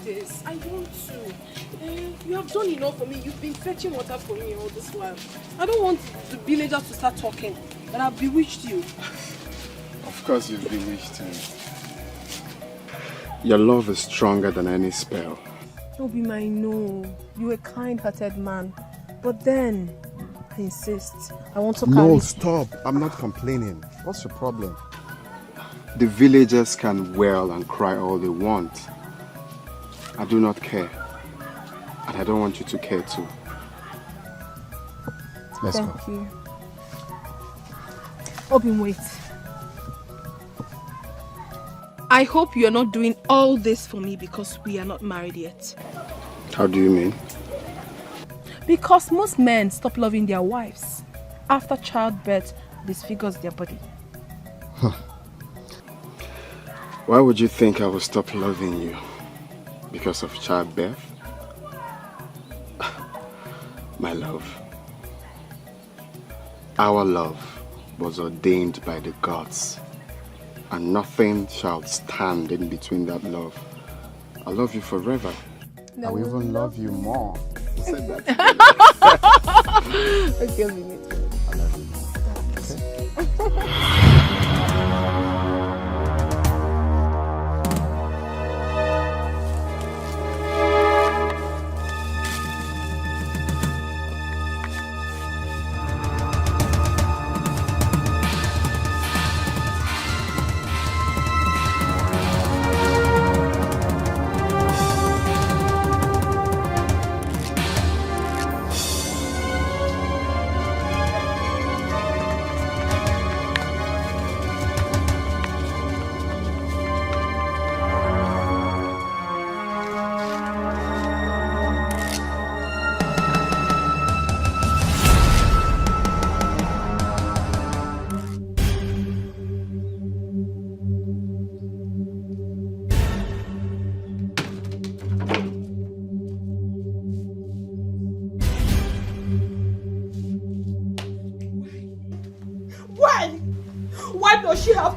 this. I want to. You have done enough for me. You've been fetching water for me all this while. I don't want the villagers to start talking. But I've bewitched you. Of course you've bewitched me. Your love is stronger than any spell. Obi, I know. You're a kind-hearted man. But then, I insist. I want to carry... No, stop. I'm not complaining. What's your problem? The villagers can wail and cry all they want. I do not care. And I don't want you to care too. Let's go. Thank you. Obi, wait. I hope you're not doing all this for me because we are not married yet. How do you mean? Because most men stop loving their wives. After childbirth disfigures their body. Huh. Why would you think I will stop loving you? Because of childbirth? My love. Our love was ordained by the gods. And nothing shall stand in between that love. I love you forever. I will even love you more. You said that. Okay, we meet. I love you more. Okay.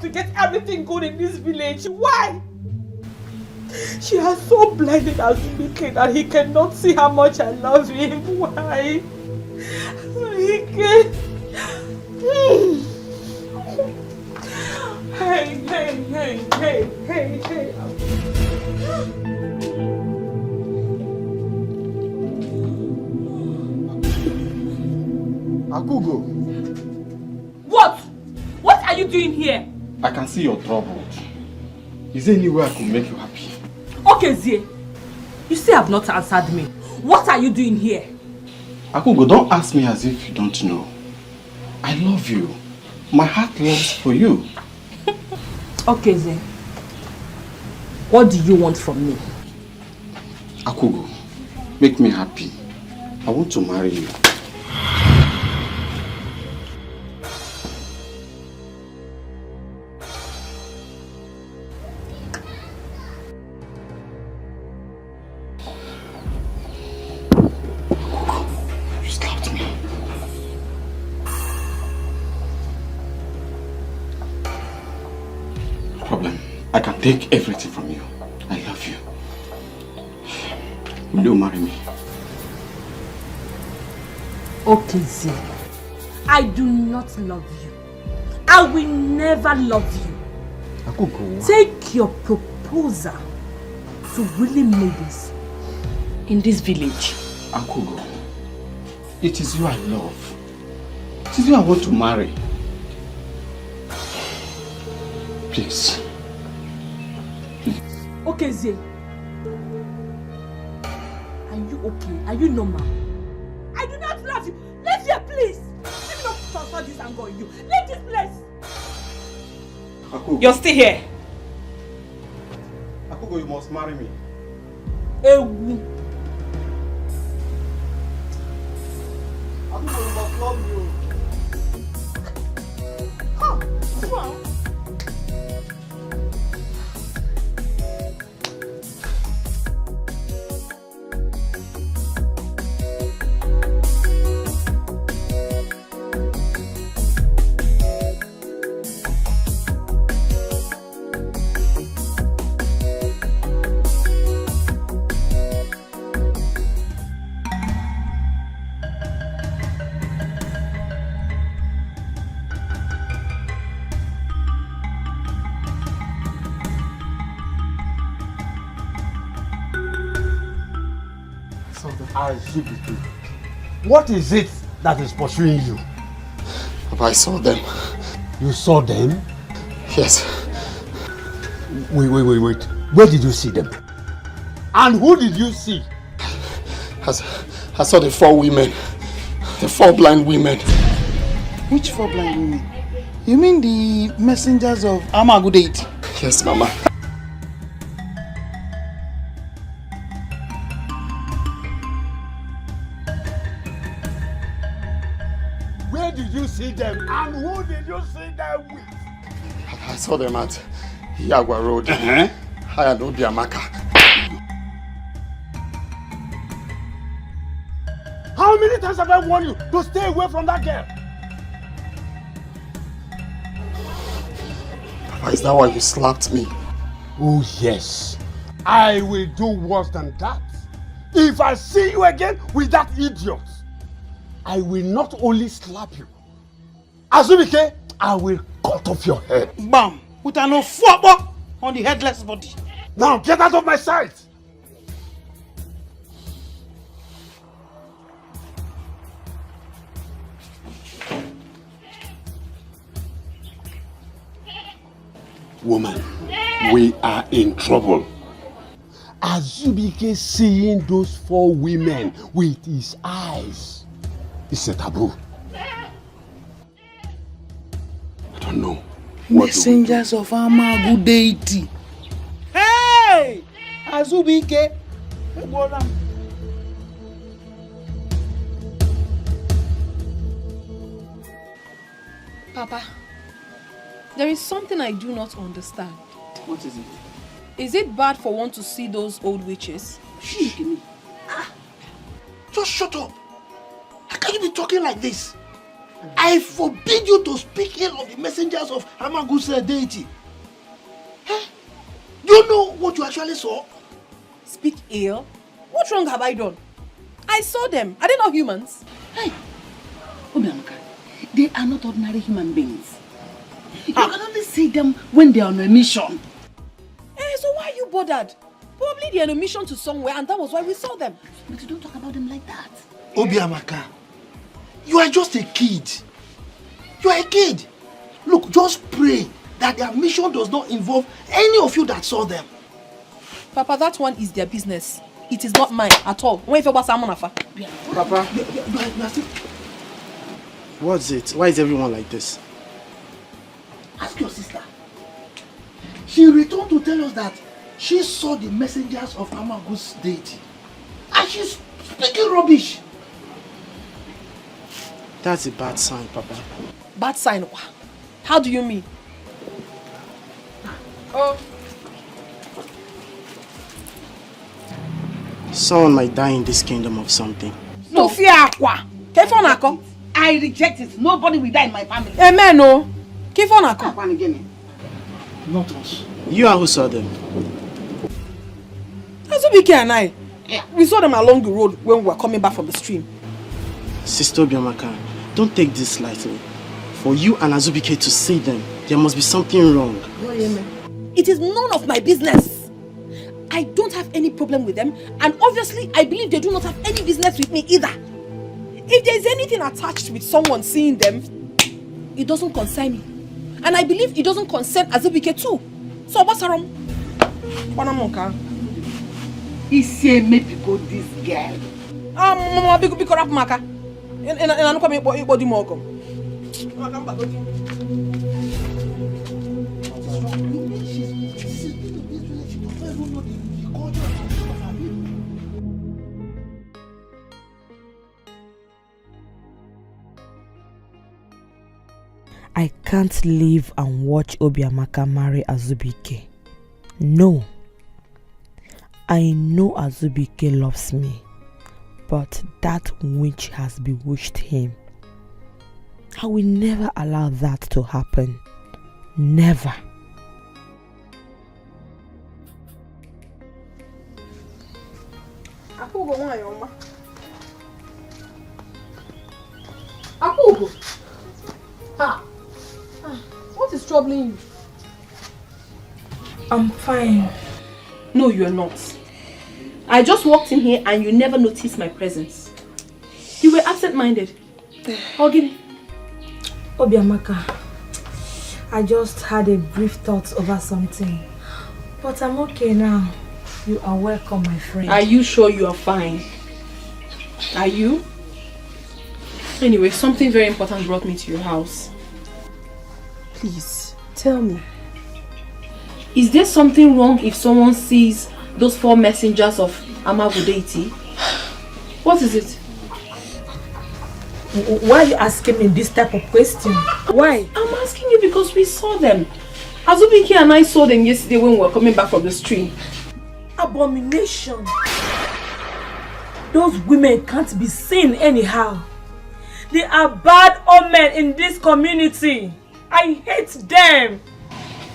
To get everything good in this village. Why? She has so blinded as wicked that he cannot see how much I love him. Why? He can. Hey. Akugo. What? What are you doing here? I can see you're troubled. Is there any way I could make you happy? Okay, Zie. You still have not answered me. What are you doing here? Akugo, don't ask me as if you don't know. I love you. My heart longs for you. Okay, Zie. What do you want from me? Akugo, make me happy. I want to marry you. I can take everything from you. I love you. Will you marry me? Okay, Zee. I do not love you. I will never love you. Akugo. Take your proposal to Willie ladies in this village. Akugo, it is you I love. It is you I want to marry. Please. Okay, Zee. Are you okay? Are you normal? I do not love you. Leave here, please. Let me not transfer this anger on you. Leave this place. Akugo. You're still here. Akugo, you must marry me. Ewu. Akugo, you must love you. Huh? Wow. Azubike, what is it that is pursuing you? Papa, I saw them. You saw them? Yes. Wait. Where did you see them? And who did you see? I saw the 4 women. The 4 blind women. Which 4 blind women? You mean the messengers of Amagudate? Yes, Mama. Where did you see them? And who did you see them with? I saw them at Yagwa Road. I and Obiamaka. How many times have I warned you to stay away from that girl? Papa, is that why you slapped me? Oh yes. I will do worse than that. If I see you again with that idiot, I will not only slap you. Azubike, I will cut off your head. Bam! With an ofwabo on the headless body. Now get out of my sight! Woman, we are in trouble. Azubike seeing those 4 women with his eyes is a taboo. I don't know. Messengers of Amagudate. Hey! Azubike. Papa, there is something I do not understand. What is it? Is it bad for one to see those old witches? Just shut up. How can you be talking like this? I forbid you to speak ill of the messengers of Amagusa deity. Huh? Do you know what you actually saw? Speak ill? What wrong have I done? I saw them. Are they not humans? Hey, Obiamaka, they are not ordinary human beings. You can only see them when they are on a mission. So why are you bothered? Probably they're on a mission to somewhere and that was why we saw them. But you don't talk about them like that. Obiamaka, you are just a kid. You are a kid. Look, just pray that their mission does not involve any of you that saw them. Papa, that one is their business. It is not mine at all. Papa, what's it? Why is everyone like this? ask your sister. She returned to tell us that she saw the messengers of Amagu's deity. And she's speaking rubbish. That's a bad sign, Papa. Bad sign? How do you mean? Someone might die in this kingdom of something. No fear, Aqua. I reject it. Nobody will die in my family. Amen, no. Not us. You and who saw them? Azubike and I. Yeah. We saw them along the road when we were coming back from the stream. Sister Obiamaka, don't take this lightly. For you and Azubike to see them, there must be something wrong. It is none of my business. I don't have any problem with them, and obviously I believe they do not have any business with me either. If there is anything attached with someone seeing them, it doesn't concern me. And I believe it doesn't concern Azubike too. So what's wrong? He say maybe go this girl. Mama, big up Maka. And I'm coming for body more. I can't live and watch Obiamaka marry Azubike. No. I know Azubike loves me, but that witch has bewitched him. I will never allow that to happen. Never. Apugo. What is troubling you? I'm fine. No, you are not. I just walked in here and you never noticed my presence. You were absent-minded. Ogini. Obiamaka, I just had a brief thought over something. But I'm okay now. You are welcome, my friend. Are you sure you are fine? Are you? Anyway, something very important brought me to your house. Please, tell me. Is there something wrong if someone sees those 4 messengers of Amavu deity? What is it? Why are you asking me this type of question? Why? I'm asking you because we saw them. Azubike and I saw them yesterday when we were coming back from the stream. Abomination. Those women can't be seen anyhow. They are bad omen in this community. I hate them.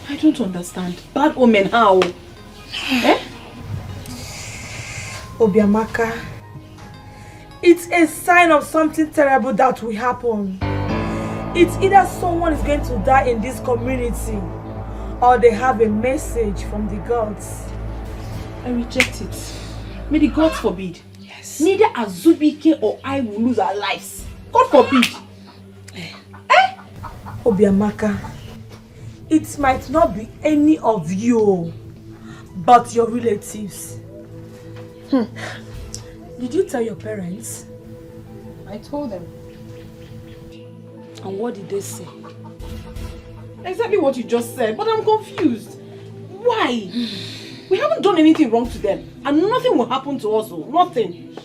I don't understand. Bad omen how? Eh? Obiamaka, it's a sign of something terrible that will happen. It's either someone is going to die in this community or they have a message from the gods. I reject it. May the gods forbid. Yes. Neither Azubike or I will lose our lives. God forbid. Obiamaka, it might not be any of you, but your relatives. Did you tell your parents? I told them. And what did they say? Exactly what you just said, but I'm confused. Why? We haven't done anything wrong to them, and nothing will happen to us. Nothing.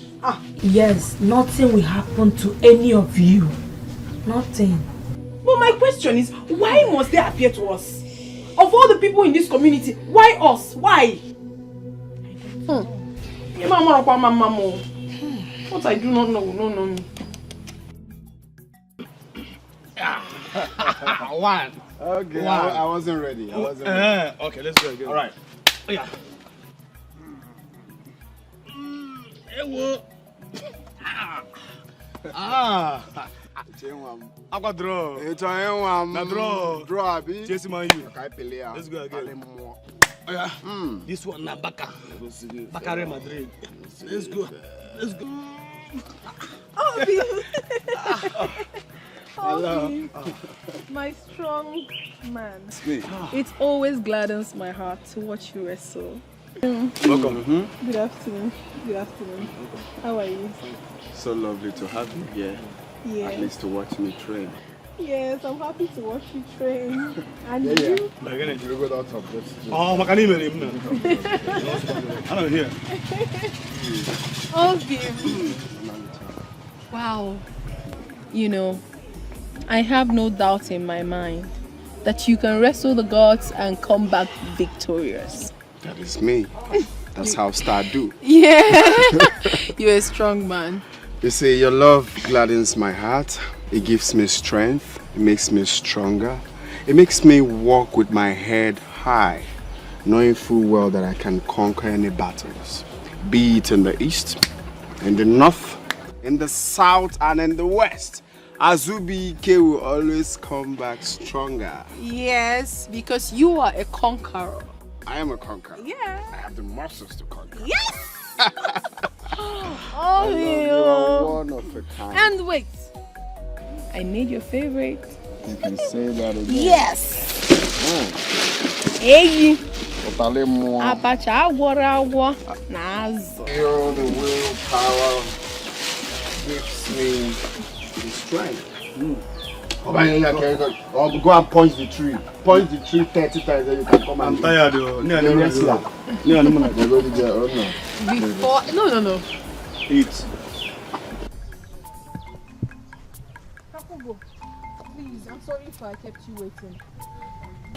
Yes, nothing will happen to any of you. Nothing. But my question is, why must they appear to us? Of all the people in this community, why us? Why? What I do not know will not know me. One. Okay, One. I wasn't ready. Okay, let's go again. All right. Yeah. Aqua draw. It's a draw. Draw, abi. Chasing my you. Let's go again. Oh, yeah. This one na Baka. Bakare Madrid. Let's go. Let's go. Oh, my strong man. It always gladdens my heart to watch you wrestle. Welcome. Good afternoon. Good afternoon. How are you? So lovely to have you here. Yes. At least to watch me train. Yes, I'm happy to watch you train. And you? You go out of this. Oh, Makani Merim. I don't hear. Wow. You know, I have no doubt in my mind that you can wrestle the gods and come back victorious. That is me. That's how Star do. Yeah. You're a strong man. You see, your love gladdens my heart. It gives me strength. It makes me stronger. It makes me walk with my head high, knowing full well that I can conquer any battles, be it in the east, in the north, in the south, and in the west. Azubike will always come back stronger. Yes, because you are a conqueror. I am a conqueror. Yeah. I have the muscles to conquer. Yes! Oh, you are one of a kind. And wait, I made your favorite. You can say that again. Yes. Hey. Abacha agwara nazo. The willpower gives me the strength. Go and punch the tree. Punch the tree 30 times, then you can come and... I'm tired. The wrestler. Before... No. Eat. Please, I'm sorry if I kept you waiting.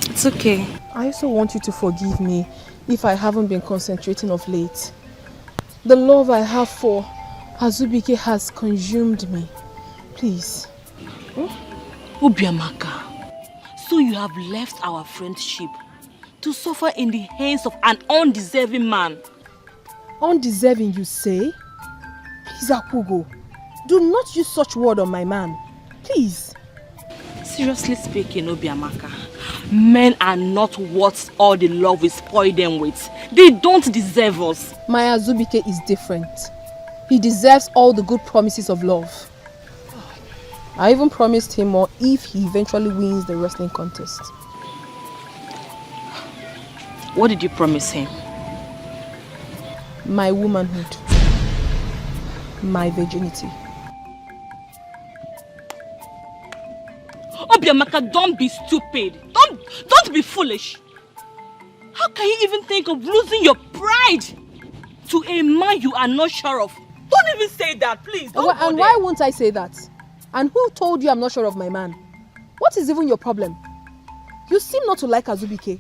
It's okay. I also want you to forgive me if I haven't been concentrating of late. The love I have for Azubike has consumed me. Please. Obiamaka, so you have left our friendship to suffer in the hands of an undeserving man. Undeserving, you say? Please, Akugo, do not use such word on my man. Please. Seriously speaking, Obiamaka, Men are not what all the love we spoil them with. They don't deserve us. My Azubike is different. He deserves all the good promises of love. I even promised him more if he eventually wins the wrestling contest. What did you promise him? My womanhood. My virginity. Obiamaka, don't be stupid. Don't be foolish. How can you even think of losing your pride to a man you are not sure of? Don't even say that, please. Don't And why won't I say that? And who told you I'm not sure of my man? What is even your problem? You seem not to like Azubike.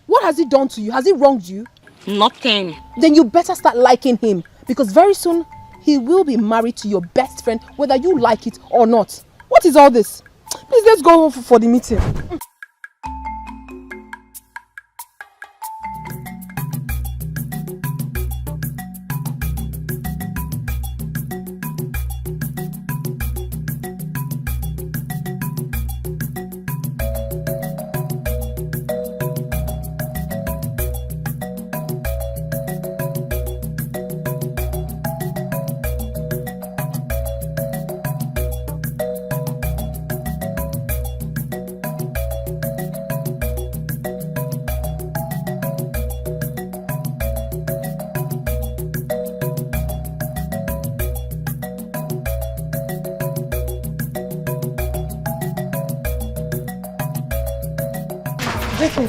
What has he done to you? Has he wronged you? Nothing. Then you better start liking him, because very soon he will be married to your best friend, whether you like it or not. What is all this? Please, let's go home for the meeting.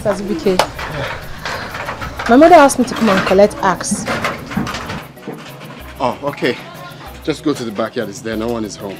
Azubike. My mother asked me to come and collect axe. Oh, okay. Just go to the backyard. It's there. No one is home.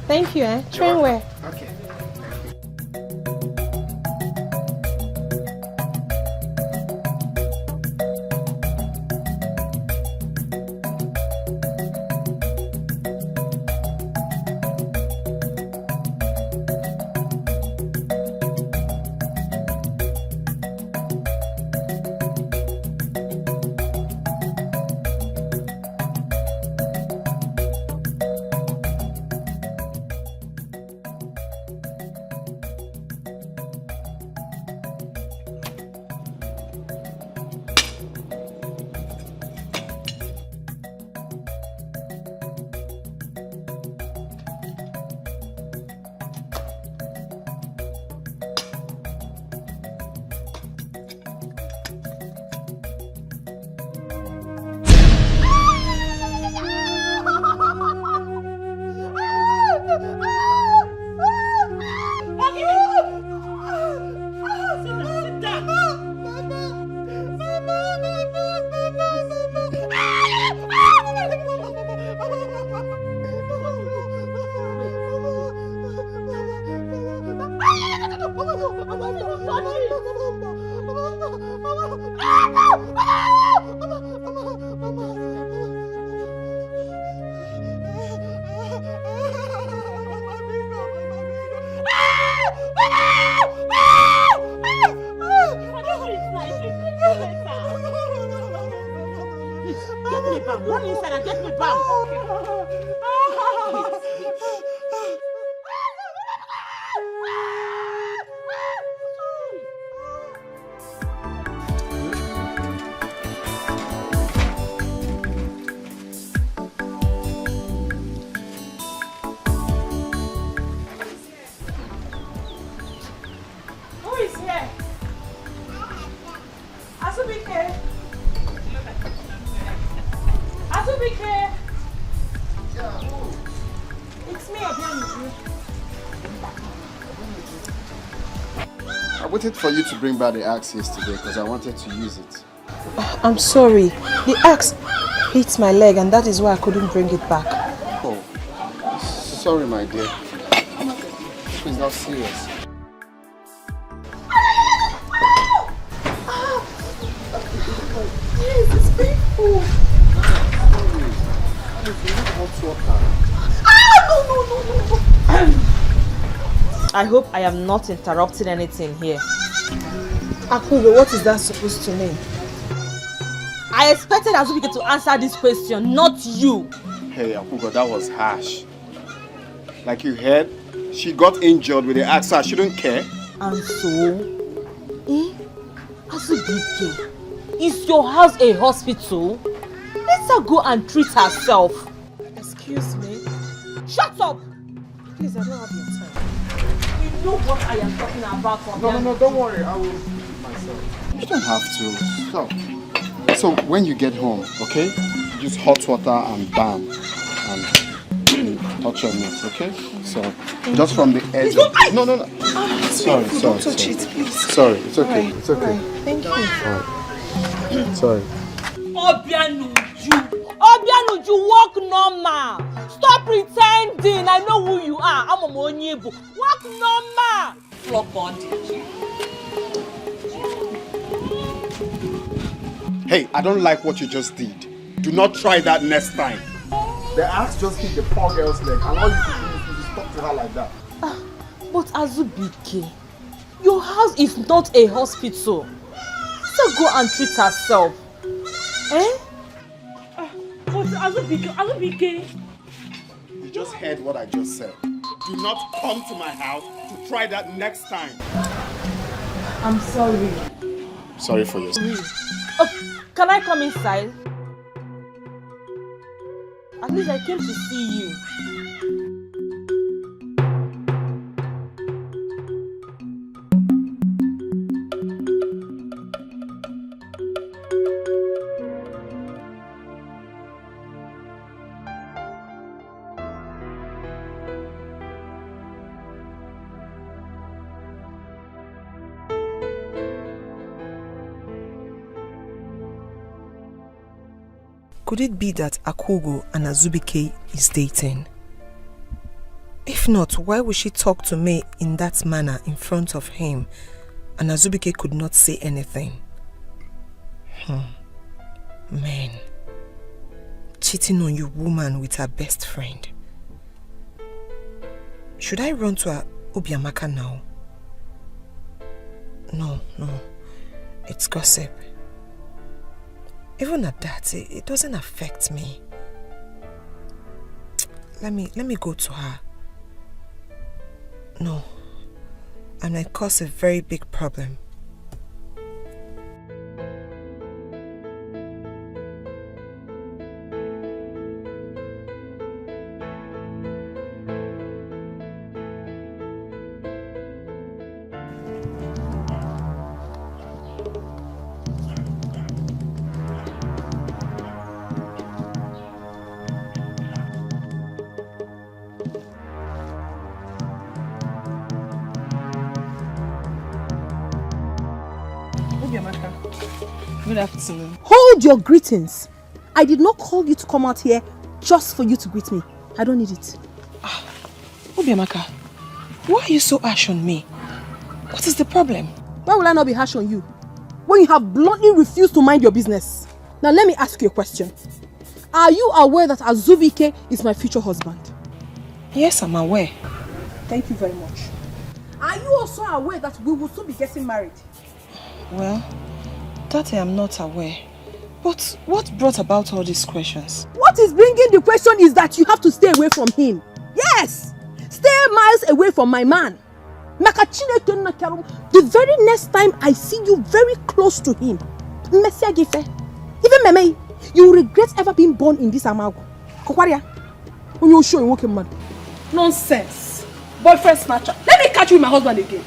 Thank you, eh? Train where? Okay. I waited for you to bring back the axe yesterday because I wanted to use it. I'm sorry. The axe hit my leg and that is why I couldn't bring it back. Oh, sorry my dear. It's not serious. Yes, it's painful. I hope I am not interrupting anything here. Akugo, what is that supposed to mean? I expected Azubike to answer this question, not you. Hey, Akugo, that was harsh. Like you heard, she got injured with the axe, so I shouldn't care. And so, Azubike, is your house a hospital? Let her go and treat herself. Excuse me? Shut up! Please, I don't have your time. You know what I am talking about. No, don't worry, I will do it myself. You don't have to. Stop. So when you get home, okay, use hot water and bam, and touch your meat, okay? So just from the edge. No. Sorry. Don't touch it, please. Sorry, it's okay. Right. It's okay. Right. Thank you. Sorry. Obianuju, walk normal. Stop pretending. I know who you are. I'm a Monyebu. Walk normal. Flop body. Hey, I don't like what you just did. Do not try that next time. The axe just hit the poor girl's leg, and all you can do is talk to her like that. But Azubike, your house is not a hospital. So go and treat herself. But Azubike. You just heard what I just said. Do not come to my house to try that next time. I'm sorry. Sorry for your... Can I come inside? At least I came to see you. Could it be that Akugo and Azubike is dating? If not, why would she talk to me in that manner in front of him and Azubike could not say anything? Man, cheating on your woman with her best friend. Should I run to Obiamaka now? No, it's gossip. Even at that, it doesn't affect me. Let me go to her. No, I might cause a very big problem. Good afternoon. Hold your greetings. I did not call you to come out here just for you to greet me. I don't need it. Obiamaka, why are you so harsh on me? What is the problem? Why will I not be harsh on you? When you have bluntly refused to mind your business. Now let me ask you a question. Are you aware that Azubike is my future husband? Yes, I'm aware. Thank you very much. Are you also aware that we will soon be getting married? Well, that I am not aware. But what brought about all these questions? What is bringing the question is that you have to stay away from him. Yes! Stay miles away from my man. The very next time I see you very close to him, even Meme, you will regret ever being born in this Amago. When you show him man. Nonsense. Boyfriend snatcher. Let me catch you with my husband again.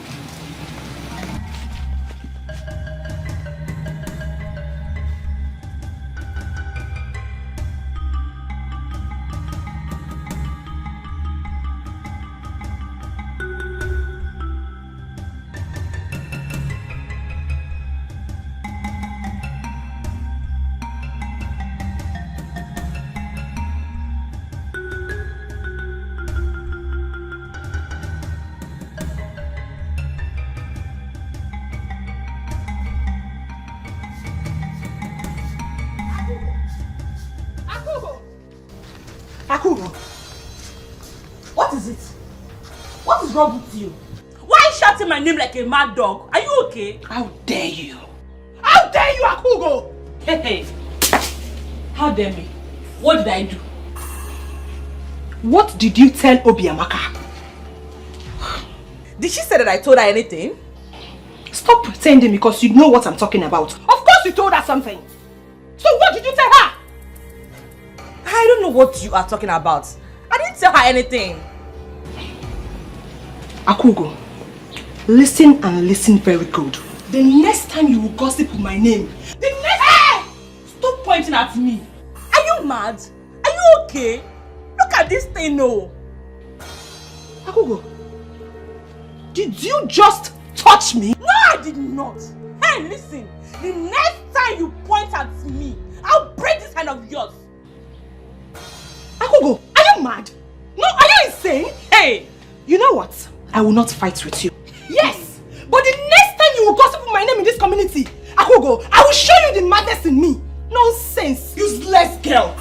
What is it? What is wrong with you? barking my name like a mad dog. Are you okay? How dare you? How dare you, Akugo? Hey. How dare me? What did I do? What did you tell Obiamaka? Did she say that I told her anything? Stop pretending because you know what I'm talking about. Of course you told her something. So what did you tell her? I don't know what you are talking about. I didn't tell her anything. Akugo, listen and listen very good. The next time you will gossip with my name, Hey! Stop pointing at me. Are you mad? Are you okay? Look at this thing, no. Akugo, did you just touch me? No, I did not. Hey, listen. The next time you point at me, I'll break this hand of yours. Akugo, are you mad? No, are you insane? Hey! You know what? I will not fight with you. Yes, but the next time you will gossip with my name in this community, Akugo, I will show you the madness in me. Nonsense, useless girl.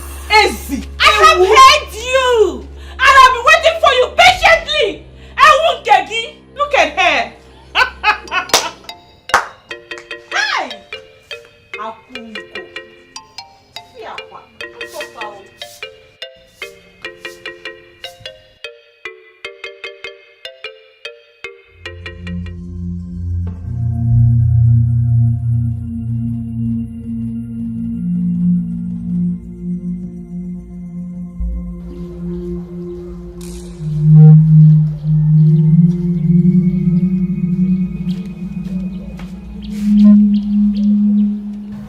Easy. I have heard you, and I've been waiting for you patiently. I won't get you. Look at her. Hi. Akugo. Fiapa. I'm so proud.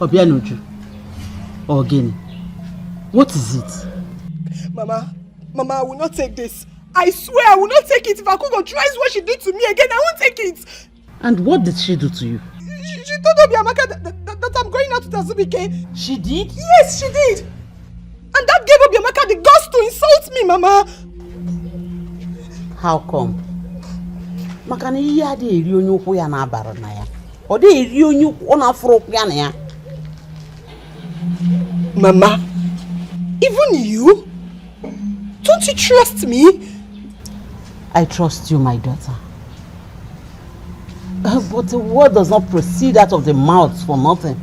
Obianoju, or Guinea, what is it? Mama, I will not take this. I swear I will not take it. If Akugo tries what she did to me again, I won't take it. And what did she do to you? She told Obiamaka that I'm going out with Azubike. She did? Yes, she did. And that gave Obiamaka the guts to insult me, Mama. How come? Makana iya ade eri onye ukwu ya na abara na ya. O de eri onye ukwu na afro ya na ya. Mama, even you? Don't you trust me? I trust you, my daughter. But the word does not proceed out of the mouth for nothing.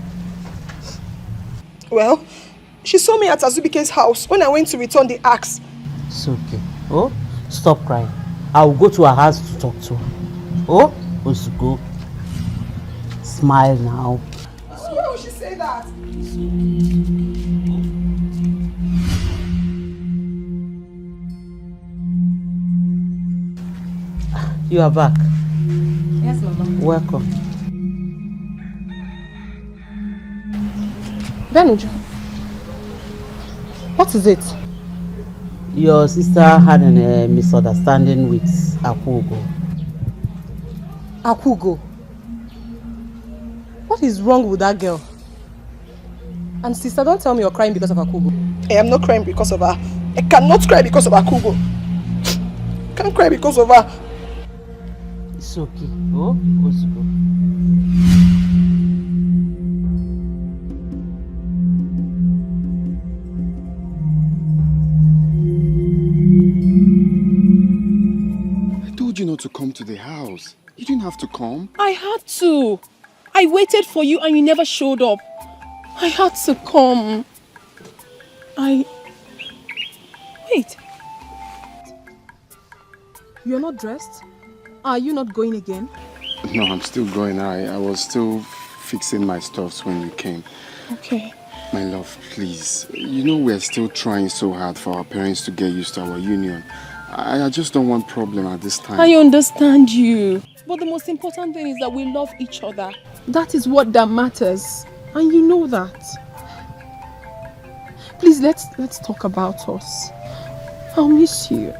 Well, she saw me at Azubike's house when I went to return the axe. It's okay. Oh, stop crying. I will go to her house to talk to her. Oh, Osugo. Smile now. So why would she say that? You are back. Yes, Mama. Welcome. Benuju, what is it? Your sister had a misunderstanding with Akugo. Akugo? What is wrong with that girl? And sister, don't tell me you're crying because of Akugo. I am not crying because of her. I cannot cry because of Akugo. I can't cry because of her. It's okay. Oh, let's go. I told you not to come to the house. You didn't have to come. I had to. I waited for you and you never showed up. I had to come. Wait. You're not dressed? Are you not going again? No, I'm still going. I was still fixing my stuffs when you came. Okay. My love, please. You know we're still trying so hard for our parents to get used to our union. I just don't want problem at this time. I understand you. But the most important thing is that we love each other. That is what that matters. And you know that. Please, let's talk about us. I'll miss you.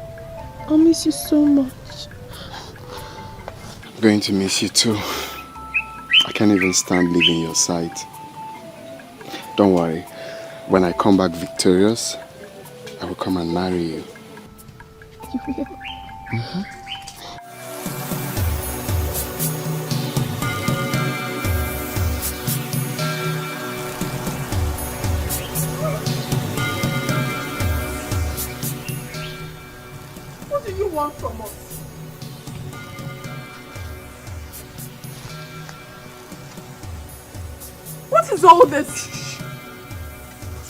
I'll miss you so much. I'm going to miss you too. I can't even stand leaving your side. Don't worry. When I come back victorious, I will come and marry you. You will? Mm-hmm. What do you want from us? is all this?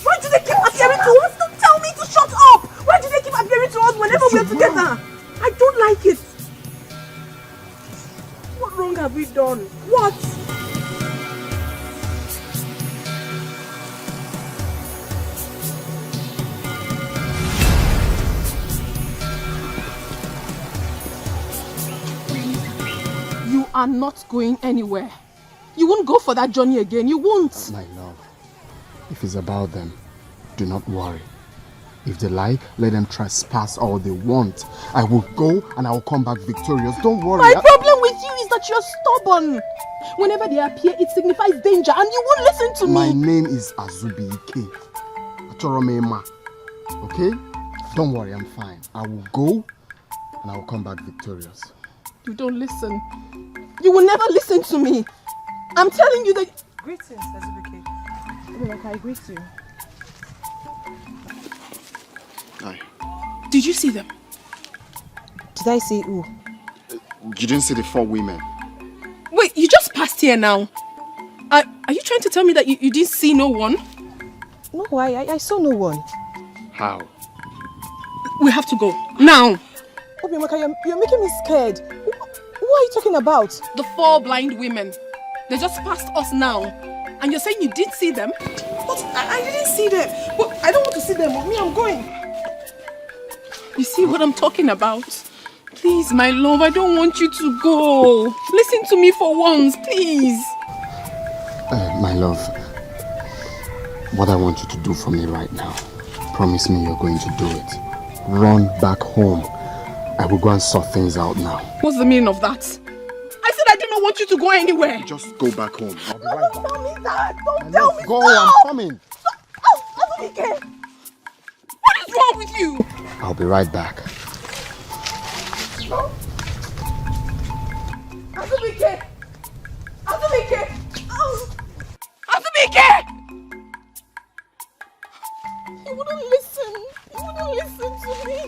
Why do they keep appearing to us? Don't tell me to shut up! Why do they keep appearing to us whenever we're together? I don't like it. What wrong have we done? What? You are not going anywhere. You won't go for that journey again. You won't. My love, if it's about them, do not worry. If they like, let them trespass all they want. I will go and I will come back victorious. Don't worry. My problem with you is that you're stubborn. Whenever they appear, it signifies danger and you won't listen to me. My name is Azubike. Achoromema. Okay? Don't worry, I'm fine. I will go and I will come back victorious. You don't listen. You will never listen to me. I'm telling you that... Greetings, Azubike. I greet you. Hi. Did you see them? Did I see who? You didn't see the 4 women? Wait, you just passed here now. Are you trying to tell me that you didn't see no one? No, I saw no one. How? We have to go. Now. Obiamaka, you're making me scared. Who are you talking about? The 4 blind women. They just passed us now. And you're saying you did see them? But I didn't see them. But I don't want to see them. With me, I'm going. You see what I'm talking about? Please, my love, I don't want you to go. Listen to me for once, please. My love, what I want you to do for me right now, promise me you're going to do it. Run back home. I will go and sort things out now. What's the meaning of that? I said I do not want you to go anywhere. Just go back home. I'll be right back. Don't tell me that. Don't tell me Go, that. I'm coming. Azubike. What is wrong with you? I'll be right back. Azubike! Azubike! Azubike! You wouldn't listen. You wouldn't listen to me.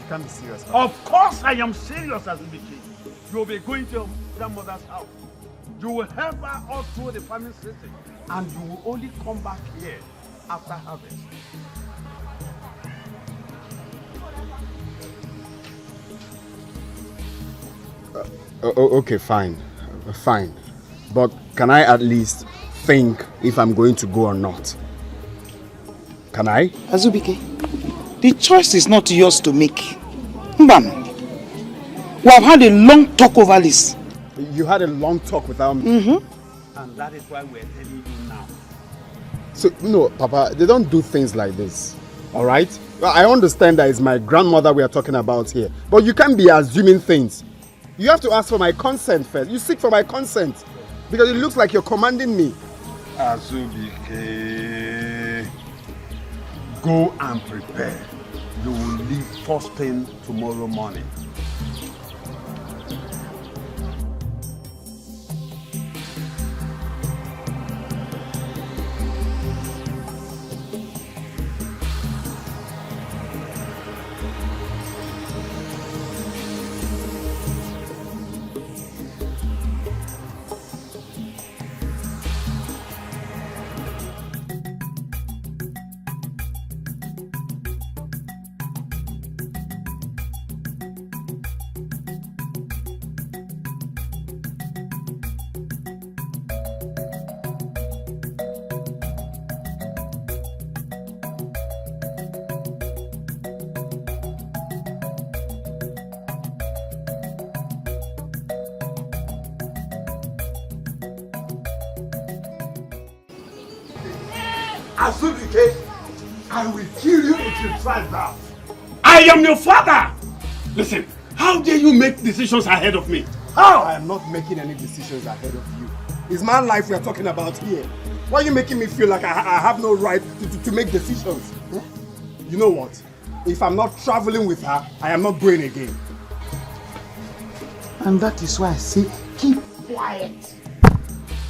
Can't be serious. Of course I am serious, Azubike. You will be going to your grandmother's house. You will help her all through the farming season, and you will only come back here after harvest. Okay, fine. Fine. But can I at least think if I'm going to go or not? Can I? Azubike, the choice is not yours to make. Mbam, we have had a long talk over this. You had a long talk without me? Mm-hmm. And that is why we're telling you now. So, no, Papa, they don't do things like this. Alright? Well, I understand that it's my grandmother we are talking about here. But you can't be assuming things. You have to ask for my consent first. You seek for my consent. Because it looks like you're commanding me. Azubike, go and prepare. You will leave first thing tomorrow morning. Azubike, I will kill you if you try that. I am your father! Listen, how dare you make decisions ahead of me? How? I am not making any decisions ahead of you. It's my life we are talking about here. Why are you making me feel like I have no right to make decisions? Huh? You know what? If I'm not traveling with her, I am not going again. And that is why I say, keep quiet.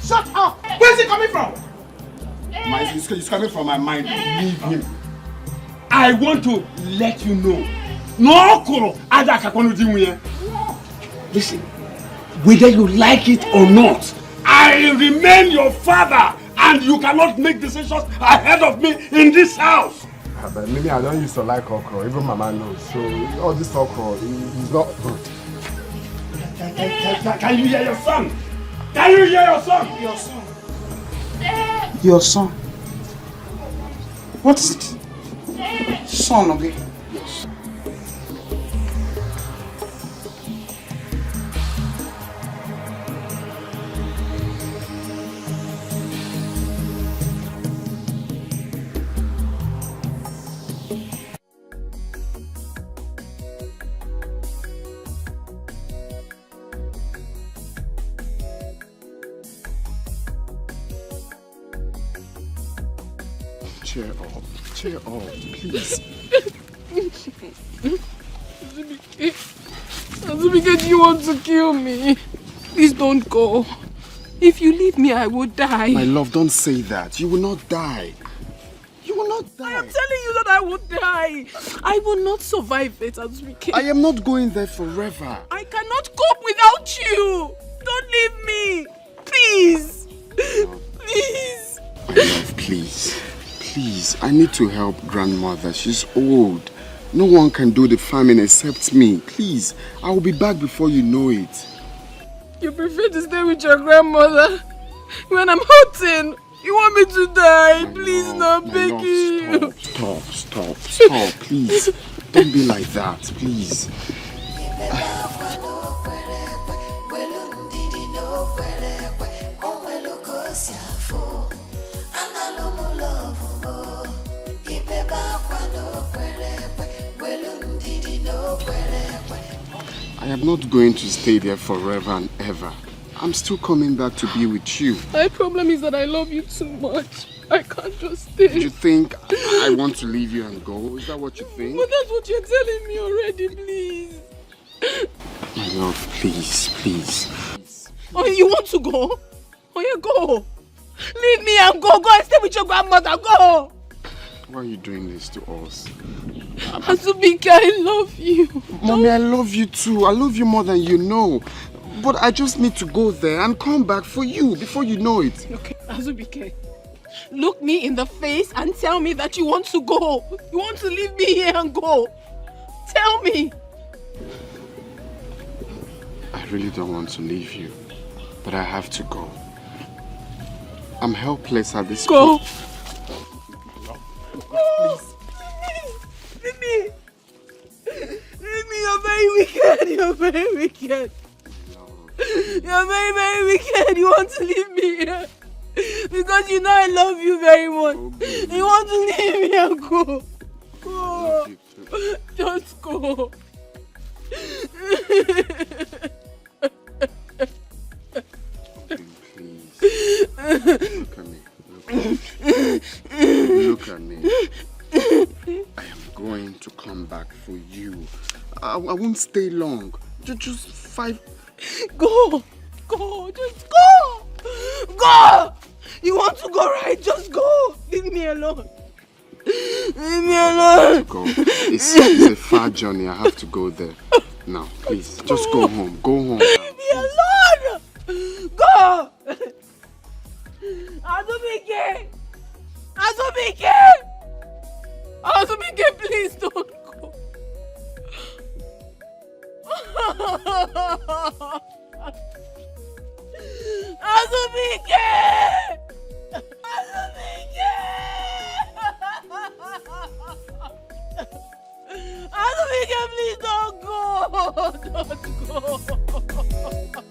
Shut up! Where's it coming from? It's coming from my mind. Leave him. I want to let you know. No, Koro. Listen, whether you like it or not, I remain your father, and you cannot make decisions ahead of me in this house. But maybe I don't used to like okra. Even Mama knows. So all this okra is not good. Can you hear your son? Can you hear your son? Your son. Your son. What is it? Son of it. Yes. Cheer up, please. Azubike, do you want to kill me? Please don't go. If you leave me, I will die. My love, don't say that. You will not die. You will not die. I am telling you that I will die. I will not survive it, Azubike. I am not going there forever. I cannot cope without you. Don't leave me. Please. Please. My love, please. Please, I need to help grandmother. She's old. No one can do the farming except me. Please, I will be back before you know it. You prefer to stay with your grandmother when I'm hurting. You want me to die? Please, no, begging you. Stop, please. Don't be like that, please. I am not going to stay there forever and ever. I'm still coming back to be with you. My problem is that I love you too much. I can't just stay. You think I want to leave you and go? Is that what you think? But that's what you're telling me already, please. My love, please. Oh, you want to go? Oh, yeah, go. Leave me and go. Go and stay with your grandmother. Go. Why are you doing this to us? Azubike, I love you. Mommy, I love you too. I love you more than you know. But I just need to go there and come back for you before you know it. Okay, Azubike, look me in the face and tell me that you want to go. You want to leave me here and go. Tell me. I really don't want to leave you, but I have to go. I'm helpless at this point. Please. Leave me. Leave me. You're very wicked. You're very wicked. You're very, very wicked. You want to leave me here because you know I love you very much. You want to leave me and go. Go. Just go. Please. Look at me. Look at me. I am going to come back for you. I won't stay long. Just 5. Go. Just go. Go. You want to go, right? Just go. Leave me alone. Leave me alone. Go. It's a far journey. I have to go there. Now, please, just go home. Go home. Leave me alone. Go. Azubike, please don't go. Azubike, please don't go. Don't go.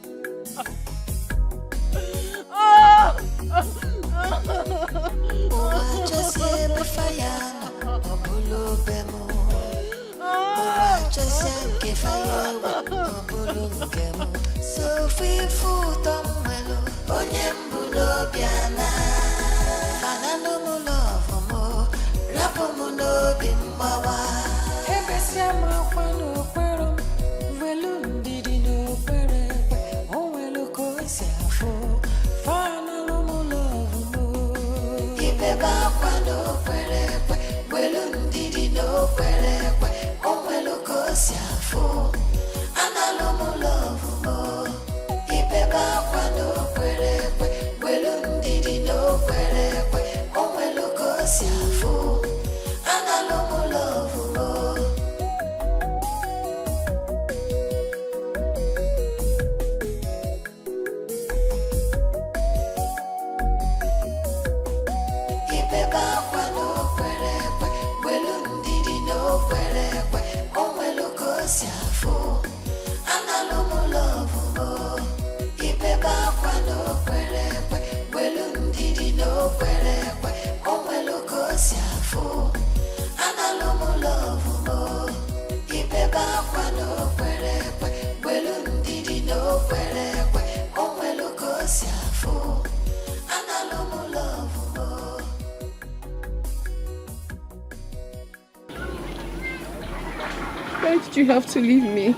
Why did you have to leave me?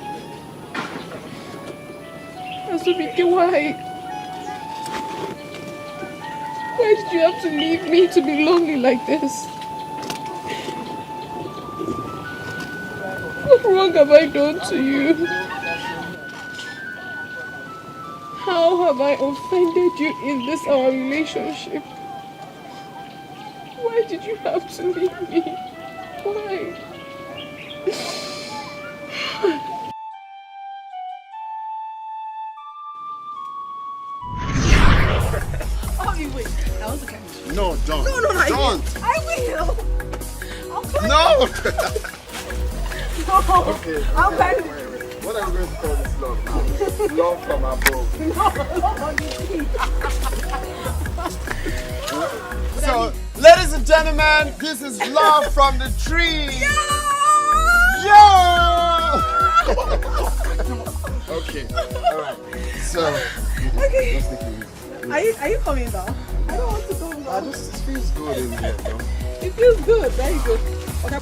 Azubike, why? Why did you have to leave me to be lonely like this? What wrong have I done to you? How have I offended you in this our relationship? Why did you have to leave me? Why? Wait, I want to catch you. No, don't. No, Don't. I will. I'll climb. No. No. Okay. I'll climb. What are we going to call this love now? Love from above. No. So, ladies and gentlemen, this is love from the tree. Yo! Okay. All right. So, okay. let's take it easy. Are you coming down? I don't want to go down. It feels good in here, though. It feels good. Very good. Okay.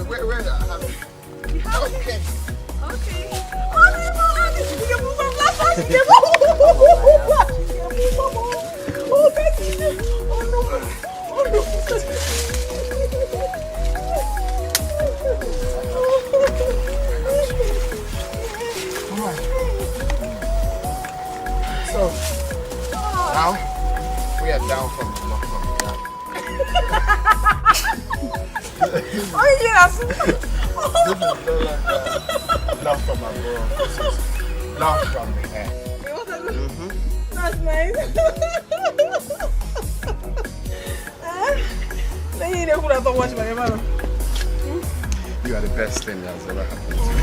Where you have okay. Okay. So, now we are down from the love from the Oh yes! This is love from above. This is love from the air. That's nice. You are the best thing that has ever happened to me.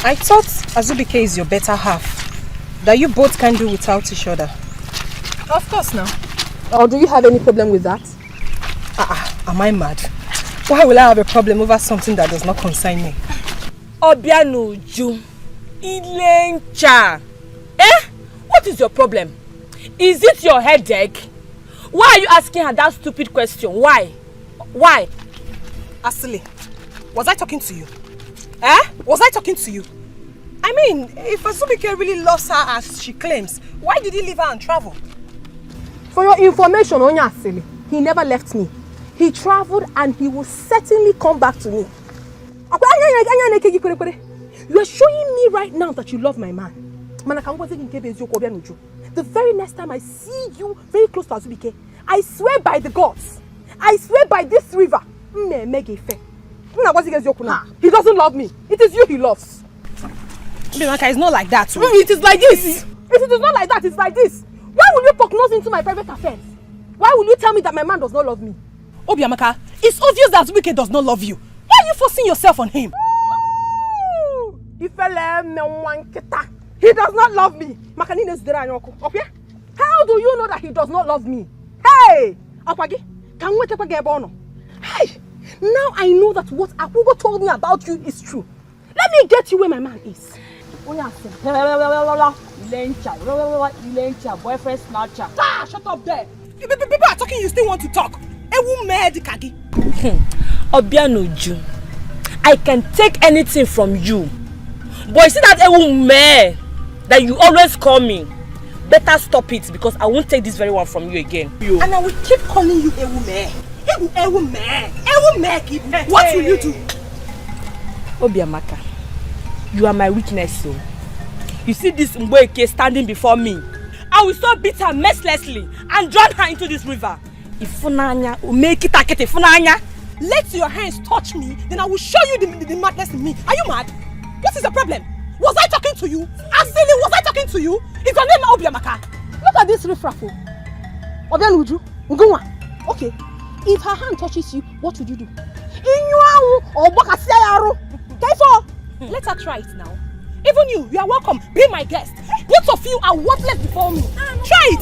I thought Azubike is your better half, that you both can do without each other. Of course now. Or do you have any problem with that? Am I mad? Why will I have a problem over something that does not concern me? Obianuju, Ilencha. What is your problem? Is it your headache? Why are you asking her that stupid question? Why? Why? Asili, was I talking to you? Was I talking to you? I mean, if Azubike really loves her as she claims, why did he leave her and travel? For your information, Onya Asili, he never left me. He traveled and he will certainly come back to me. You are showing me right now that you love my man. The very next time I see you very close to Azubike, I swear by the gods, I swear by this river, he doesn't love me. It is you he loves. It's not like that. It is like this. If it is not like that, it's like this. Why will you poke nose into my private affairs? Why will you tell me that my man does not love me? Obiamaka, it's obvious that Azubike does not love you. Why are you forcing yourself on him? He does not love me. How do you know that he does not love me? Hey! Hey! Now I know that what Akugo told me about you is true. Let me get you where my man is. Boyfriend snatcher. Ah, shut up there. People are talking, you still want to talk. Obianoju, I can take anything from you. But you see that Ewume that you always call me? Better stop it because I won't take this very one from you again. And I will keep calling you Ewume. Ewume. What will you do? Obiamaka, you are my witness, so. You see this Mboeke standing before me. I will so beat her mercilessly and drown her into this river. Ifunanya, Ifunanya. Let your hands touch me, then I will show you the madness in me. Are you mad? What is the problem? Was I talking to you? Asili, was I talking to you? Is your name Obiamaka? Look at this riffraff. Obianuju, Ngwa. Okay, if her hand touches you, what would you do? Let her try it now. Even you are welcome. Be my guest. Both of you are worthless before me. Try it.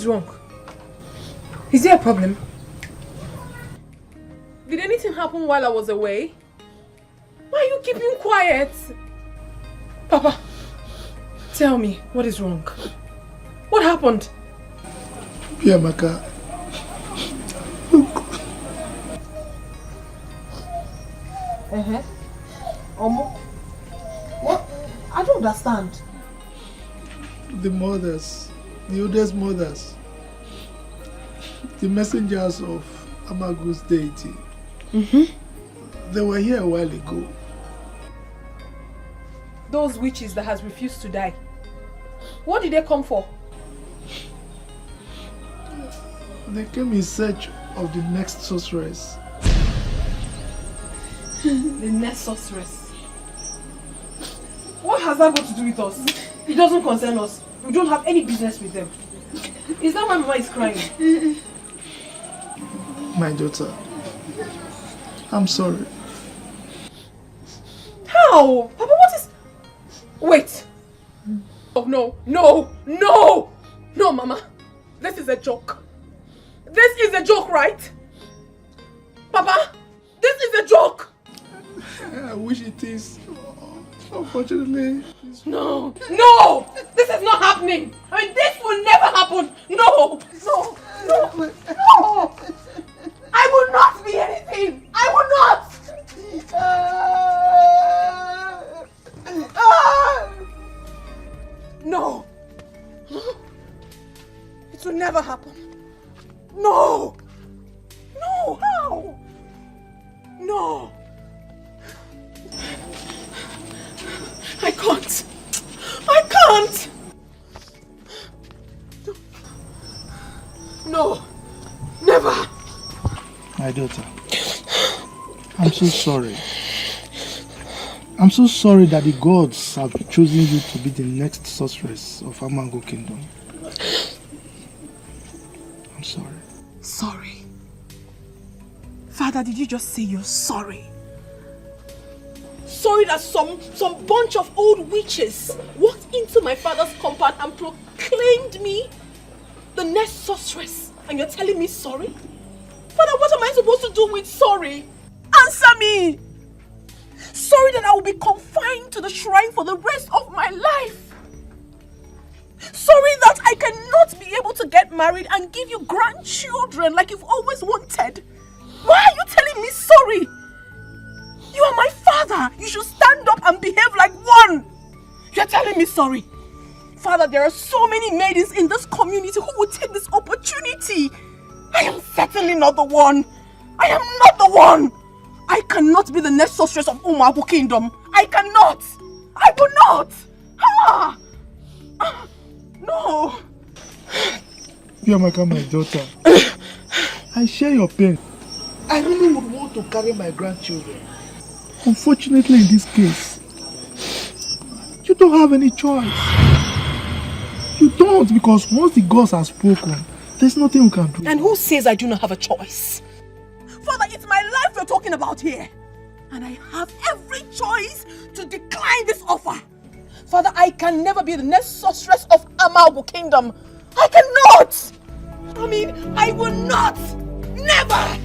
wrong? Is there a problem? Did anything happen while I was away? Why are you keeping quiet? Papa, tell me, what is wrong? What happened? Biamaka, What? I don't understand. the mothers, the oldest mothers, the messengers of Amagu's deity, they were here a while ago. Those witches that has refused to die. What did they come for? They came in search of the next sorceress. The next sorceress. What has that got to do with us? It doesn't concern us. We don't have any business with them. Is that why Mama is crying? My daughter, I'm sorry. How? Papa, what is... Wait. Oh, no, no, no! No, Mama. This is a joke. This is a joke, right? Papa, this is a joke! I wish it is. Unfortunately, no, no! This is not happening! I mean, this will never happen! No! No! No! No! I will not be anything! I will not! No! It will never happen. No! No! How? No! I can't! I can't! No! Never! my daughter, I'm so sorry. I'm so sorry that the gods have chosen you to be the next sorceress of Amango Kingdom. I'm sorry. Sorry. Father, did you just say you're sorry? Sorry that some bunch of old witches walked into my father's compound and proclaimed me the next sorceress, and you're telling me sorry? Father, what am I supposed to do with sorry? Answer me! Sorry that I will be confined to the shrine for the rest of my life. Sorry that I cannot be able to get married and give you grandchildren like you've always wanted. Why are you telling me sorry? You are my father. You should stand up and behave like one. You're telling me sorry. Father, there are so many maidens in this community who will take this opportunity. I am certainly not the one. I am not the one. I cannot be the next sorceress of Umagu Kingdom. I cannot. I will not. Ah. No. Biamaka, my daughter, I share your pain. I really would want to carry my grandchildren. Unfortunately, in this case, you don't have any choice. You don't, because once the gods have spoken, there's nothing we can do. And who says I do not have a choice? Father, it's my life we're talking about here. And I have every choice to decline this offer. Father, I can never be the next sorceress of Amalbu Kingdom. I cannot! I mean, I will not! Never!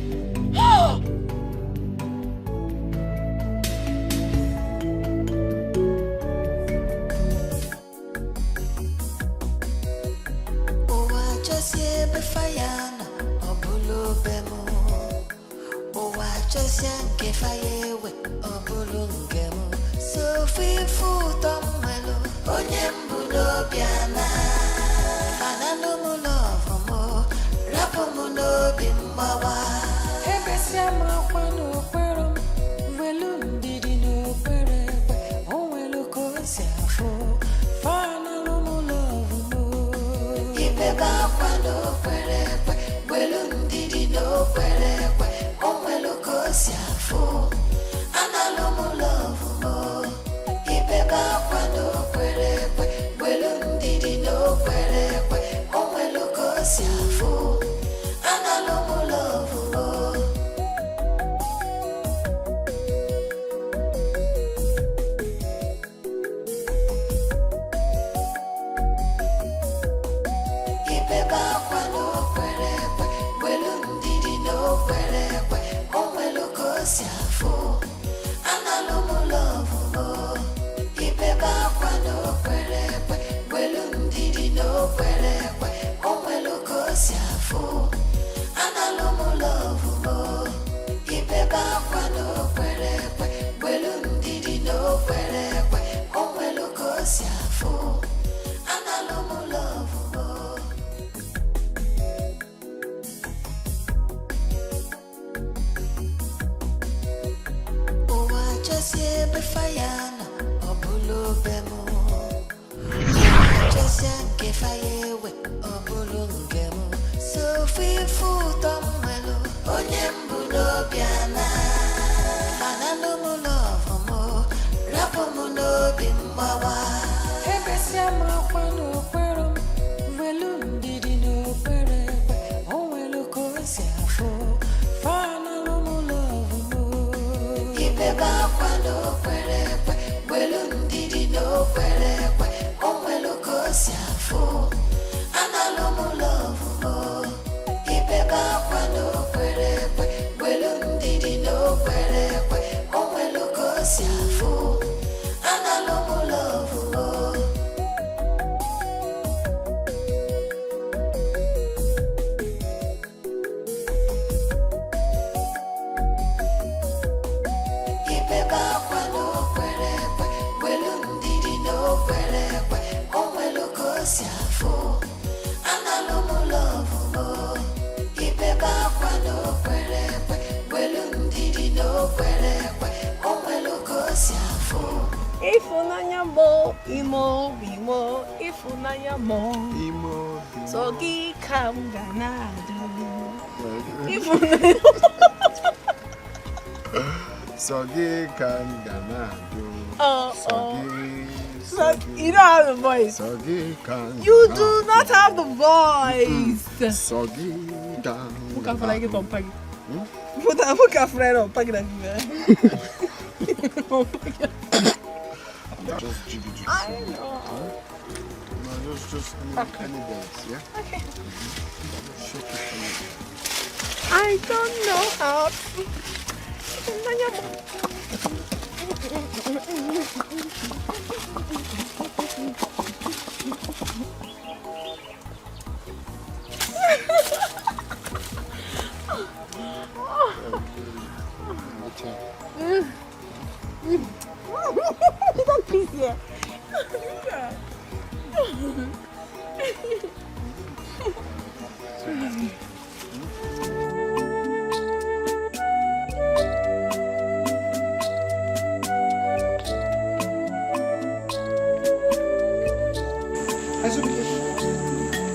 Keep it back. You don't have the voice. You do not have the voice. Just GBG. I know. No, just any dance, yeah? Okay. Shake it for me. I don't know how to. Don't please here.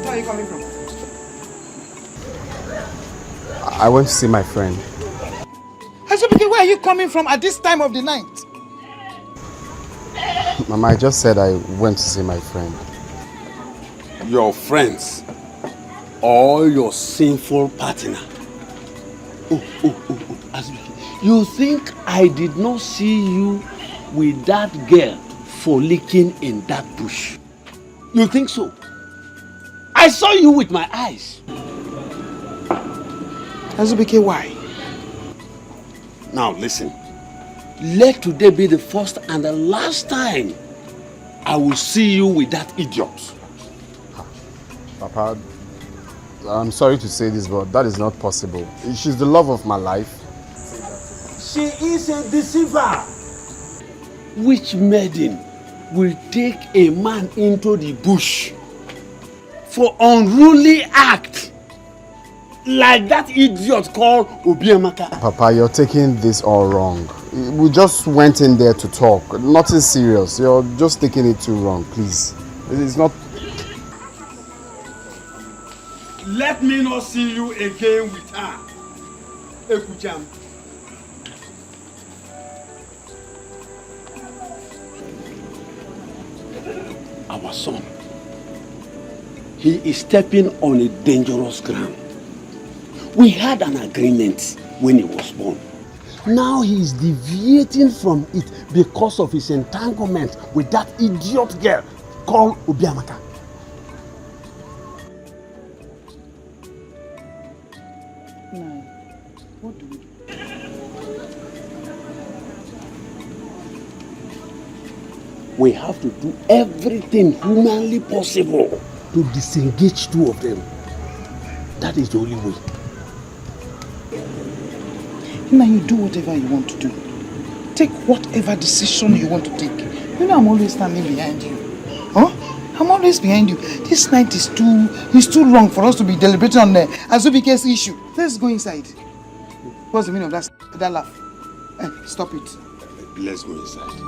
Where are you coming from? I went to see my friend. Azubike, where are you coming from at this time of the night? Mama, I just said I went to see my friend. Your friends or your sinful partner. Azubike, you think I did not see you with that girl frolicking in that bush? You think so? I saw you with my eyes. Azubike, why? Now listen. Let today be the first and the last time I will see you with that idiot. Papa, I'm sorry to say this, but that is not possible. She's the love of my life. She is a deceiver. Which maiden will take a man into the bush for unruly act like that idiot called Obiamaka? Papa, you're taking this all wrong. We just went in there to talk. Nothing serious. You're just taking it too wrong, please. It's not... Let me not see you again with her. Ekucham. Our son, he is stepping on a dangerous ground. We had an agreement when he was born. Now he is deviating from it because of his entanglement with that idiot girl called Obiamaka. What do we do? We have to do everything humanly possible to disengage two of them. That is the only way. Now you do whatever you want to do. Take whatever decision you want to take. You know I'm always standing behind you. Huh? I'm always behind you. This night is too long for us to be deliberating on the Azubike's issue. Let's go inside. What's the meaning of that laugh? Stop it. Let's go inside.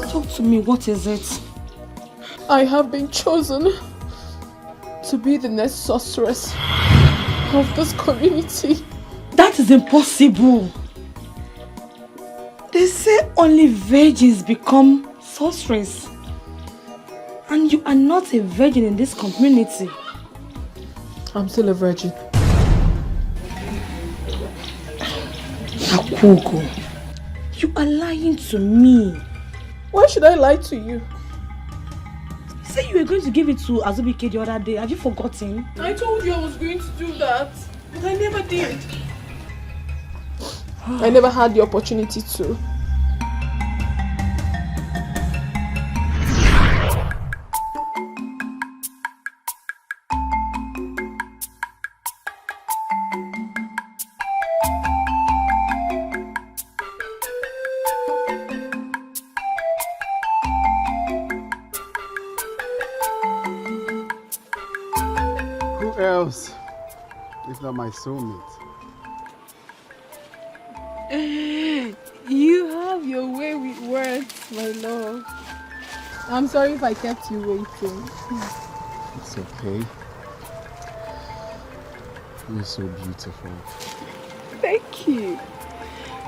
Talk to me, what is it? I have been chosen to be the next sorceress of this community. That is impossible. They say only virgins become sorceress. And you are not a virgin in this community. I'm still a virgin. Akugo, you are lying to me. Why should I lie to you? You said you were going to give it to Azubike the other day. Have you forgotten? I told you I was going to do that, but I never did. I never had the opportunity to. Else, if not my soulmate. You have your way with words, my love. I'm sorry if I kept you waiting. It's okay. You're so beautiful. Thank you.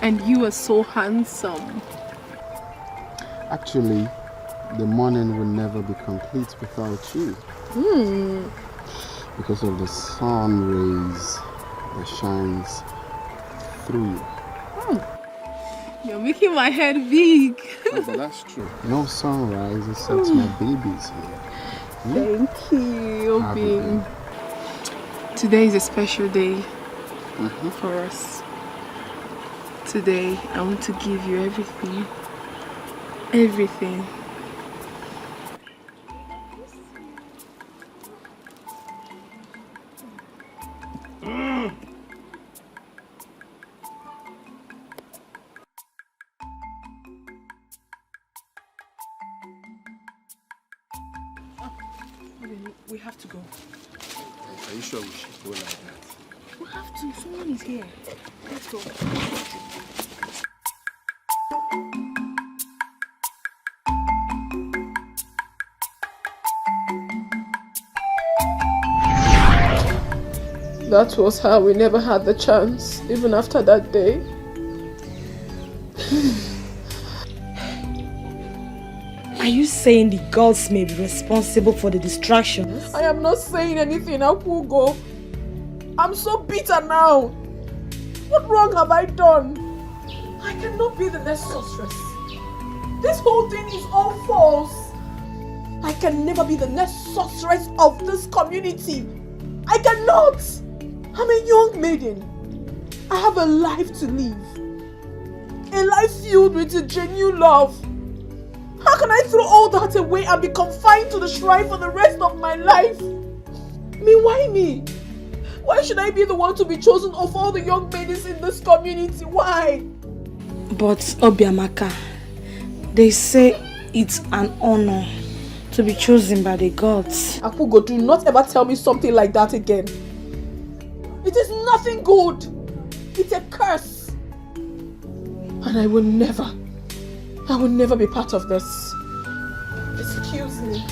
And you are so handsome. Actually, the morning will never be complete without you. Because of the sun rays that shines through you. You're making my head big. Oh, but that's true. No sunrise except my baby's here. Thank you, babe. Today is a special day for us. Today, I want to give you everything. Everything. We have to go. Are you sure we should go like that? We have to. Someone is here. Let's go. That was how we never had the chance, even after that day. Are you saying the gods may be responsible for the distractions? I am not saying anything, Akugo. I'm so bitter now. What wrong have I done? I cannot be the next sorceress. This whole thing is all false. I can never be the next sorceress of this community. I cannot. I'm a young maiden. I have a life to live. A life filled with a genuine love. How can I throw all that away and be confined to the shrine for the rest of my life? Why me? Why should I be the one to be chosen of all the young ladies in this community? Why? But Obiamaka, they say it's an honor to be chosen by the gods. Akugo, do not ever tell me something like that again. It is nothing good. It's a curse. And I will never be part of this. Excuse me.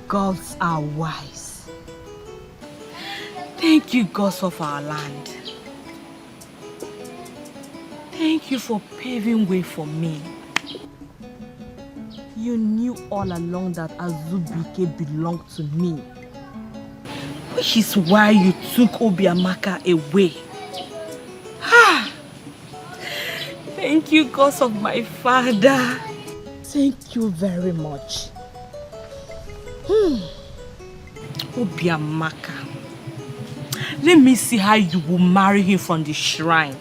Gods are wise. Thank you, gods of our land. Thank you for paving way for me. You knew all along that Azubike belonged to me, which is why you took Obiamaka away. Thank you, gods of my father. Thank you very much. Obiamaka, let me see how you will marry him from the shrine.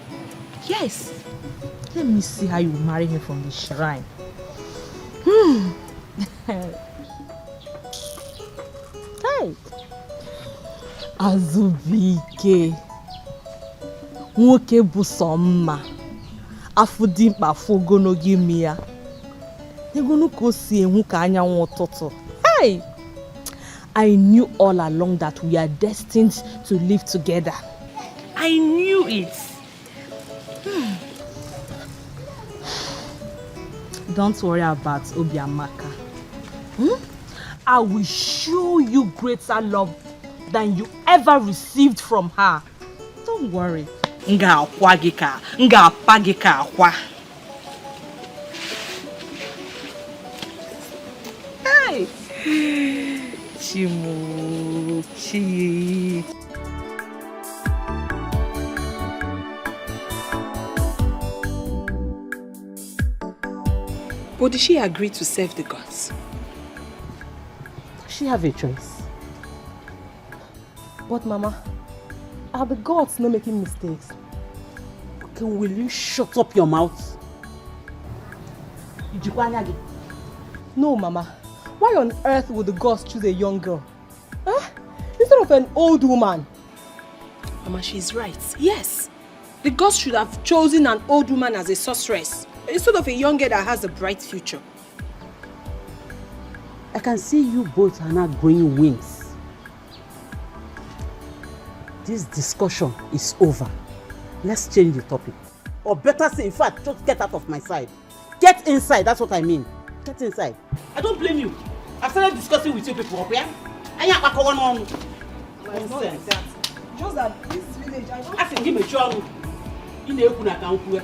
Yes, let me see how you will marry him from the shrine. Hey, Azubike, nwoke bụ sọ mma, afọ dị mkpa afọ ogologo imi ya. Egonu ka o si enwu ka anyanwụ ụtụtụ. Hey! I knew all along that we are destined to live together. I knew it. Don't worry about Obiamaka. I will show you greater love than you ever received from her. Don't worry. Nga akwa gị ka, nga apa gị ka akwa. Hey! Chimuchi. But did she agree to serve the gods? Does she have a choice? But Mama, are the gods not making mistakes? Okay, will you shut up your mouth? No, Mama. Why on earth would the gods choose a young girl? Instead of an old woman? Mama, she's right. Yes. The gods should have chosen an old woman as a sorceress instead of a young girl that has a bright future. I can see you both are now growing wings. This discussion is over. Let's change the topic. Or better say, in fact, just get out of my side. Get inside, that's what I mean. Get inside. I don't blame you. I started discussing with you people up here. I ain't back on. Nonsense. Just that this village, I don't... I can give me a job. You know, you can't.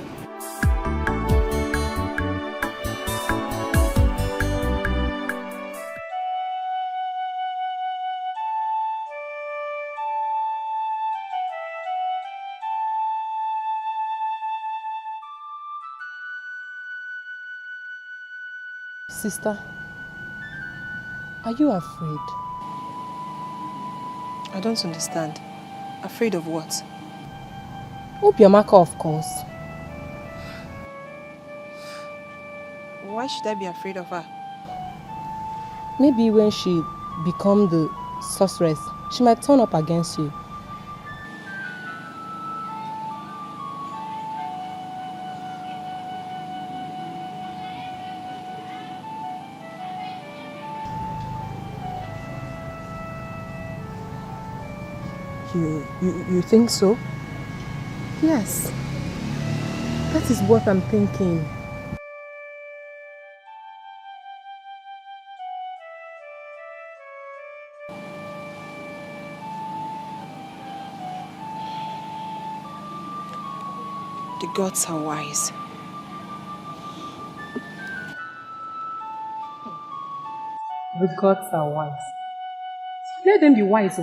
Sister, are you afraid? I don't understand. Afraid of what? Obiamaka, of course. Why should I be afraid of her? Maybe when she becomes the sorceress, she might turn up against you. You think so? Yes. That is what I'm thinking. The gods are wise. The gods are wise. Let them be wise.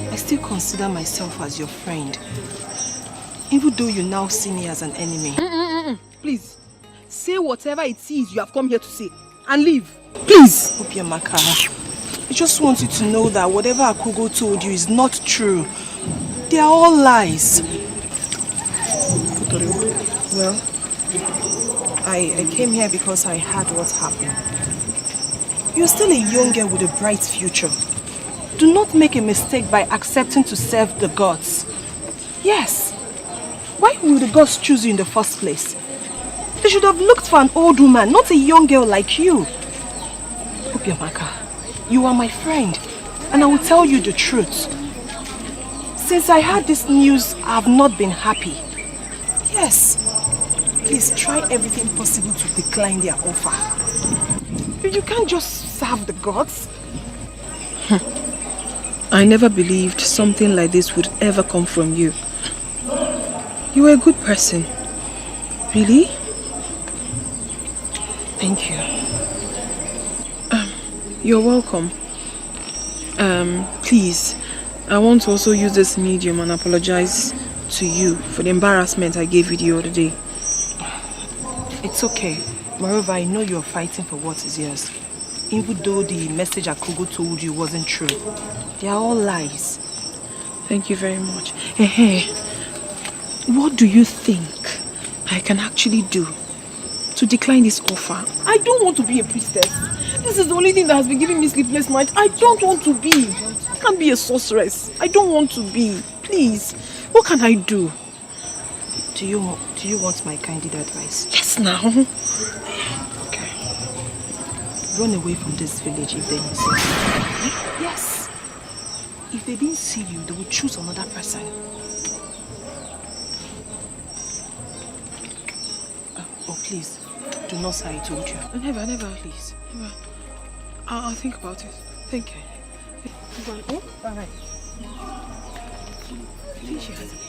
I still consider myself as your friend, even though you now see me as an enemy. Please, say whatever it is you have come here to say and leave. Please. Obiamaka, I just want you to know that whatever Akugo told you is not true. They are all lies. Well, I came here because I heard what happened. You're still a young girl with a bright future. Do not make a mistake by accepting to serve the gods. Yes. Why will the gods choose you in the first place? They should have looked for an old woman, not a young girl like you. Obiamaka, you are my friend, and I will tell you the truth. Since I heard this news, I have not been happy. Yes. Please try everything possible to decline their offer. You can't just serve the gods. I never believed something like this would ever come from you. You were a good person. Really? Thank you. You're welcome. Please, I want to also use this medium and apologize to you for the embarrassment I gave you the other day. It's okay. Moreover, I know you're fighting for what is yours. Even though the message Akugo told you wasn't true. They are all lies. Thank you very much. What do you think I can actually do to decline this offer? I don't want to be a priestess. This is the only thing that has been giving me sleepless nights. I don't want to be. I can't be a sorceress. I don't want to be. Please. What can I do? Do you want my candid advice? Yes, now. Okay. Run away from this village if they didn't see you. Yes. If they didn't see you, they will choose another person. Oh, please. Do not say I told you. Never. Please. Never. I'll think about it. Thank you. Oh, alright. I think she has a point.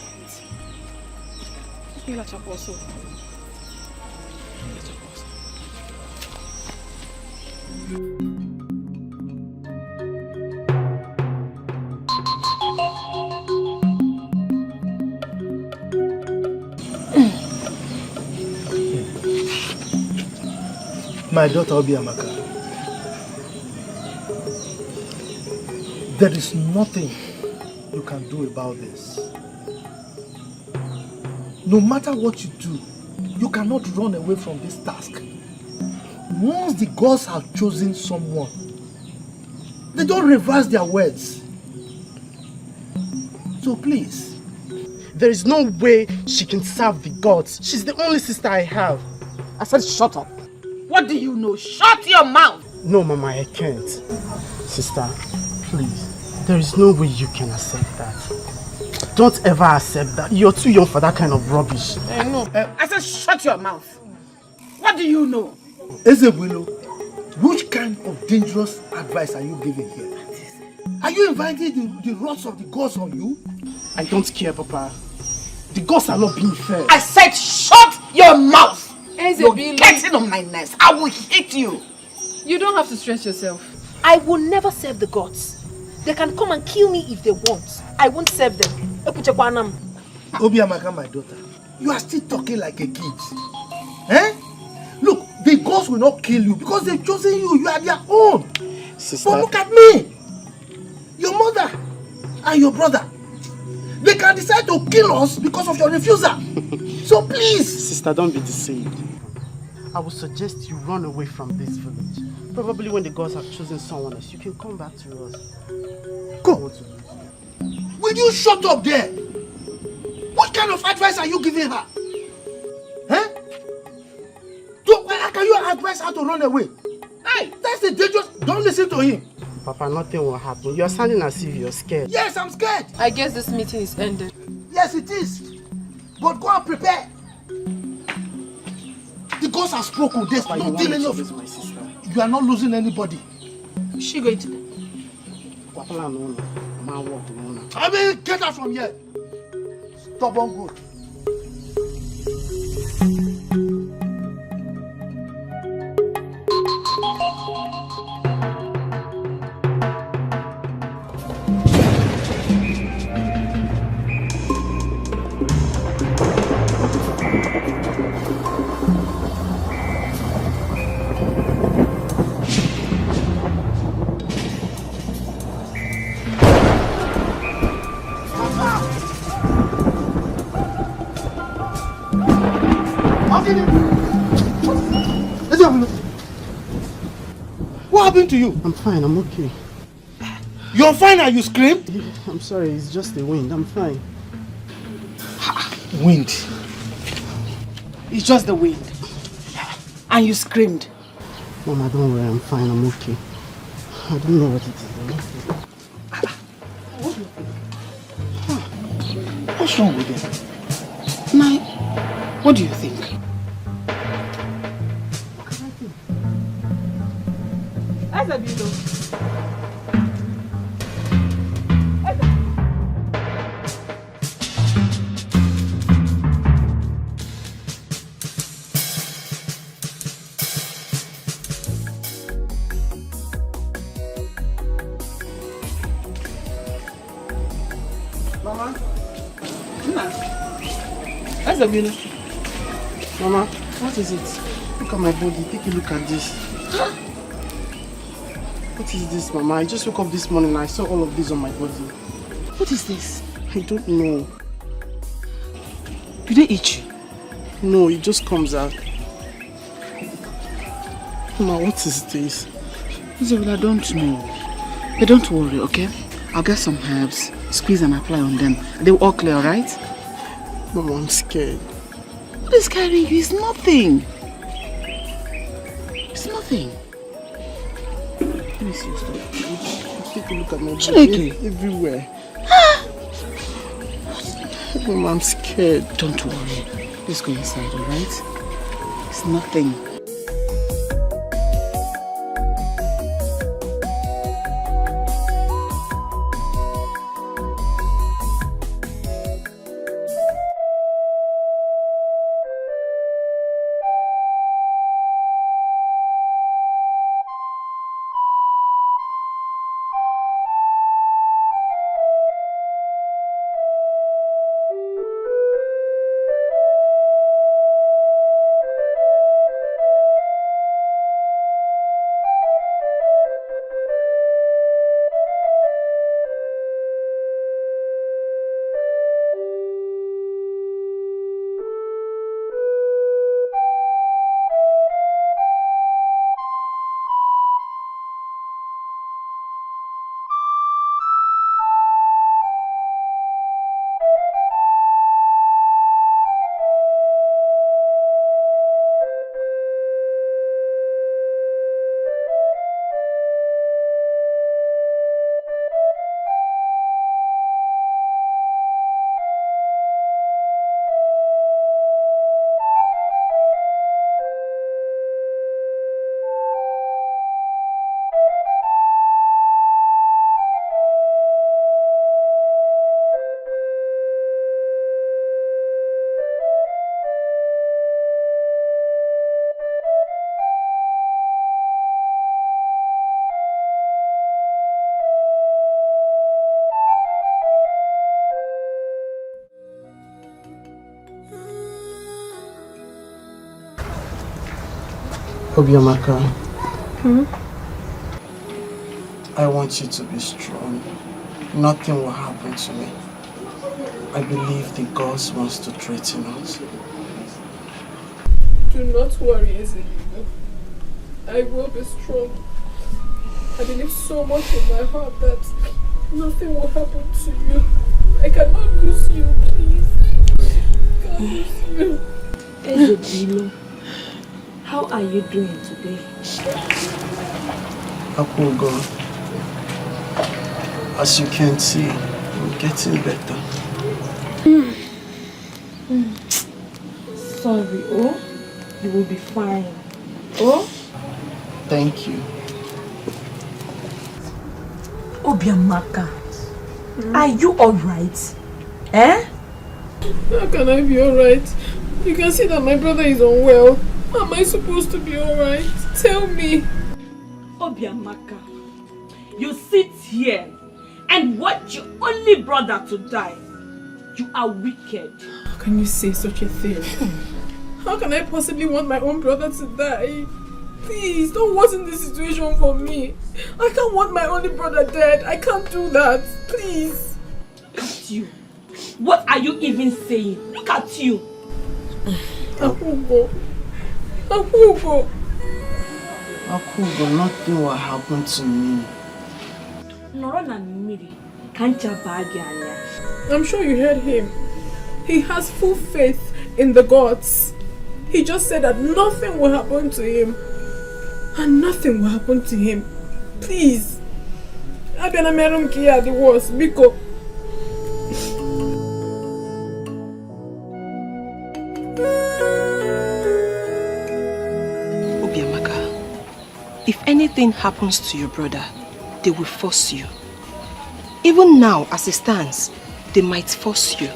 My daughter Obiamaka, there is nothing you can do about this. No matter what you do, you cannot run away from this task. Once the gods have chosen someone, they don't reverse their words. So please. There is no way she can serve the gods. She's the only sister I have. I said shut up. What do you know? Shut your mouth! No, Mama, I can't. Sister, please. There is no way you can accept that. Don't ever accept that. You're too young for that kind of rubbish. I know. I said shut your mouth. What do you know? Ezebwilo, which kind of dangerous advice are you giving here? Are you inviting the wrath of the gods on you? I don't care, Papa. The gods are not being fair. I said shut your mouth! You're Ezebwilo, getting on my nerves. I will hit you. you don't have to stress yourself. I will never serve the gods. They can come and kill me if they want. I won't serve them. Obiamaka, my daughter, you are still talking like a kid. Eh? Look, the gods will not kill you because they've chosen you. You are their own. Sister. But look at me. Your mother and your brother. They can decide to kill us because of your refusal. So please. Sister, don't be deceived. I would suggest you run away from this village. Probably when the gods have chosen someone else, you can come back to us. Go. Will you shut up there? What kind of advice are you giving her? Huh? How can you advise her to run away? Hey, that's the dangerous. Don't listen to him. Papa, nothing will happen. You are sounding as if you're scared. Yes, I'm scared. I guess this meeting is ended. Yes, it is. But go and prepare. The gods have spoken. There's nothing any of it. My sister. You are not losing anybody. Is she going to do? I mean, get her from here. Stubborn good. What happened to you? I'm fine, I'm okay. You're fine and you scream? I'm sorry, it's just the wind. I'm fine. Wind? It's just the wind. And you screamed. Mama, don't worry, I'm fine, I'm okay. I don't know what it is. What's wrong with them? Nai, what do you think? Mama? Mama, what is it? Look at my body. Take a look at this. What is this, Mama? I just woke up this morning and I saw all of this on my body. What is this? I don't know. Did they eat you? No, it just comes out. Mama, what is this? Isabel, I don't know. But don't worry, okay? I'll get some herbs, squeeze and apply on them. They'll all clear, right? Mama, I'm scared. What is scaring you? It's nothing. It's nothing. Let me see your stomach. Take a look at my body. Chineke. Everywhere. Mama, I'm scared. Don't worry. Let's go inside, alright? It's nothing. Obiamaka, I want you to be strong. Nothing will happen to me. I believe the gods wants to threaten us. Do not worry, Ezelino. I will be strong. I believe so much in my heart that nothing will happen to you. I cannot lose you, please. I can't lose you. Ezelino, how are you doing today? Akugo, as you can see, I'm getting better. Sorry, oh. You will be fine. Oh? Thank you. Obiamaka, are you alright? Eh? How can I be alright? You can see that my brother is unwell. How am I supposed to be alright? Tell me. Obiamaka, you sit here and watch your only brother to die. You are wicked. How can you say such a thing? How can I possibly want my own brother to die? Please, don't worsen the situation for me. I can't want my only brother dead. I can't do that. Please. Look at you. What are you even saying? Look at you. Akugo. Akugo. Akugo, nothing will happen to me. I'm sure you heard him. He has full faith in the gods. He just said that nothing will happen to him. And nothing will happen to him. Please. Abena meron kia the worst. Biko. Obiamaka, if anything happens to your brother, they will force you. Even now, as it stands, they might force you.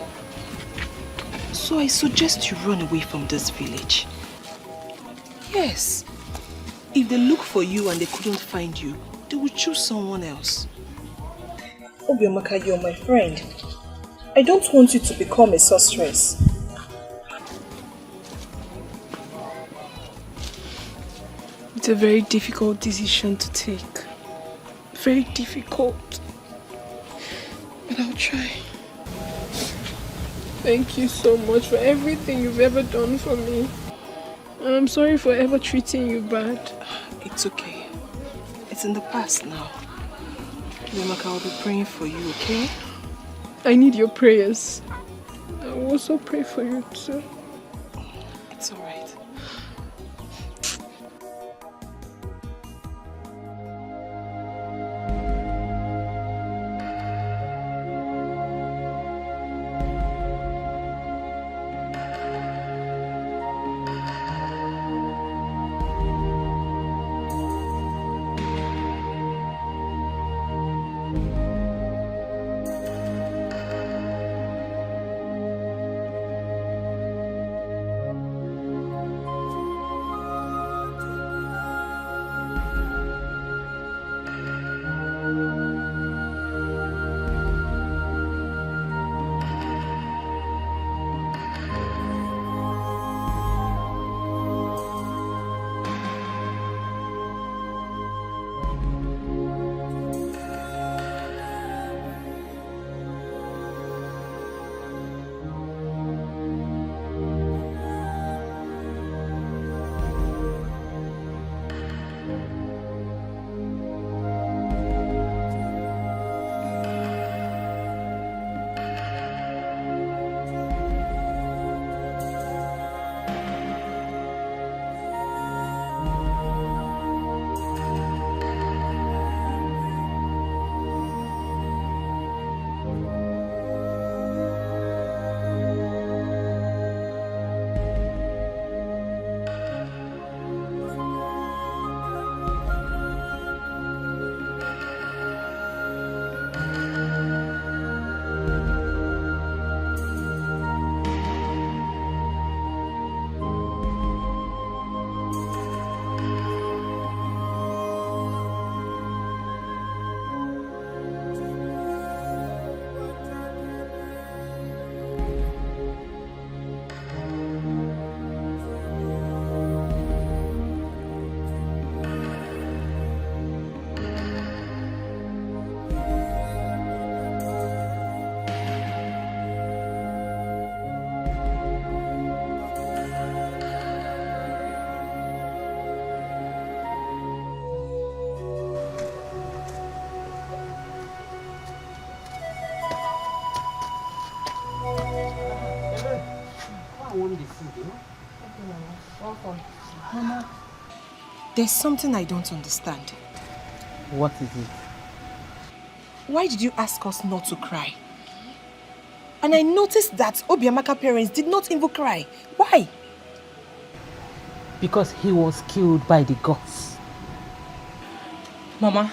So I suggest you run away from this village. Yes. If they look for you and they couldn't find you, they will choose someone else. Obiamaka, you're my friend. I don't want you to become a sorceress. It's a very difficult decision to take. Very difficult. But I'll try. Thank you so much for everything you've ever done for me. And I'm sorry for ever treating you bad. It's okay. It's in the past now. Obiamaka, I'll be praying for you, okay? I need your prayers. I will also pray for you too. It's alright. There's something I don't understand. What is it? Why did you ask us not to cry? And I noticed that Obiamaka's parents did not even cry. Why? Because he was killed by the gods. Mama,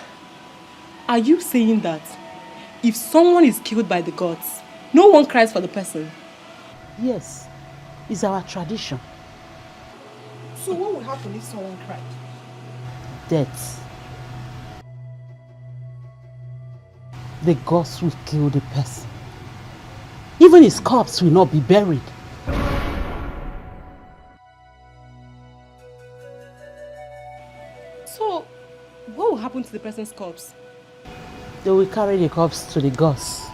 are you saying that if someone is killed by the gods, no one cries for the person? Yes, it's our tradition. So what would happen if someone cried? Death. The gods will kill the person. Even his corpse will not be buried. So, what will happen to the person's corpse? They will carry the corpse to the gods.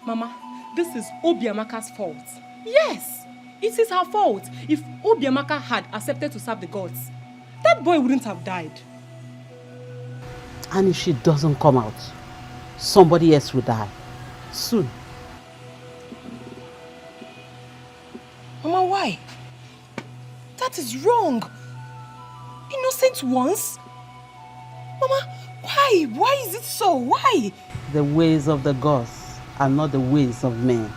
Mama, this is Obiamaka's fault. Yes, it is her fault. If Obiamaka had accepted to serve the gods, that boy wouldn't have died. And if she doesn't come out, somebody else will die. Soon. Mama, why? That is wrong. Innocent ones? Mama, why? Why is it so? Why? The ways of the gods are not the ways of men.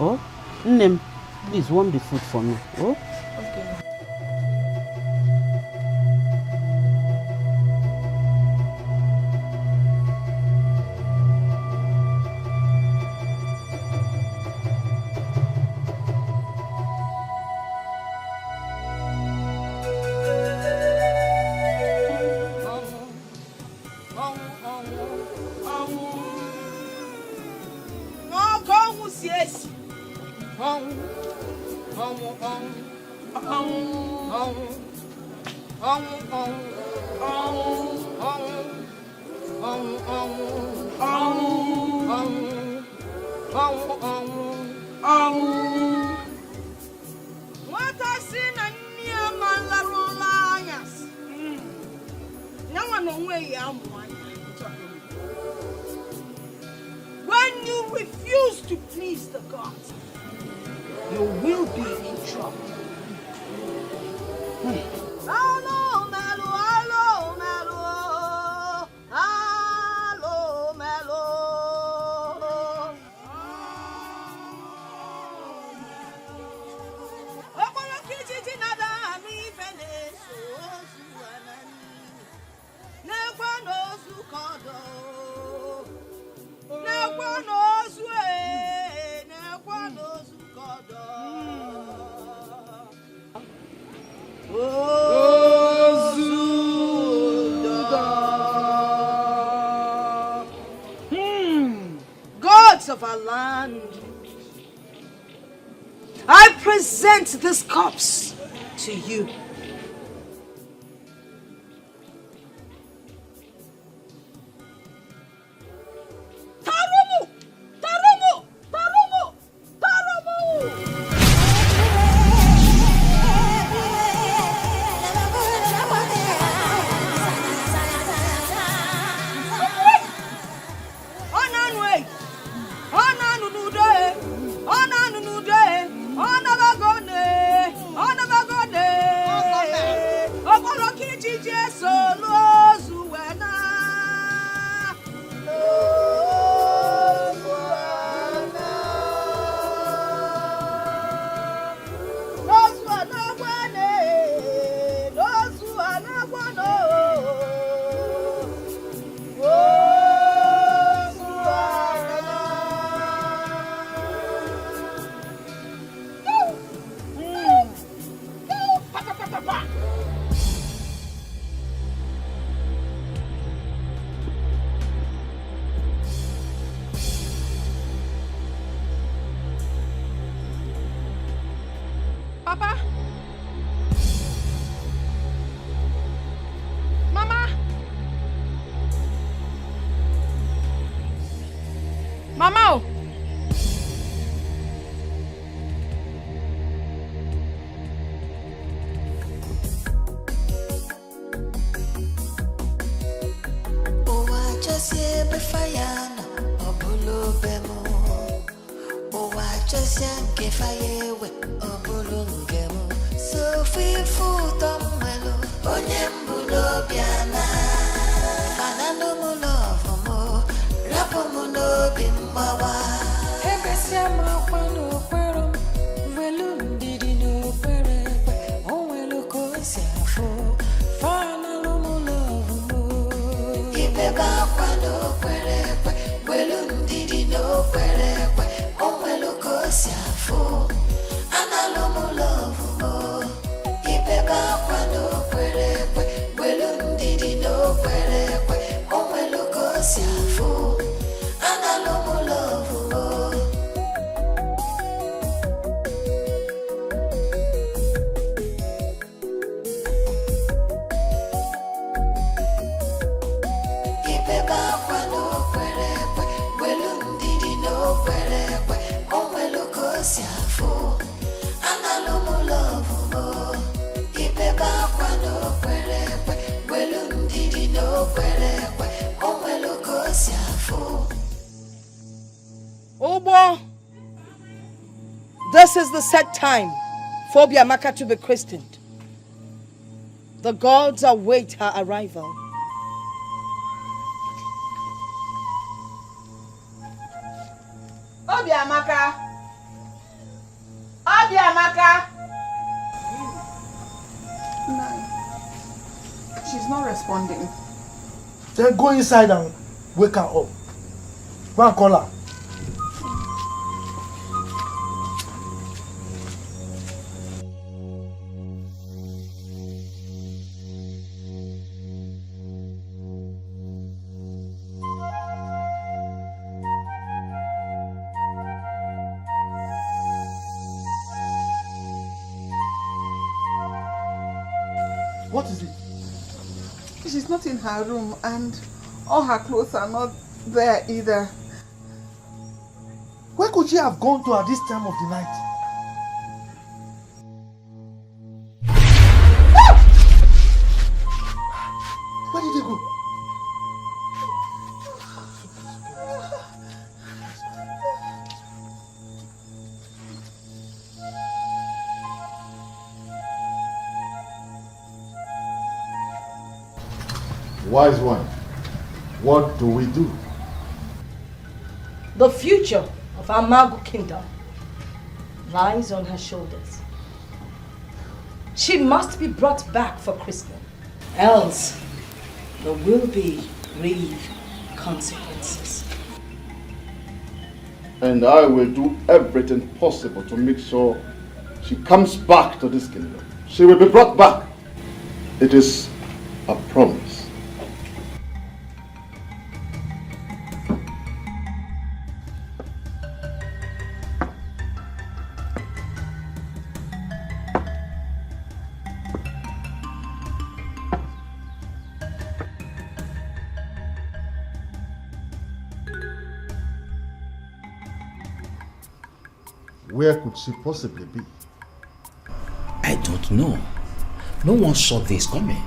Oh, Nnem, please warm the food for me. Oh? Okay. When you refuse to please the gods, you will be in trouble. Hello, Melo, hello, Melo, hello, Melo. Okola kijiji nada mi fene so suanani. Nekwa no sukodo. Nekwa no sue, nekwa no sukodo. Gods of our land, I present this corpse to you. Tarumu! Tarumu! Tarumu! Tarumu! achọsịa nke fayewe ọ bụrụ nke m sofu ife ụtọ mmelu onye mbụ n'obi ana mana n'ụmụ lọvụ m rapụ m n'obi mgbawa ebesịa m akwa n'okpere m welu ndidi n'okpere ekwe o nwelu ka o si afụ fana n'ụmụ lọvụ m ibebe akwa n'okpere ekwe welu ndidi n'okpere ekwe o nwelu ka o si afụ analụ m lọvụ m ibebe akwa n'okpere ekwe welu ndidi n'okpere ekwe o nwelu ka o si afụ analụ m lọvụ m ibebe akwa n'okpere ekwe welu ndidi n'okpere ekwe o nwelu ka o si afụ analụ m lọvụ m ibebe akwa n'okpere ekwe welu ndidi n'okpere ekwe o nwelu ka o si afụ. Obo, this is the set time for Obiamaka to be christened. The gods await her arrival. Obiamaka! Obiamaka! She's not responding. Then go inside and wake her up. Go and call her. What is it? She's not in her room and all her clothes are not there either. Where could she have gone to at this time of the night? Where did they go? Wise one, what do we do? The future of our Magu kingdom lies on her shoulders. She must be brought back for christening, else there will be grave consequences. And I will do everything possible to make sure she comes back to this kingdom. She will be brought back. It is a promise. Where could she possibly be? I don't know. No one saw this coming.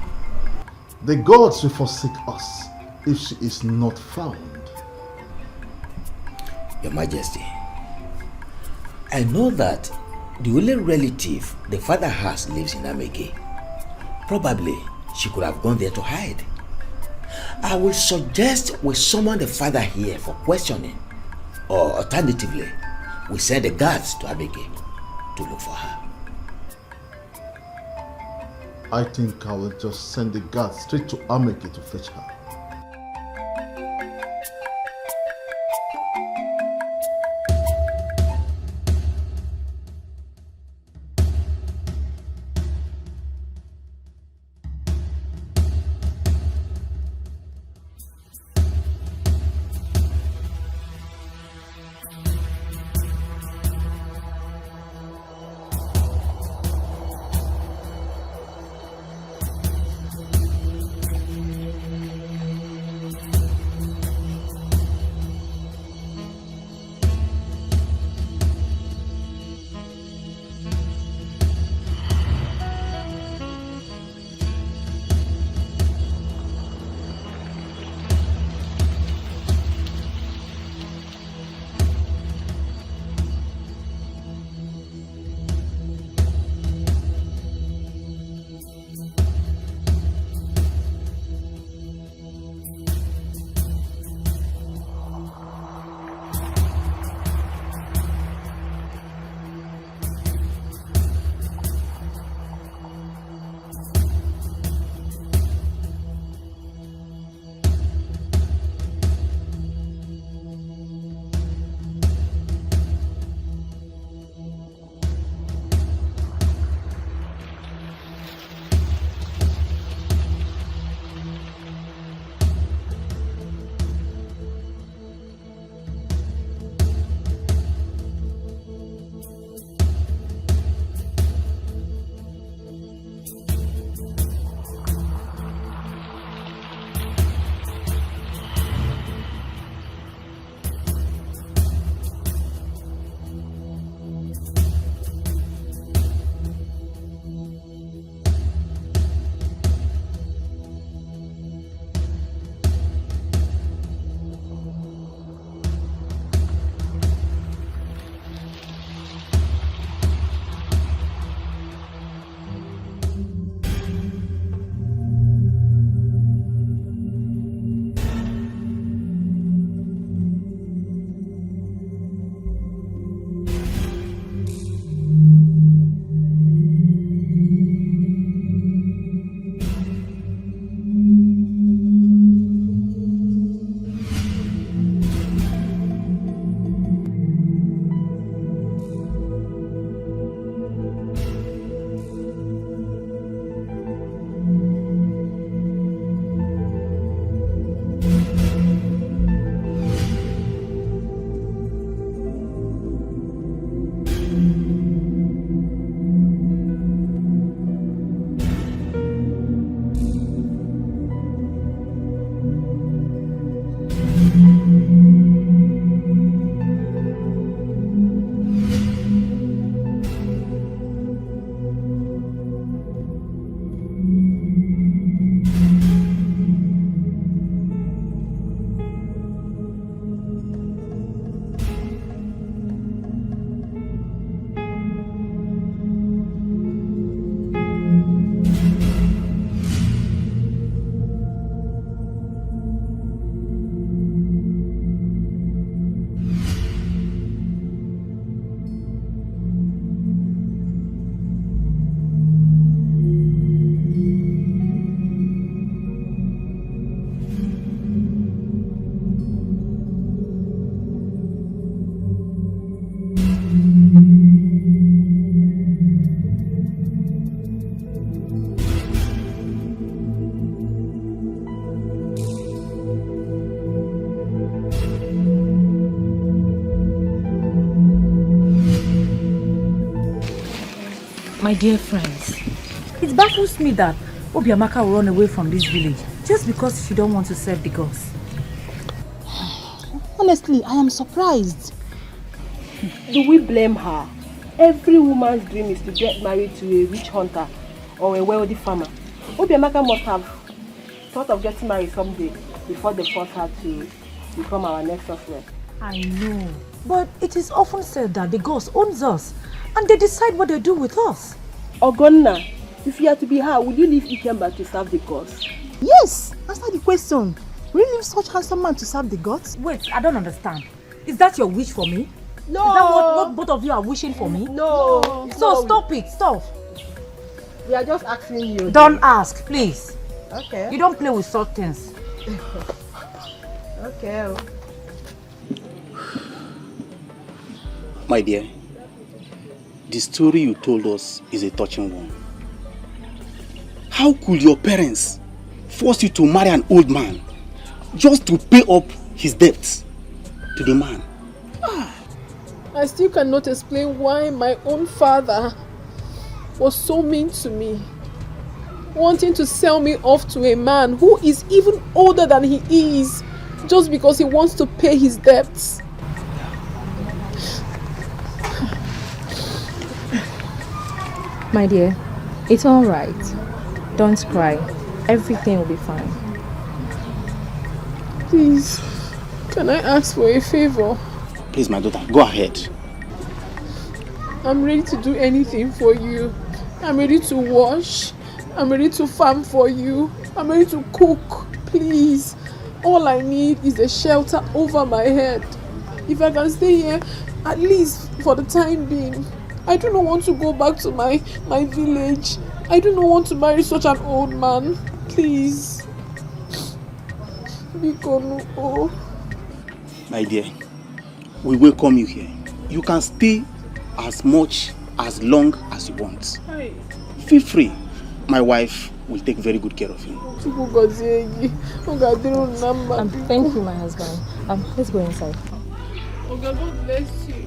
The gods will forsake us if she is not found. Your Majesty, I know that the only relative the father has lives in Amege. Probably she could have gone there to hide. I will suggest we summon the father here for questioning, or alternatively, we send the guards to Amege to look for her. I think I will just send the guards straight to Ameke to fetch her. My dear friends, it baffles me that Obiamaka will run away from this village just because she don't want to serve the gods. Honestly, I am surprised. Do we blame her? Every woman's dream is to get married to a witch hunter or a wealthy farmer. Obiamaka must have thought of getting married someday before they forced her to become our next sorceress. I know, but it is often said that the gods owns us and they decide what they do with us. Ogonna, if you are to be her, would you leave Ikemba to serve the gods? Yes, answer the question. Will you leave such handsome man to serve the gods? Wait, I don't understand. Is that your wish for me? No. Is that what both of you are wishing for me? No. So stop it, stop. We are just asking you. Don't ask, please. Okay. You don't play with such things. Okay. My dear, the story you told us is a touching one. How could your parents force you to marry an old man just to pay up his debts to the man? I still cannot explain why my own father was so mean to me, wanting to sell me off to a man who is even older than he is, just because he wants to pay his debts. My dear, it's all right. Don't cry. Everything will be fine. Please, can I ask for a favor? Please, my daughter, go ahead. I'm ready to do anything for you. I'm ready to wash. I'm ready to farm for you. I'm ready to cook. Please. All I need is a shelter over my head. If I can stay here, at least for the time being. I do not want to go back to my village. I do not want to marry such an old man. Please. Bikono. My dear, we welcome you here. You can stay as long as you want. Hi. Feel free. My wife will take very good care of you. Thank you, my husband. Let's go inside. Oh God, God bless you.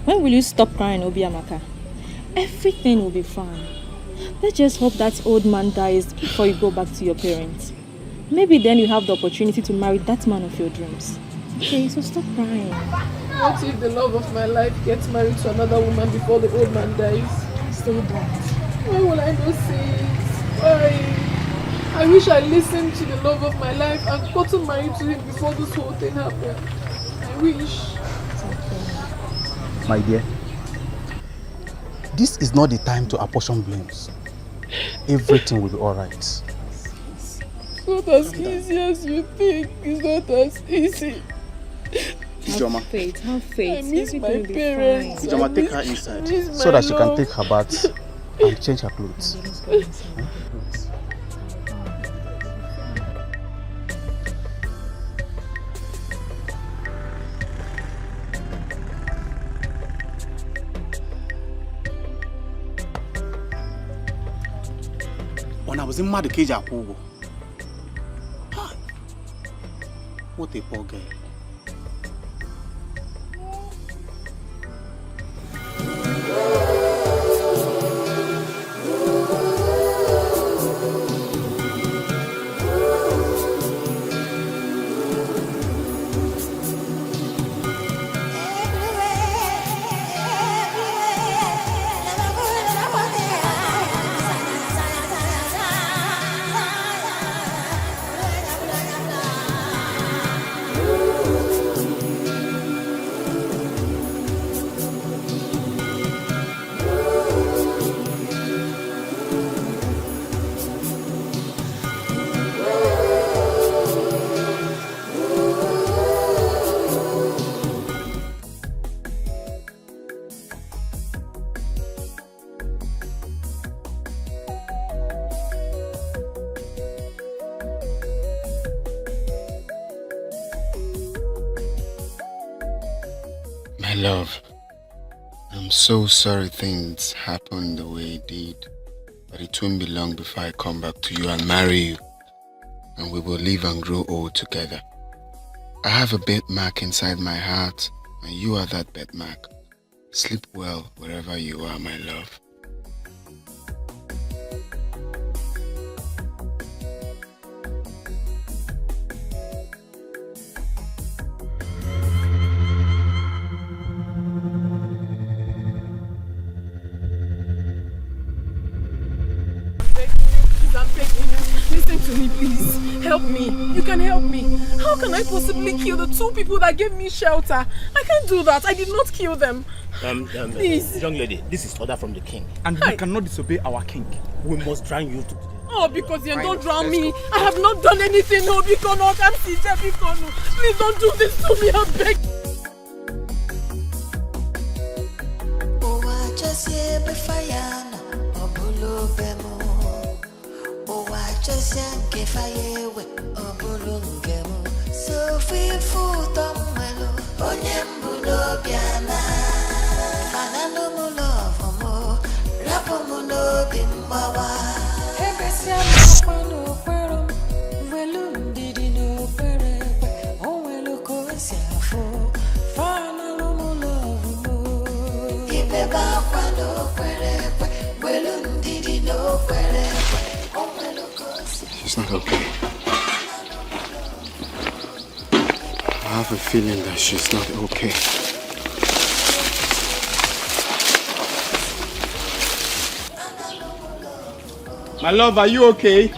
When will you stop crying, Obiamaka? Everything will be fine. Let's just hope that old man dies before you go back to your parents. Maybe then you have the opportunity to marry that man of your dreams. Okay, so stop crying. What if the love of my life gets married to another woman before the old man dies? Say that. Why will I not say it? Why? I wish I listened to the love of my life and gotten married to him before this whole thing happened. I wish. My dear, this is not the time to apportion blames. Everything will be alright. It's not as easy as you think. It's not as easy. Ijoma. Have faith. I miss my parents. Ijoma, take her inside so that she can take her bath and change her clothes. When I was in mad cage at Kugo. What a poor girl. My love, I'm so sorry things happened the way it did. But it won't be long before I come back to you and marry you. And we will live and grow old together. I have a birthmark inside my heart, and you are that birthmark. Sleep well wherever you are, my love. I'm begging you. Listen to me, please. Help me. You can help me. How can I possibly kill the 2 people that gave me shelter? I can't do that. I did not kill them. Please. Young lady, this is order from the king. And we cannot disobey our king. We must drown you to Oh, because you don't drown me. I have not done anything. No, because no, I'm sincere. Please don't do this to me. I beg. Oh, I just hear the fire. Oh, below bemo. Oh, I just yank fire with a bulungemo. So feel food on melo. Oh, nyambulo biana. Anano mulo fomo. Rapo mulo bimbawa. Ebesia mapano pero. Velum didi no pere. Oh, welo kosia fo. Fana lo mulo fomo. Ibeba kwano pere. Velum didi no pere. She's not okay. I have a feeling that she's not okay. My love, are you okay?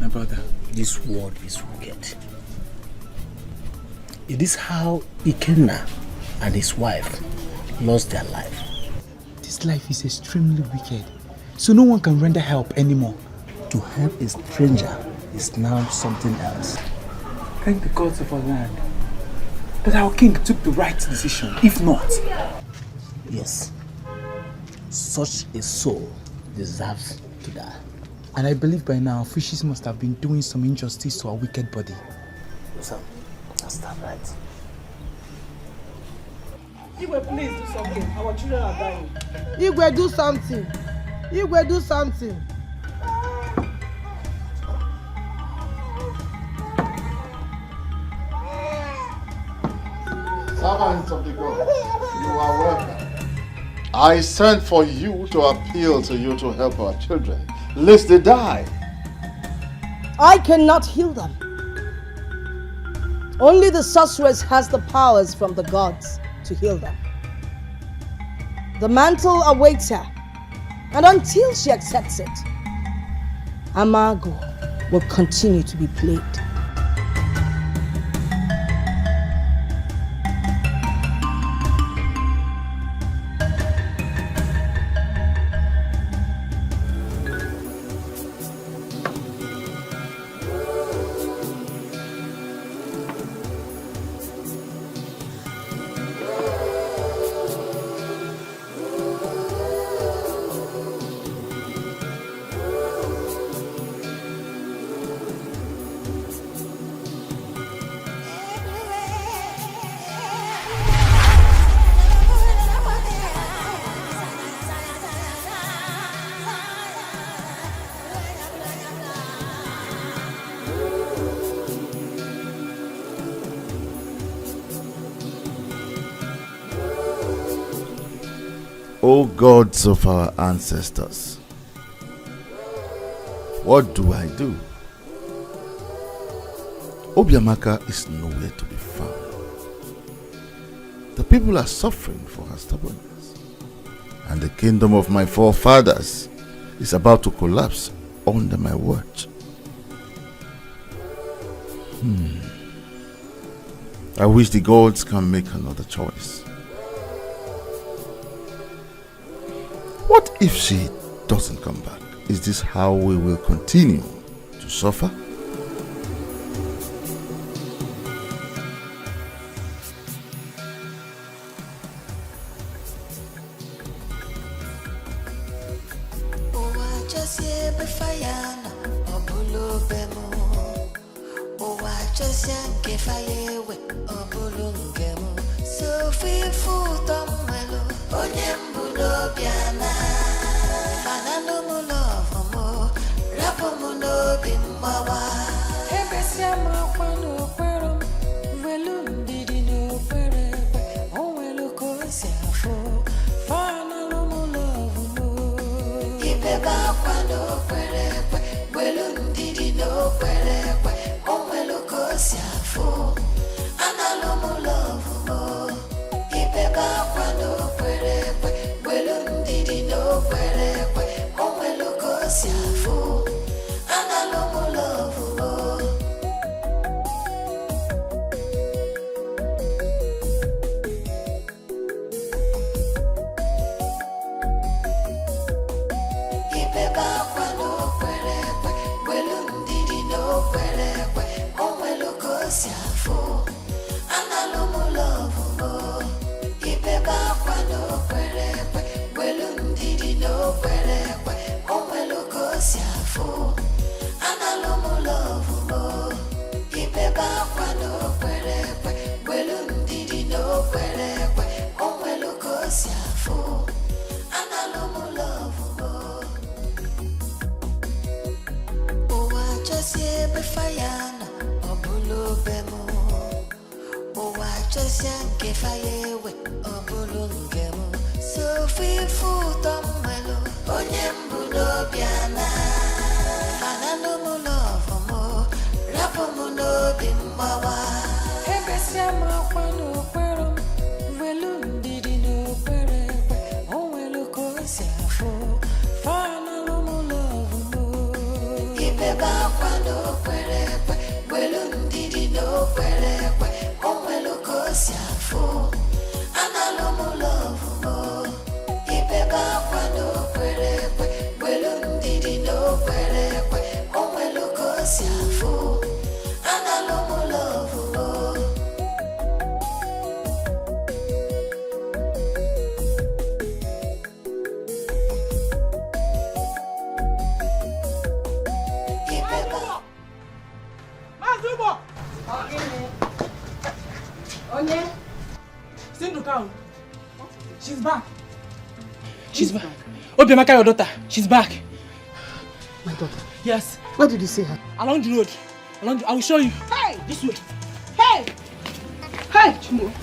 My brother, this world is wicked. It is how Ikenna and his wife lost their life. This life is extremely wicked, so no one can render help anymore. To help a stranger is now something else. Thank the gods of our land that our king took the right decision. If not, yes, such a soul deserves to die. And I believe by now fishes must have been doing some injustice to our wicked body. Listen, that's that right. Igwe, please do something. Our children are dying. Igwe, do something. Igwe, do something. Servants of the gods, you are welcome. I sent for you to appeal to you to help our children, lest they die. I cannot heal them. Only the sorceress has the powers from the gods to heal them. The mantle awaits her, And until she accepts it, Amago will continue to be played. O gods of our ancestors, what do I do? Obiamaka is nowhere to be found. The people are suffering for her stubbornness, and the kingdom of my forefathers is about to collapse under my watch. I wish the gods can make another choice. What if she doesn't come back? Is this how we will continue to suffer? She's back. She's back. Obiamaka, your daughter. She's back. My daughter? Yes. Where did you see her? Along the road. I will show you. Hey! This way. Hey! Hey! Chimo.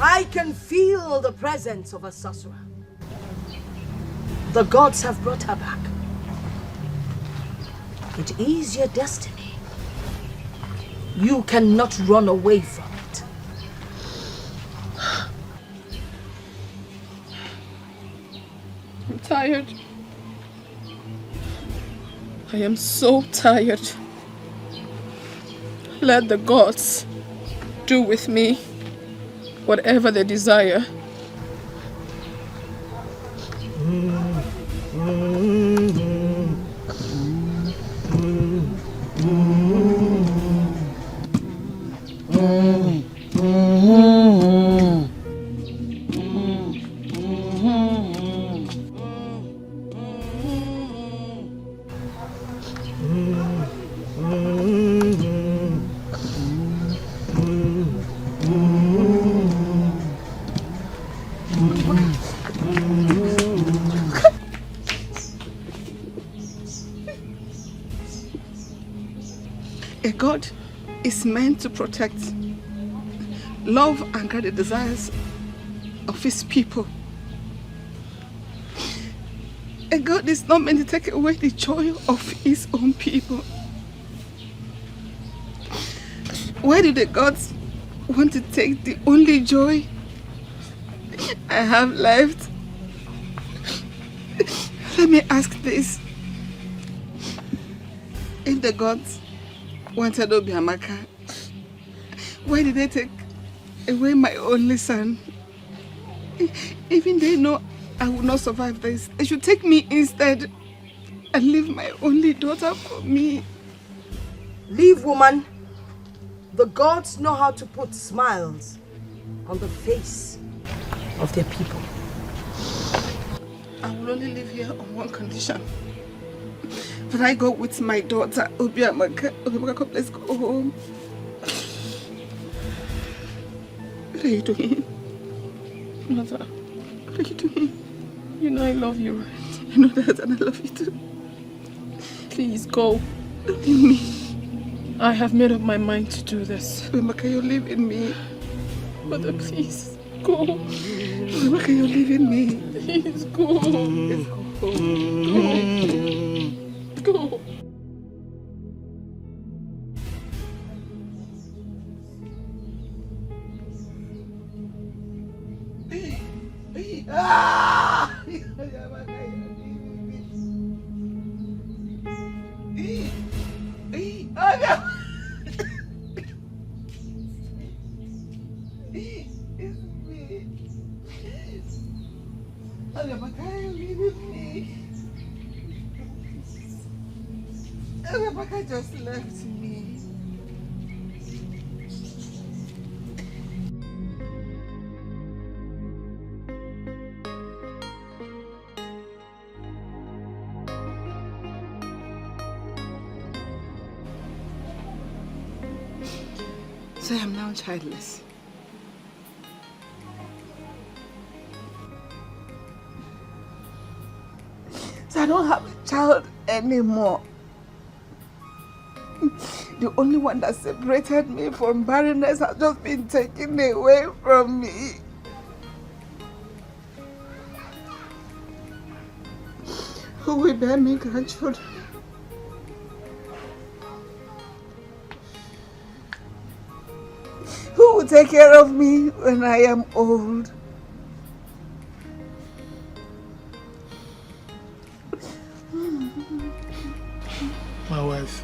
I can feel the presence of a sorcerer. The gods have brought her back. It is your destiny. You cannot run away from it. I'm tired. I am so tired. Let the gods do with me whatever they desire. A God is meant to protect, love and guard the desires of his people. A God is not meant to take away the joy of his own people. Why do the gods want to take the only joy I have left? Let me ask this. If the gods wanted Obiamaka, why did they take away my only son? Even they know I will not survive this. They should take me instead and leave my only daughter for me. Leave, woman. The gods know how to put smiles on the face of their people. I will only live here on one condition. When I go with my daughter, Obiamaka, let's go home. What are you doing? Mother, what are you doing? You know I love you, right? I know that, and I love you too. Please go. Don't leave me. I have made up my mind to do this. Obiamaka, you're leaving me. Mother, please, go. Obiamaka, you're leaving me. Please, go. Go. Go. Obiamaka just left me. So I am now childless. So I don't have a child anymore. The only one that separated me from barrenness has just been taken away from me. Who will bear me grandchildren? Who will take care of me when I am old? My wife,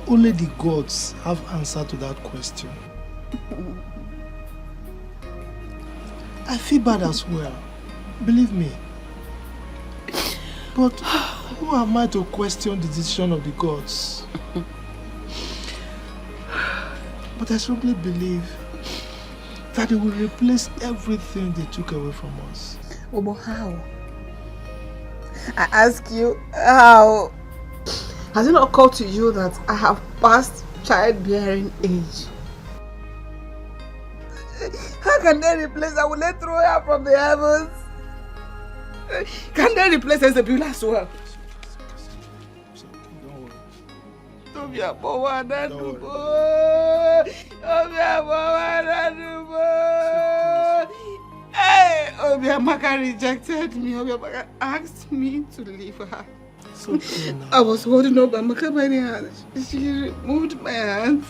only the gods have answer to that question. I feel bad as well, believe me. But who am I to question the decision of the gods? But I strongly believe that they will replace everything they took away from us. Oh, but how? I ask you, how? Has it not occurred to you that I have passed childbearing age? How can they replace her? Will they throw her from the heavens? Can they replace Ezebula as well? Don't be a boy, don't Hey, Obiamaka rejected me. Obiamaka asked me to leave her. It's okay now. I was holding Obiamaka by the hand. She removed my hand.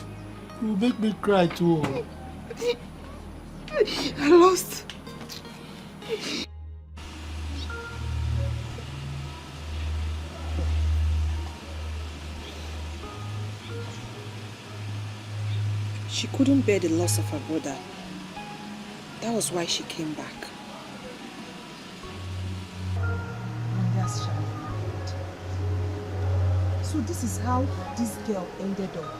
You make me cry too. I lost. She couldn't bear the loss of her brother. That was why she came back. That's child. So this is how this girl ended up.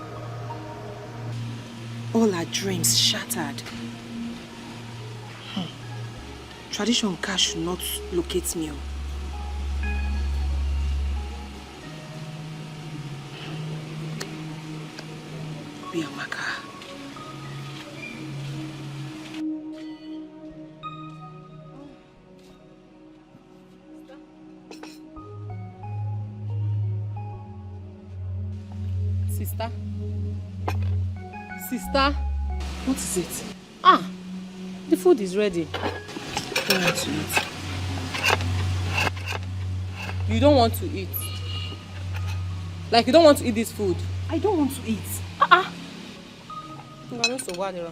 All her dreams shattered. Tradition cash should not locate me. Biamaka. Sister? Sister? What is it? Ah, the food is ready. I don't want to eat. You don't want to eat? Like you don't want to eat this food? I don't want to eat. So what are you?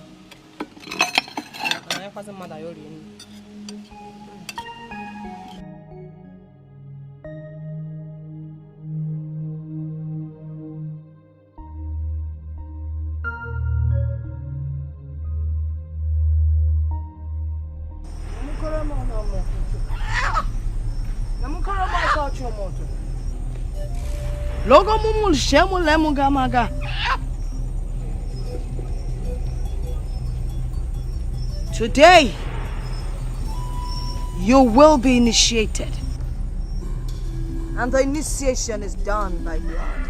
Logo mumul shemu lemu gamaga. Today, you will be initiated. And the initiation is done by blood.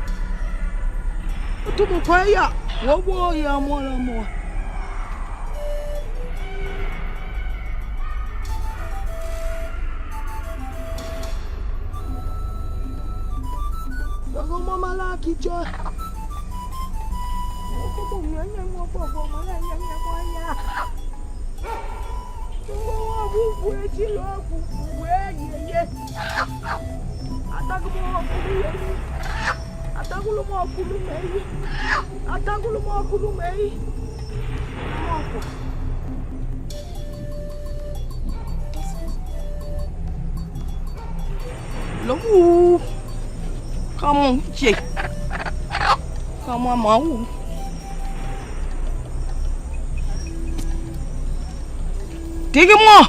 Come on, Jake. Come on, Mom. Dig him more.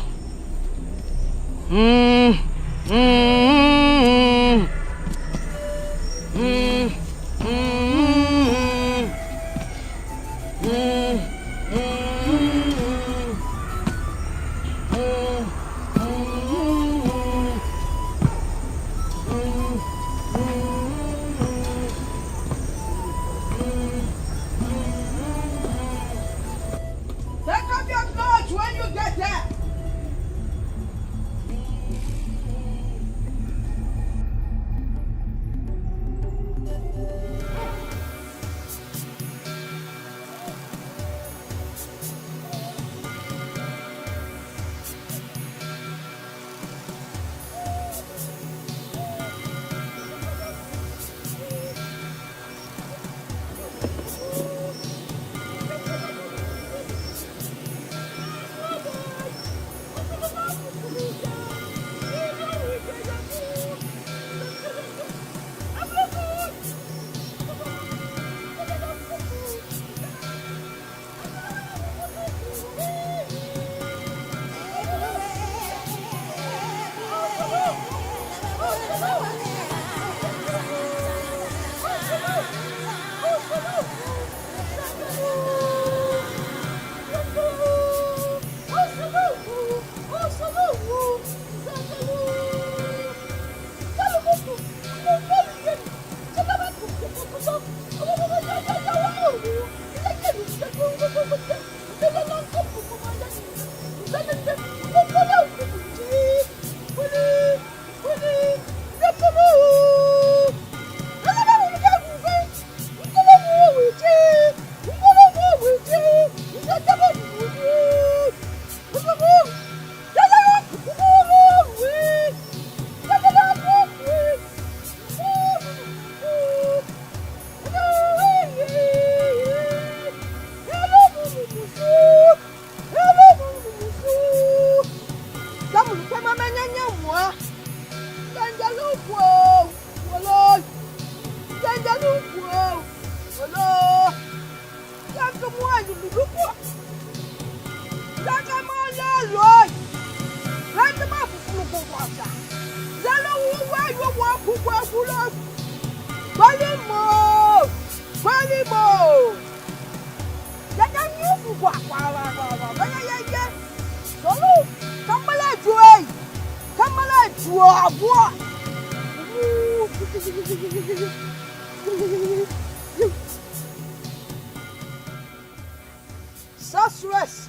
Sorceress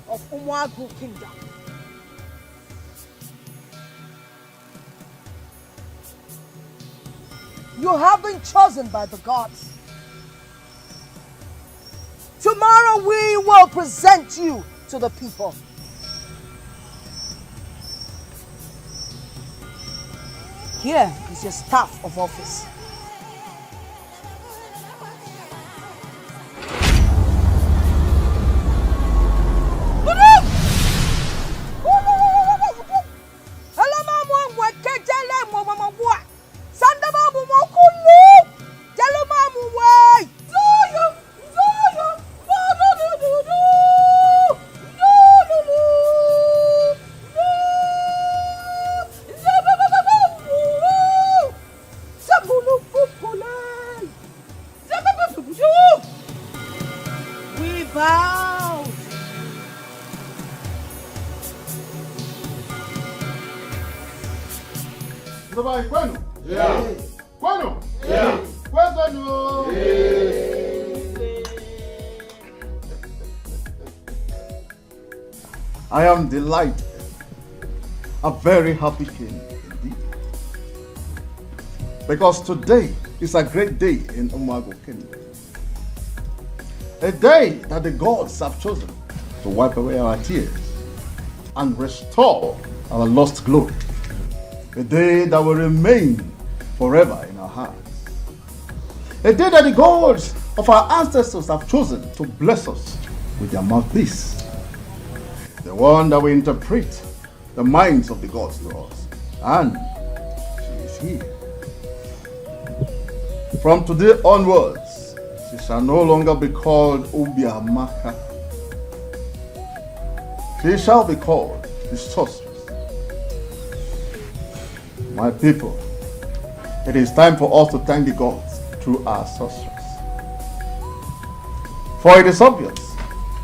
of Umwagu Kingdom. You have been chosen by the gods. Tomorrow we will present you to the people. Here is your staff of office. I am delighted, a very happy king indeed. Because today is a great day in Umwagu Kingdom. A day that the gods have chosen to wipe away our tears and restore our lost glory. A day that will remain forever in our hearts. A day that the gods of our ancestors have chosen to bless us with their mouthpiece. The one that will interpret the minds of the gods to us. And she is here. From today onwards, she shall no longer be called Ubiamaka. She shall be called the sorceress. My people, it is time for us to thank the gods through our sorceress. For it is obvious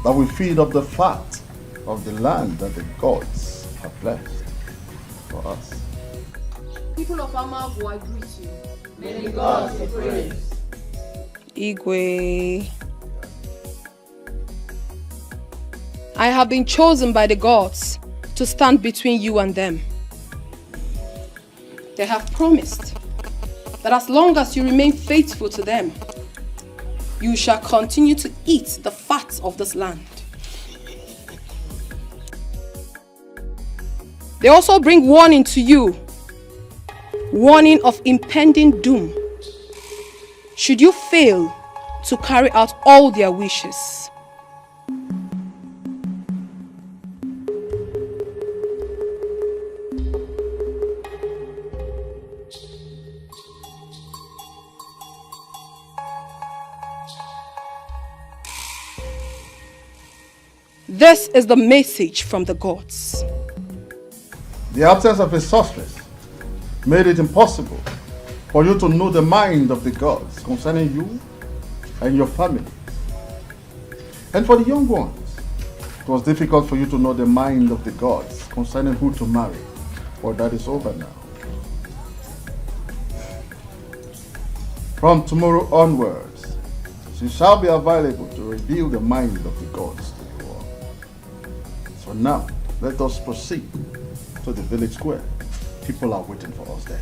that we feed off the fat of the land that the gods have blessed for us. People of Amagu, I greet you. May the gods be praised. Igwe. I have been chosen by the gods to stand between you and them. They have promised that as long as you remain faithful to them, you shall continue to eat the fat of this land. They also bring warning to you, warning of impending doom, should you fail to carry out all their wishes. This is the message from the gods. The absence of a sorceress made it impossible for you to know the mind of the gods concerning you and your family. And for the young ones, it was difficult for you to know the mind of the gods concerning who to marry, for that is over now. From tomorrow onwards, she shall be available to reveal the mind of the gods to you all. So now, let us proceed to the village square. People are waiting for us there.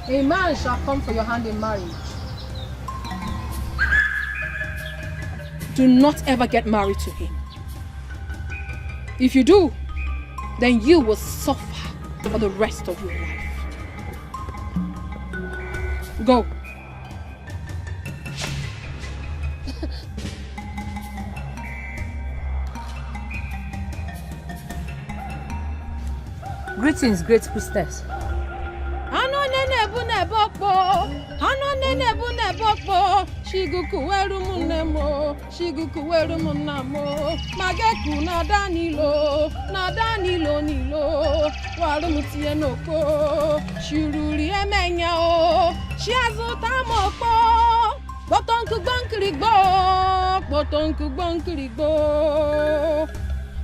A man shall come for your hand in marriage. Do not ever get married to him. If you do, then you will suffer for the rest of your life. Go. Greetings, great priestess. Shiguku weru nemo, shiguku weru namo. Mageku na danilo nilo. Waru mutie noko, shururi emenya o. Shiazu tamoko, botonku bonkirigbo.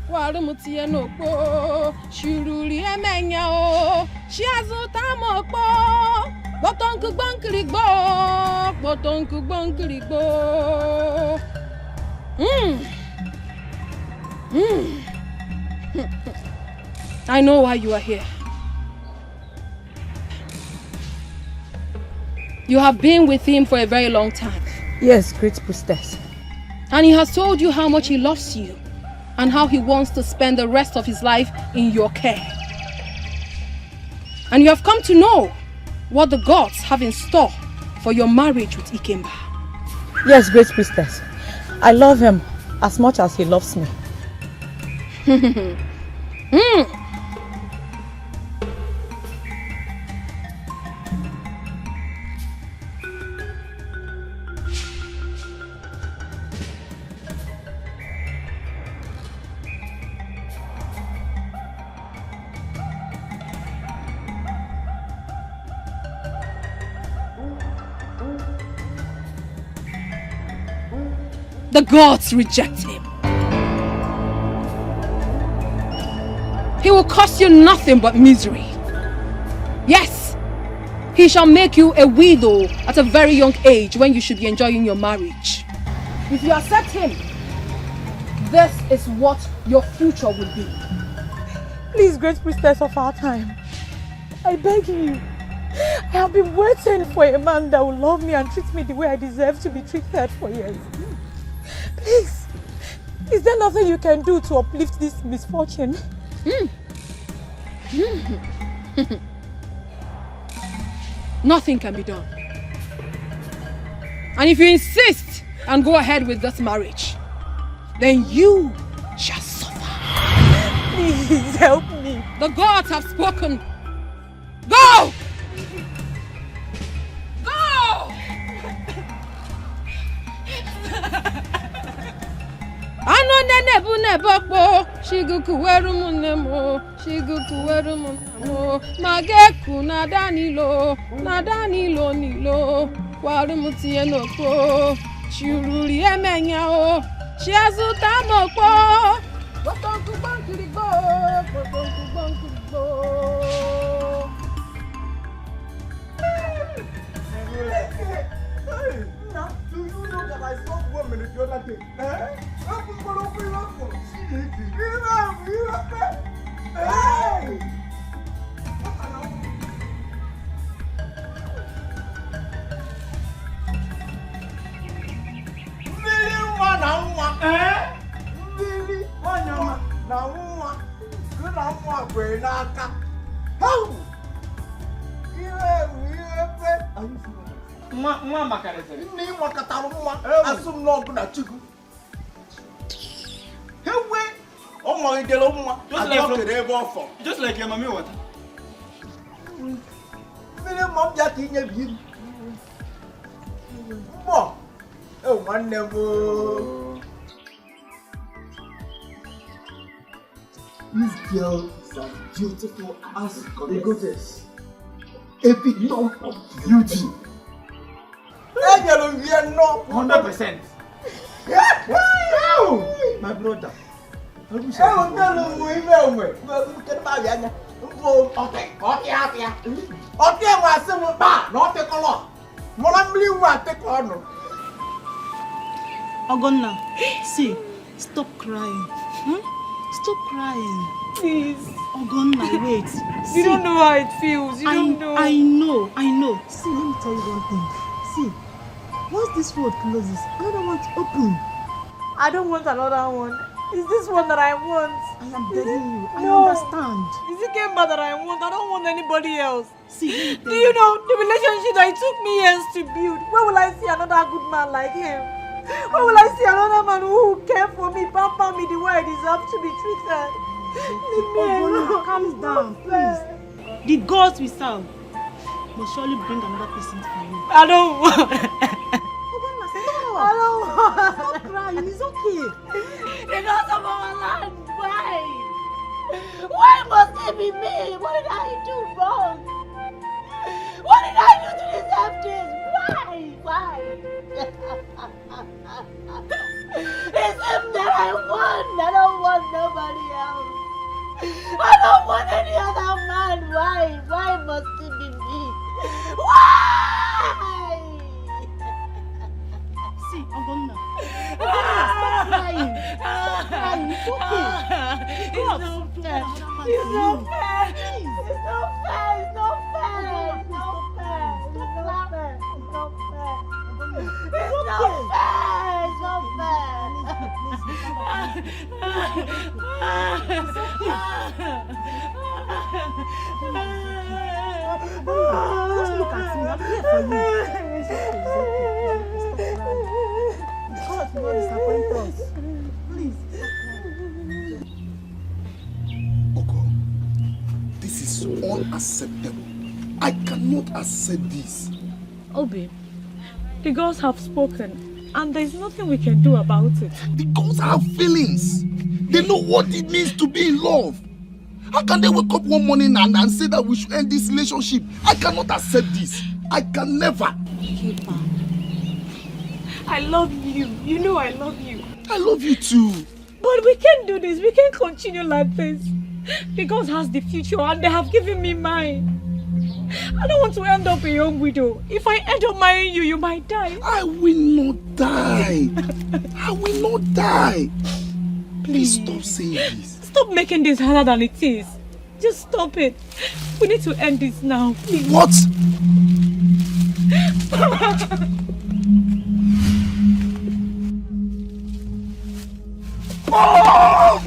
Waru mutie noko, shururi emenya o. Shiazu tamoko. Botonku bonkirigbo. I know why you are here. You have been with him for a very long time. Yes, great priestess. And he has told you how much he loves you and how he wants to spend the rest of his life in your care. And you have come to know what the gods have in store for your marriage with Ikemba. Yes, great priestess. I love him as much as he loves me. The gods reject him. He will cost you nothing but misery. Yes, he shall make you a widow at a very young age when you should be enjoying your marriage. If you accept him, this is what your future will be. Please, great priestess of our time, I beg you. I have been waiting for a man that will love me and treat me the way I deserve to be treated for years. Please, is there nothing you can do to uplift this misfortune? Nothing can be done. And if you insist and go ahead with this marriage, then you shall suffer. Please help me. The gods have spoken. Go! Go! Ano nene bu nebokpo, shiguku weru munemo, mageku nadanilo nilo, waru mutie noko, shururi emenya o, shiazu tamoko, botonku bonkirigbo. Do you know that I saw a woman the other day? Just like your mommy water. This girl is as beautiful as the goddess. Epitome of beauty. 100%. My brother. Ogonna, see, stop crying. Stop crying. Please. Ogonna, wait. You don't know how it feels. You don't know. I know. See, let me tell you one thing. See, once this road closes, another one's open. I don't want another one. It's this one that I want. I am begging you. I No. understand. Is it Kemba that I want? I don't want anybody else. See, do you know the relationship that it took me years to build? Where will I see another good man like him? Where will I see another man who will care for me, pamper me the way I deserve to be treated? Leave me alone. Calm down, please. The gods we serve must surely bring another person for you. I don't want. Ogonna, crying. It's okay. Because of our land. Why? Why must it be me? What did I do wrong? What did I do to deserve this? Why? It's him that I want. I don't want nobody else. I don't want any other man. Why? Why must it be me? Why? See, Ogonna. Stop crying. Stop crying. It's okay. It's not fair. It's not fair. It's not fair. It's not fair. It's not fair. It's not fair. It's not fair. It's not fair. It's not fair. Just look at me. I'm here for you. It's okay. God will not disappoint us. Please. Oko, this is unacceptable. I cannot accept this. Oh, babe. The girls have spoken, and there's nothing we can do about it. The girls have feelings. They know what it means to be in love. How can they wake up one morning and say that we should end this relationship? I cannot accept this. I can never. Keeper, I love you. You know I love you. I love you too. But we can't do this. We can't continue like this. The girls has the future, and they have given me mine. I don't want to end up a young widow. If I end up marrying you, you might die. I will not die. I will not die. Please stop saying this. Stop making this harder than it is. Just stop it. We need to end this now, please. What? Oh!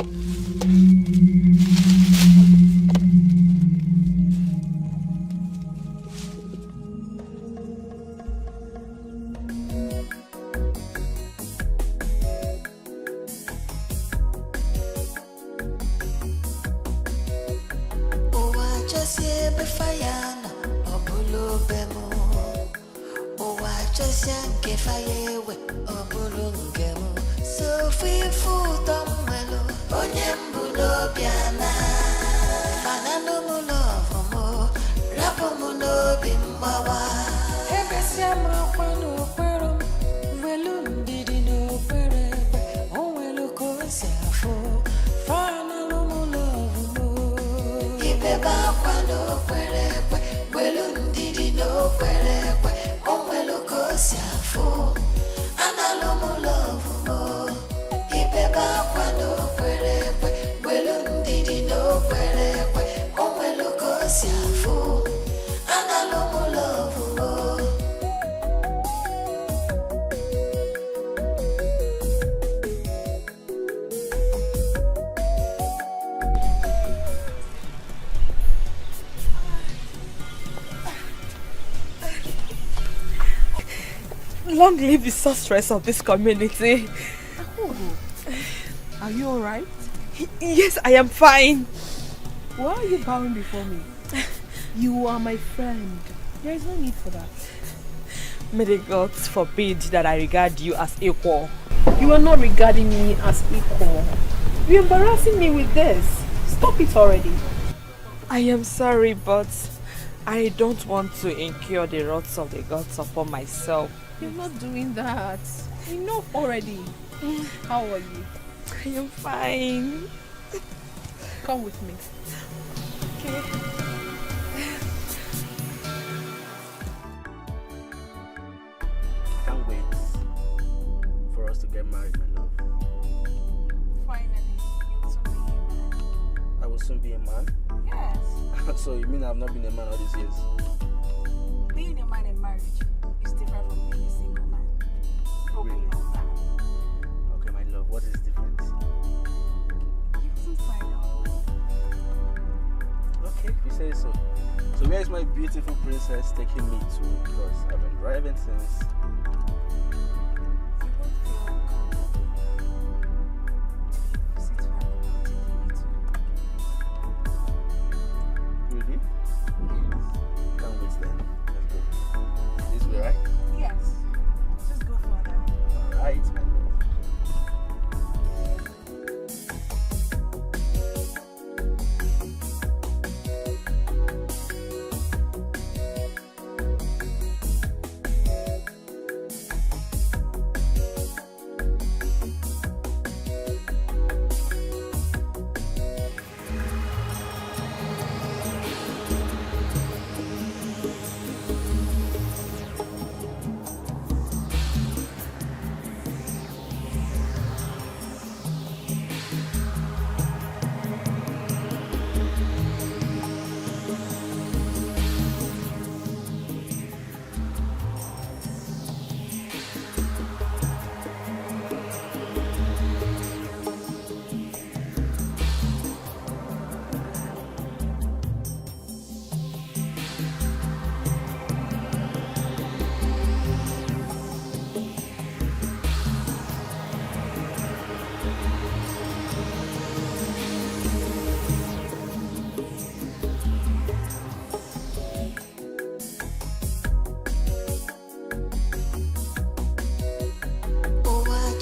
Long live the sorceress of this community. Are you alright? Yes, I am fine. Why are you bowing before me? You are my friend. There is no need for that. May the gods forbid that I regard you as equal. You are not regarding me as equal. You're embarrassing me with this. Stop it already. I am sorry, but I don't want to incur the wrath of the gods upon myself. You're not doing that. Enough already. How are you? I am fine. Come with me. Okay. Can't wait for us to get married, my love. Finally, you'll soon be a man. I will soon be a man? Yes. So you mean I've not been a man all these years? Being a man in marriage is different from being a single man. Really? Okay, my love, what is the difference? You soon find out. Okay, you say so. So where is my beautiful princess taking me to? Because I've been driving since... Really? Can't wait then. Let's go. This way, right? Yes. Just go further. Alright, my love.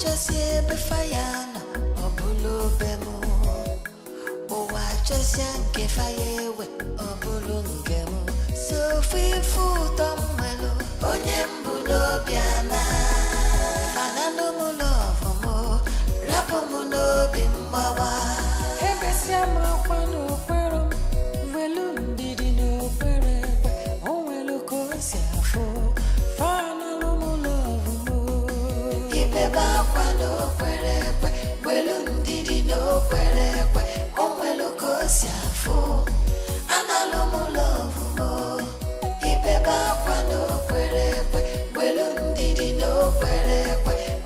Josie Befayana, Obulu Bemo. Owa Josie Kefayewe, Obulu Ngemo. So free food on Melo, Onyembulo Biana. Anano Mulo, Rapo Mulo Bimbawa. Ebesia Mafano Pero, Velum Didi no Pere, Onwelu Kosiafo, Fana Mulo. Ibeba Fano Pere, Velum Didi no Pere, Onwelu Kosiafo, Analo Mulo. Ibeba Fano Pere, Velum Didi no Pere,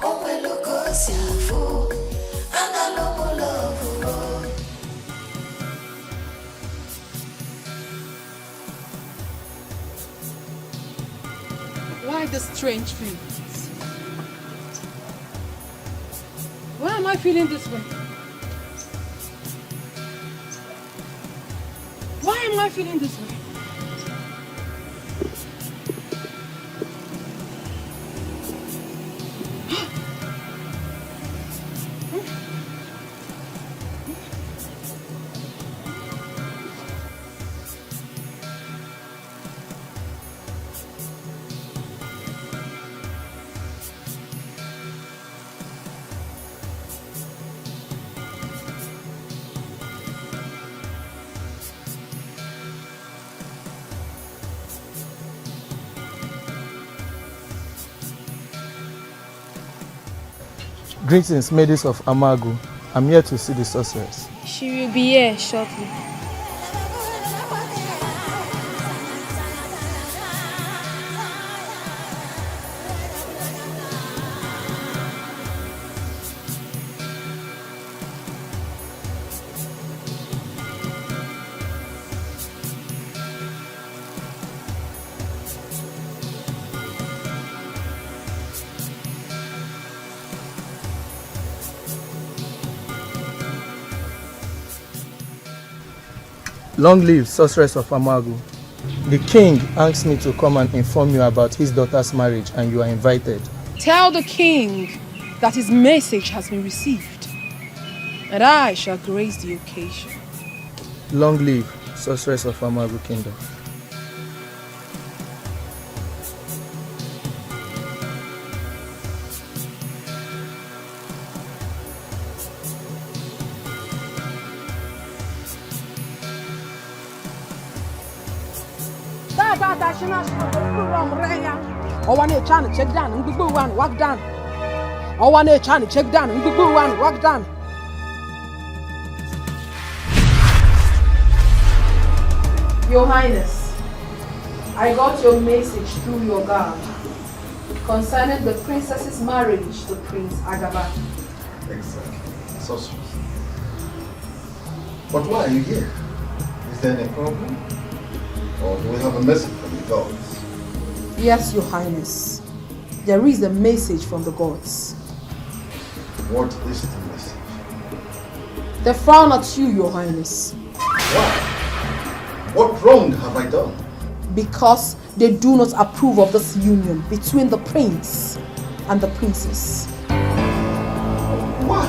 Onwelu Kosiafo, Analo Mulo. Why the strange feelings? Why am I feeling this way? Why am I feeling this way? Greetings, maidens of Amagu. I'm here to see the sorceress. She will be here shortly. Long live sorceress of Amagu. The king asked me to come and inform you about his daughter's marriage, and you are invited. Tell the king that his message has been received, and I shall grace the occasion. Long live sorceress of Amagu Kingdom. I want to try to check down and go one walk down. I want to try to check down and go one walk down. Your Highness, I got your message through your guard concerning the princess's marriage to Prince Agaba. Exactly. Sorceress. But why are you here? Is there any problem? Or do we have a message from the gods? Yes, Your Highness. There is a message from the gods. What is the message? They frown at you, Your Highness. Why? What wrong have I done? Because they do not approve of this union between the prince and the princess. Why?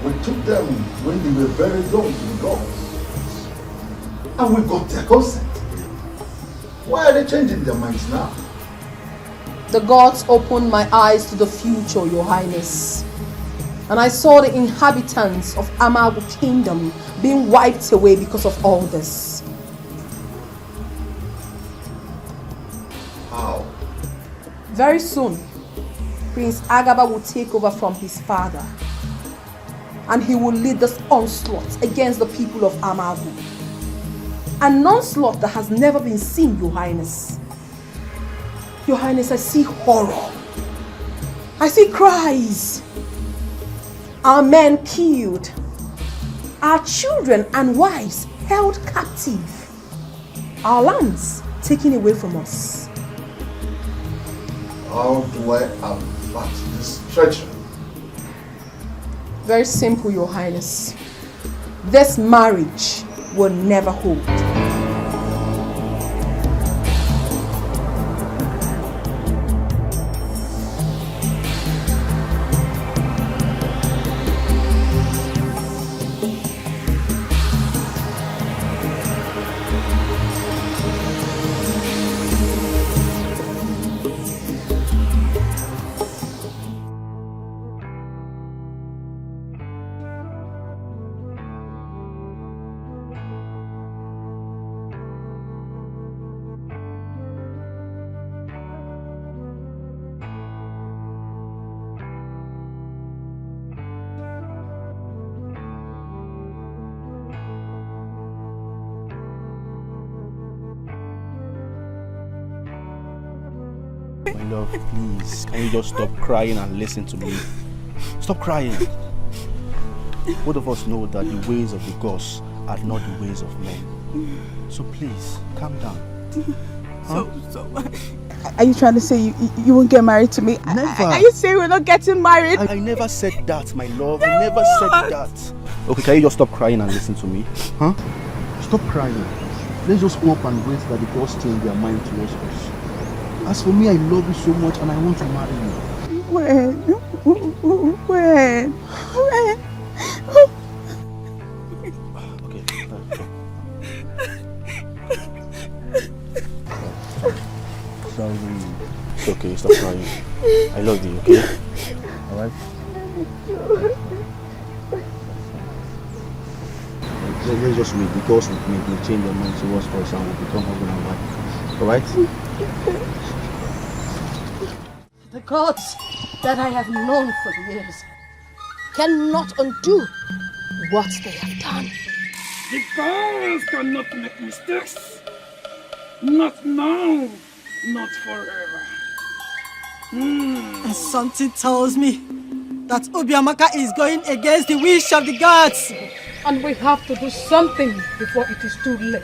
We took them when they were very young to the gods. And we got their consent. Why are they changing their minds now? The gods opened my eyes to the future, Your Highness. And I saw the inhabitants of Amagu Kingdom being wiped away because of all this. How? Very soon, Prince Agaba will take over from his father. And he will lead this onslaught against the people of Amagu. An onslaught that has never been seen, Your Highness. Your Highness, I see horror. I see cries. Our men killed. Our children and wives held captive. Our lands taken away from us. How do I avert this treachery? Very simple, Your Highness. This marriage will never hold. My love, please, can you just stop crying and listen to me? Stop crying. Both of us know that the ways of the gods are not the ways of men. So please, calm down. Huh? Are you trying to say you won't get married to me? Never. Are you saying we're not getting married? I never said that, my love. I never said that. Okay, can you just stop crying and listen to me? Huh? Stop crying. Let's just hope and wait that the gods change their mind towards us. As for me, I love you so much and I want to marry you. When? Sorry. It's okay, stop crying. I love you, okay? Alright? Let's just wait because we may change their mind towards us and we'll become husband and wife. Alright? The gods that I have known for years cannot undo what they have done. The gods cannot make mistakes. Not now, not forever. And something tells me that Obiamaka is going against the wish of the gods. And we have to do something before it is too late.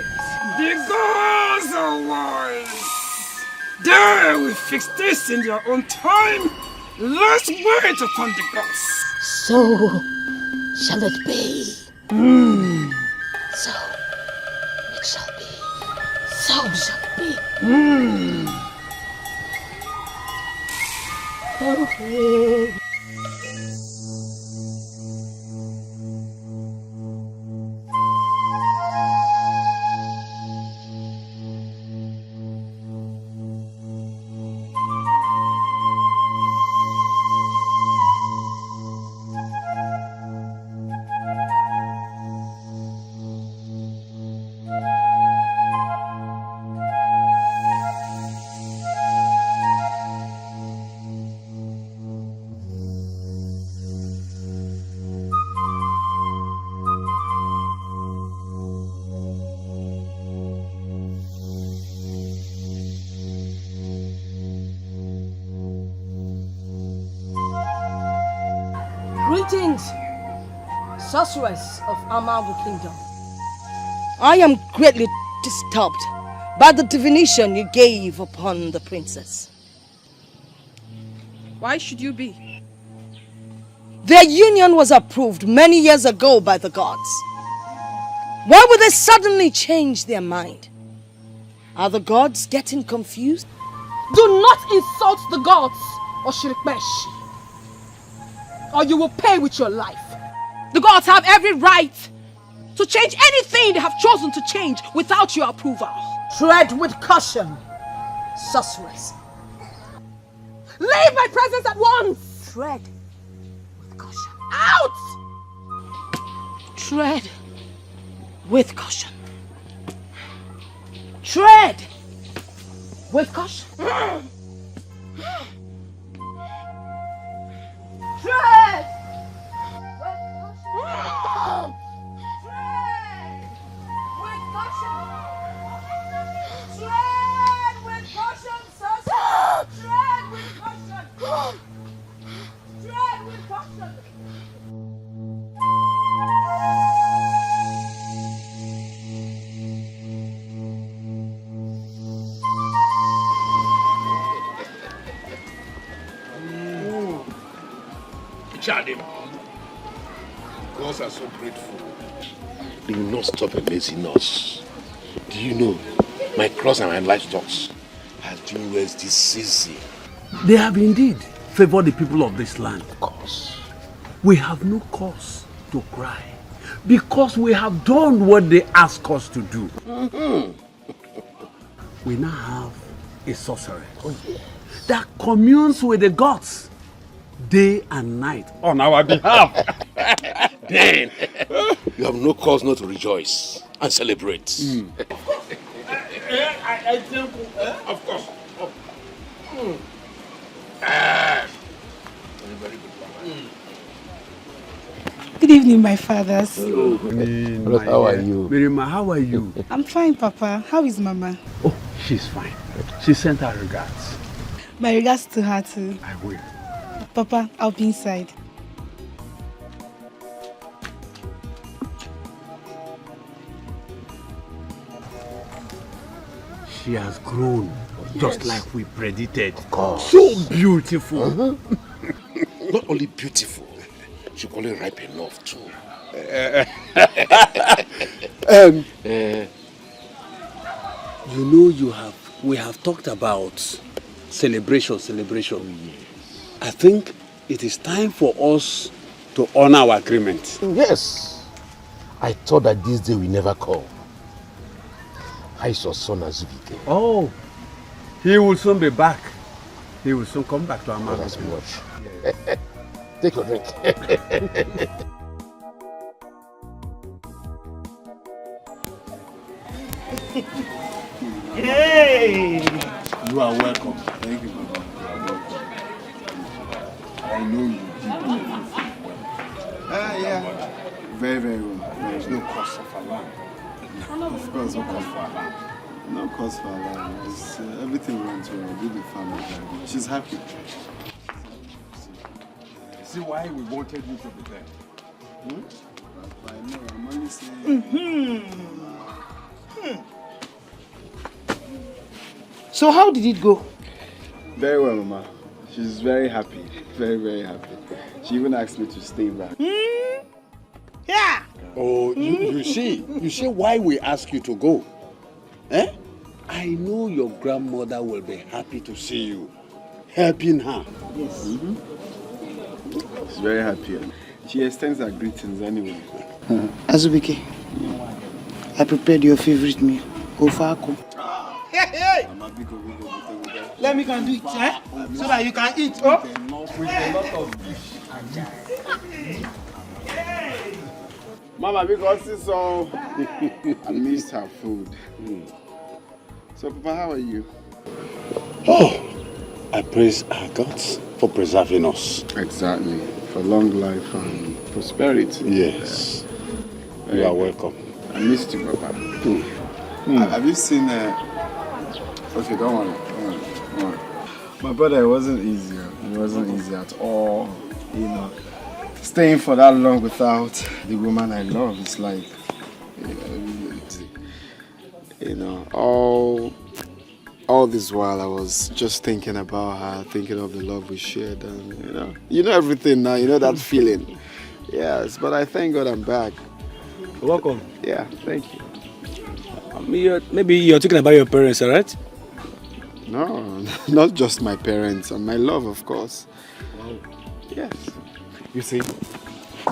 The gods are wise. They will fix this in their own time. Let's wait upon the gods. So shall it be. So it shall be. So shall it be. Okay. Greetings, sorceress of Amagu Kingdom. I am greatly disturbed by the divination you gave upon the princess. Why should you be? Their union was approved many years ago by the gods. Why would they suddenly change their mind? Are the gods getting confused? Do not insult the gods, Oshirikmesh, or you will pay with your life. The gods have every right to change anything they have chosen to change without your approval. Tread with caution, sorceress. Leave my presence at once! Tread with caution. Out! Tread with caution. Tread with caution. Tread! Charlie, gods are so grateful. They will not stop amazing us. Do you know, my cross and my livestock has doing well this season. They have indeed favored the people of this land. Of course. We have no cause to cry because we have done what they ask us to do. We now have a sorceress that communes with the gods day and night on our behalf. Then you have no cause not to rejoice and celebrate. I think, of course. Very good. Good evening, my fathers. How are you? Mirima, how are you? I'm fine, Papa. How is Mama? Oh, she's fine. She sent her regards. My regards to her too. I will. Papa, I'll be inside. She has grown just like we predicted. Of course. So beautiful. Not only beautiful, she only ripe enough too. You know, we have talked about celebration. I think it is time for us to honor our agreement. Yes. I thought that this day will never come. I saw son Azubike. Oh, he will soon be back. He will soon come back to our mother. That's much. Take your drink. Hey! You are welcome. Thank you, Baba. I know you did. Yeah. Very, very well. There is no cause of alarm. Of course, no cause for alarm. No cause for alarm. Everything went well. Did the family very well. She's happy. See why we wanted you to be there. I know, I'm only saying. So how did it go? Very well, Mama. She's very happy. Very, very happy. She even asked me to stay back. Yeah. Oh, you see why we ask you to go. I know your grandmother will be happy to see you, helping her. Yes. She's very happy. She extends her greetings anyway. Azubike, I prepared your favorite meal, Ofako. Hey! Let me go and do it, so that you can eat. Oh? With a lot of dish. Mama, because it's so... I missed her food. So, Papa, how are you? Oh, I praise our gods for preserving us. Exactly. For long life and prosperity. Yes. You are welcome. I missed you, Papa. Have you seen... Okay, don't worry. My brother, it wasn't easy. It wasn't easy at all. You know, staying for that long without the woman I love is like... You know, all this while I was just thinking about her, thinking of the love we shared, and you know everything now. You know that feeling. Yes, but I thank God I'm back. Welcome. Yeah, thank you. Maybe you're talking about your parents, alright? No, not just my parents and my love, of course. Wow. Yes. You see,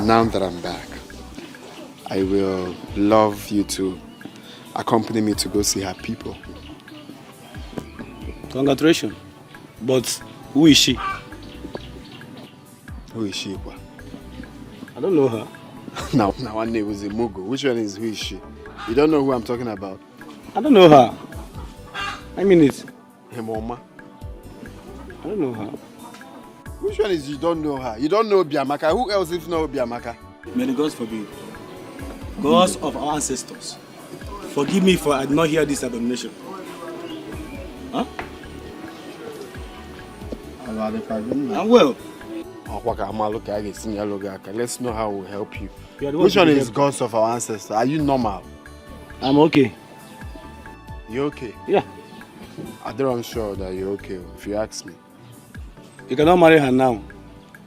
now that I'm back, I will love you to accompany me to go see her people. Congratulations. But who is she? Who is she? I don't know her. Now one name was a Mugo. Which one is who is she? You don't know who I'm talking about? I don't know her. I mean it. Her mama. I don't know her. Which one is you don't know her? You don't know Obiamaka. Who else if not Obiamaka? May the gods forbid. Gods of our ancestors, forgive me for I did not hear this abomination. Huh? I'm well. Let's know how we'll help you. Which one is gods of our ancestors? Are you normal? I'm okay. You okay? Yeah. I'm sure that you're okay, if you ask me. You cannot marry her now.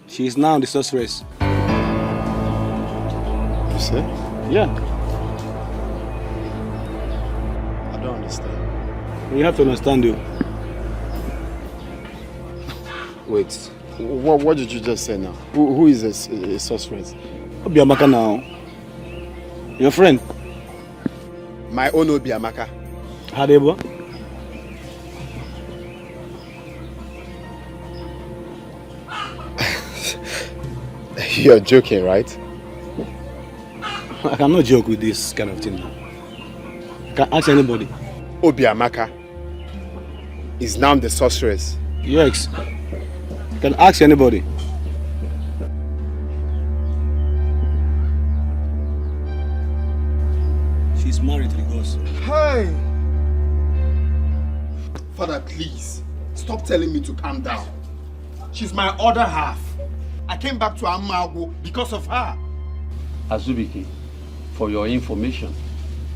She is now the sorceress. You say? Yeah. I don't understand. You have to understand, though. Wait, what did you just say now? Who is a sorceress? Obiamaka now. Your friend. My own Obiamaka. Hadebo. You're joking, right? I cannot joke with this kind of thing now. I can ask anybody. Obiamaka is now the sorceress. Yes. You can ask anybody. She's married to the gods. Hey! Father, please. Stop telling me to calm down. She's my other half. I came back to Amago because of her. Azubike, for your information,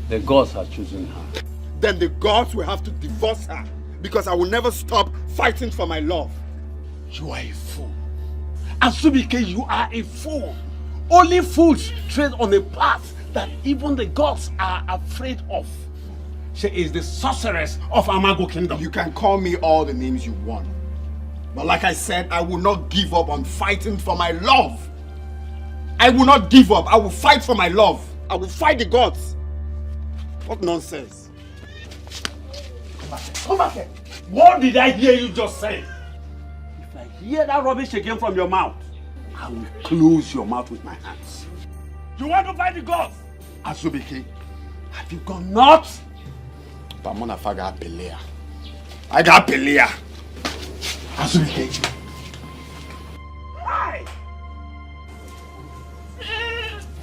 the gods have chosen her. Then the gods will have to divorce her because I will never stop fighting for my love. You are a fool. Azubike, you are a fool. Only fools tread on a path that even the gods are afraid of. She is the sorceress of Amago Kingdom. You can call me all the names you want. But like I said, I will not give up on fighting for my love. I will not give up. I will fight for my love. I will fight the gods. What nonsense. Come back here. Come back here. What did I hear you just say? If I hear that rubbish again from your mouth, I will close your mouth with my hands. You want to fight the gods? Azubike, have you gone nuts? Pamona Faga Pelea. I got Pelea. Azubike. Hi!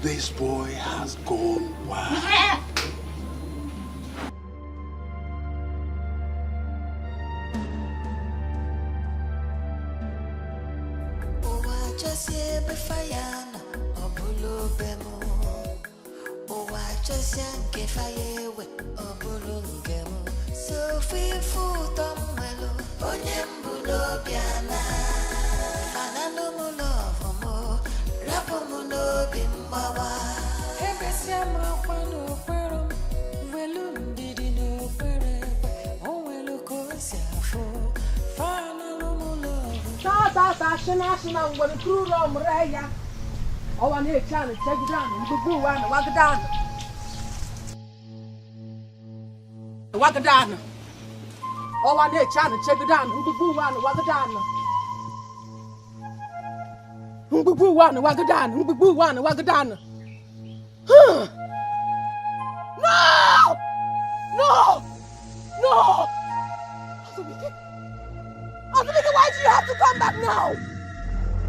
This boy has gone wild. Oh, I need a chance to take it down and go and walk it down. Walk it down. Oh, I need a chance to check it down and go and walk it down. Boo one, walk it down, boo one, walk it down. No! No! No! Azubike, why did you have to come back now?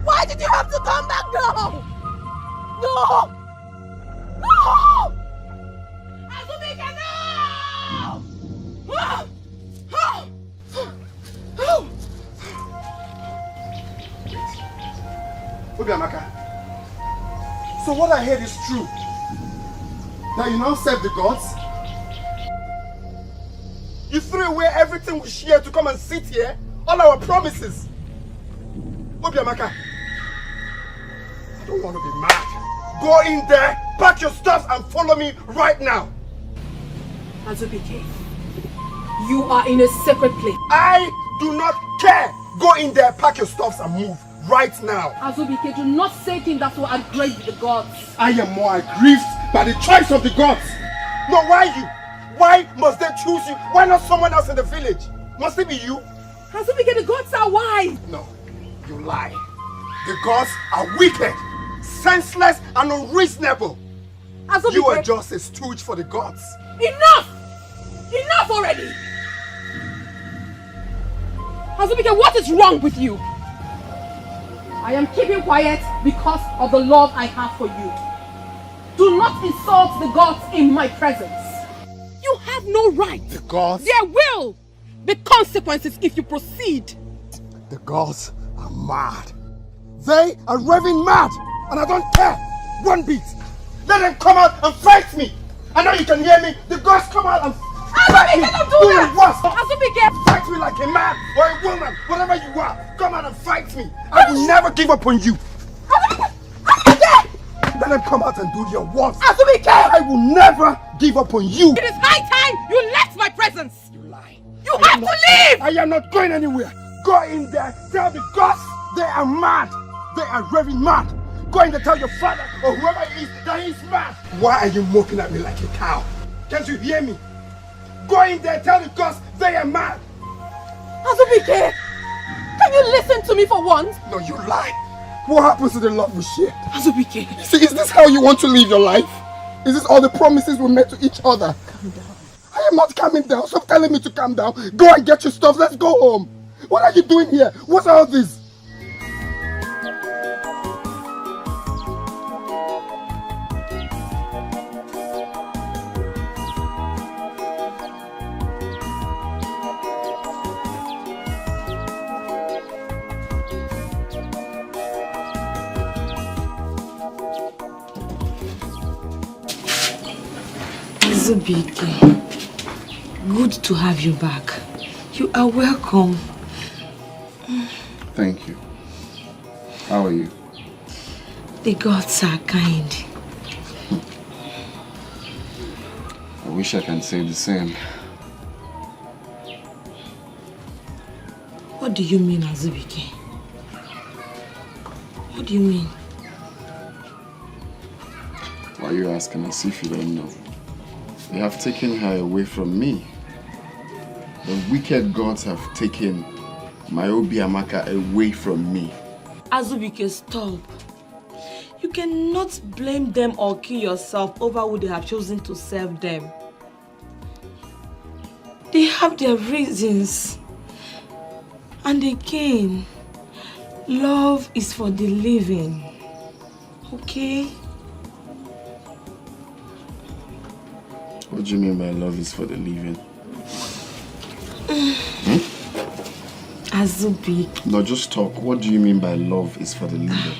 Why did you have to come back now? No! No! Azubike, no! Obiamaka, so what I heard is true. That you now serve the gods? You threw away everything we shared to come and sit here? All our promises? Obiamaka, I don't want to be mad. Go in there, pack your stuff and follow me right now. Azubike, you are in a sacred place. I do not care. Go in there, pack your stuff and move right now. Azubike, do not say things that will aggrieve the gods. I am more aggrieved by the choice of the gods. No, why you? Why must they choose you? Why not someone else in the village? Must it be you? Azubike, the gods are wise. No, you lie. The gods are wicked, senseless and unreasonable. Azubike, you are just a stooge for the gods. Enough! Enough already! Azubike, what is wrong with you? I am keeping quiet because of the love I have for you. Do not insult the gods in my presence. You have no right. The gods? There will be consequences if you proceed. The gods are mad. They are raving mad, and I don't care one bit. Let them come out and fight me. I know you can hear me. The gods come out and fight me. Cannot do that. Azubike, fight me like a man or a woman, whatever you are. Come out and fight me. I will never give up on you. Let them come out and do their worst. Azubike! I will never give up on you. It is high time you left my presence. You lie. You have to leave. I am not going anywhere. Go in there. Tell the gods they are mad. They are raving mad. Go in there, tell your father or whoever it is that he is mad. Why are you mocking at me like a cow? Can't you hear me? Go in there, tell the gods they are mad. Azubike, can you listen to me for once? No, you lie. What happens to the love we share? Azubike. See, is this how you want to live your life? Is this all the promises we made to each other? Calm down. I am not calming down. Stop telling me to calm down. Go and get your stuff. Let's go home. What are you doing here? What's all this? Azubike, good to have you back. You are welcome. Thank you. How are you? The gods are kind. I wish I can say the same. What do you mean, Azubike? What do you mean? Why are you asking as if you don't know? They have taken her away from me. The wicked gods have taken my Obiamaka away from me. Azubike, stop. You cannot blame them or kill yourself over who they have chosen to serve them. They have their reasons. And again, love is for the living. Okay? What do you mean by love is for the living? Azubike. No, just talk. What do you mean by love is for the living?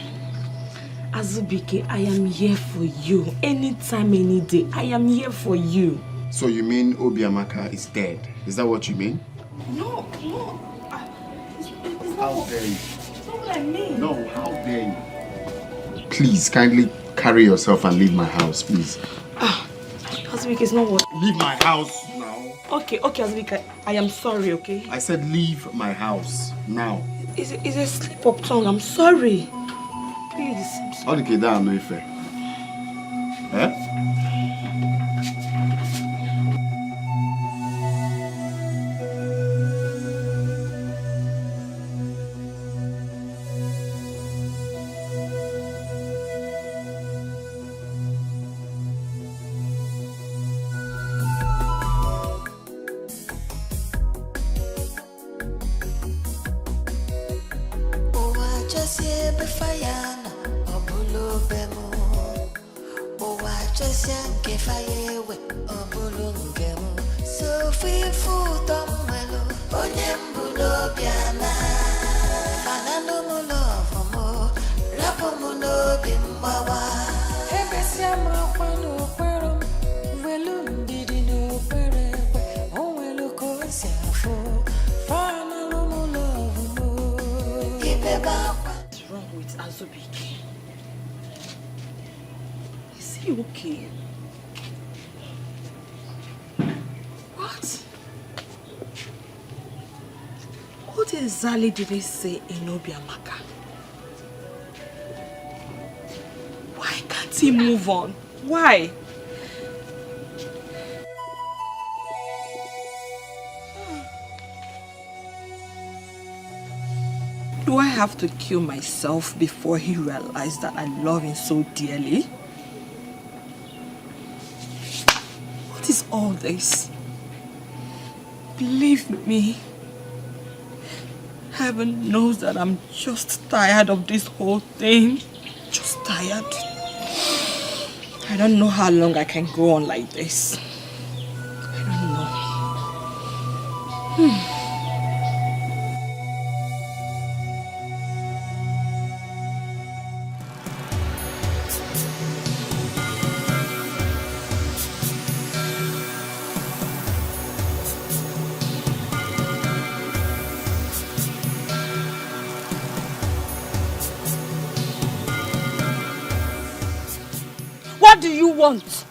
Azubike, I am here for you. Anytime, any day, I am here for you. So you mean Obiamaka is dead? Is that what you mean? No. How dare you? That's not what I mean. No, how dare you? Please, kindly carry yourself and leave my house, please. Azubike, it's not what... Leave my house now. Okay, Azubike, I am sorry, okay? I said leave my house now. It's a slip of tongue, I'm sorry. Please. How did that no effect? Eh? What's wrong with Azubike? Is he okay? What exactly did he say in Obiamaka? Why can't he move on? Why? Do I have to kill myself before he realizes that I love him so dearly? What is all this? Believe me, heaven knows that I'm just tired of this whole thing. Just tired. I don't know how long I can go on like this. I don't know. What do you want?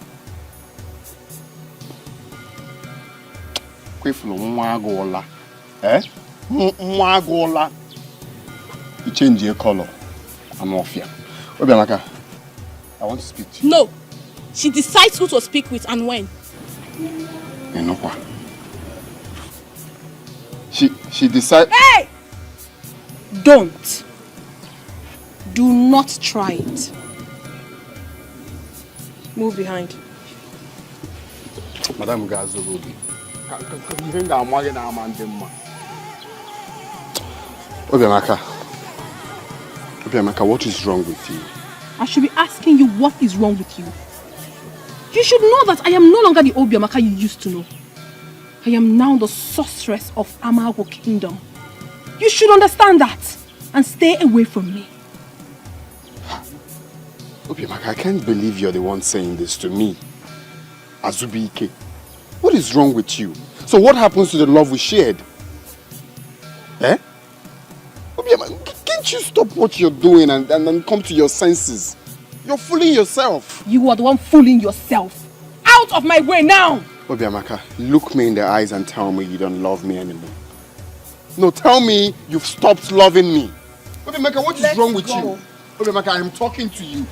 Kwefulu nwa agụọla. Eh? Nwa agụọla. You change your color. I'm off here. Obiamaka, I want to speak to you. No. She decides who to speak with and when. Enokwa. She decides. Hey! Don't. Do not try it. Move behind. Madam Gazogobi. Obiamaka, what is wrong with you? I should be asking you what is wrong with you. You should know that I am no longer the Obiamaka you used to know. I am now the sorceress of Amago Kingdom. You should understand that and stay away from me. Obiamaka, I can't believe you're the one saying this to me. Azubike, what is wrong with you? So what happens to the love we shared? Eh? Can't you stop what you're doing and come to your senses? You're fooling yourself. You are the one fooling yourself. Out of my way now! Obiamaka, look me in the eyes and tell me you don't love me anymore. No, tell me you've stopped loving me. Obiamaka, what is wrong with you? Obiamaka, I'm talking to you.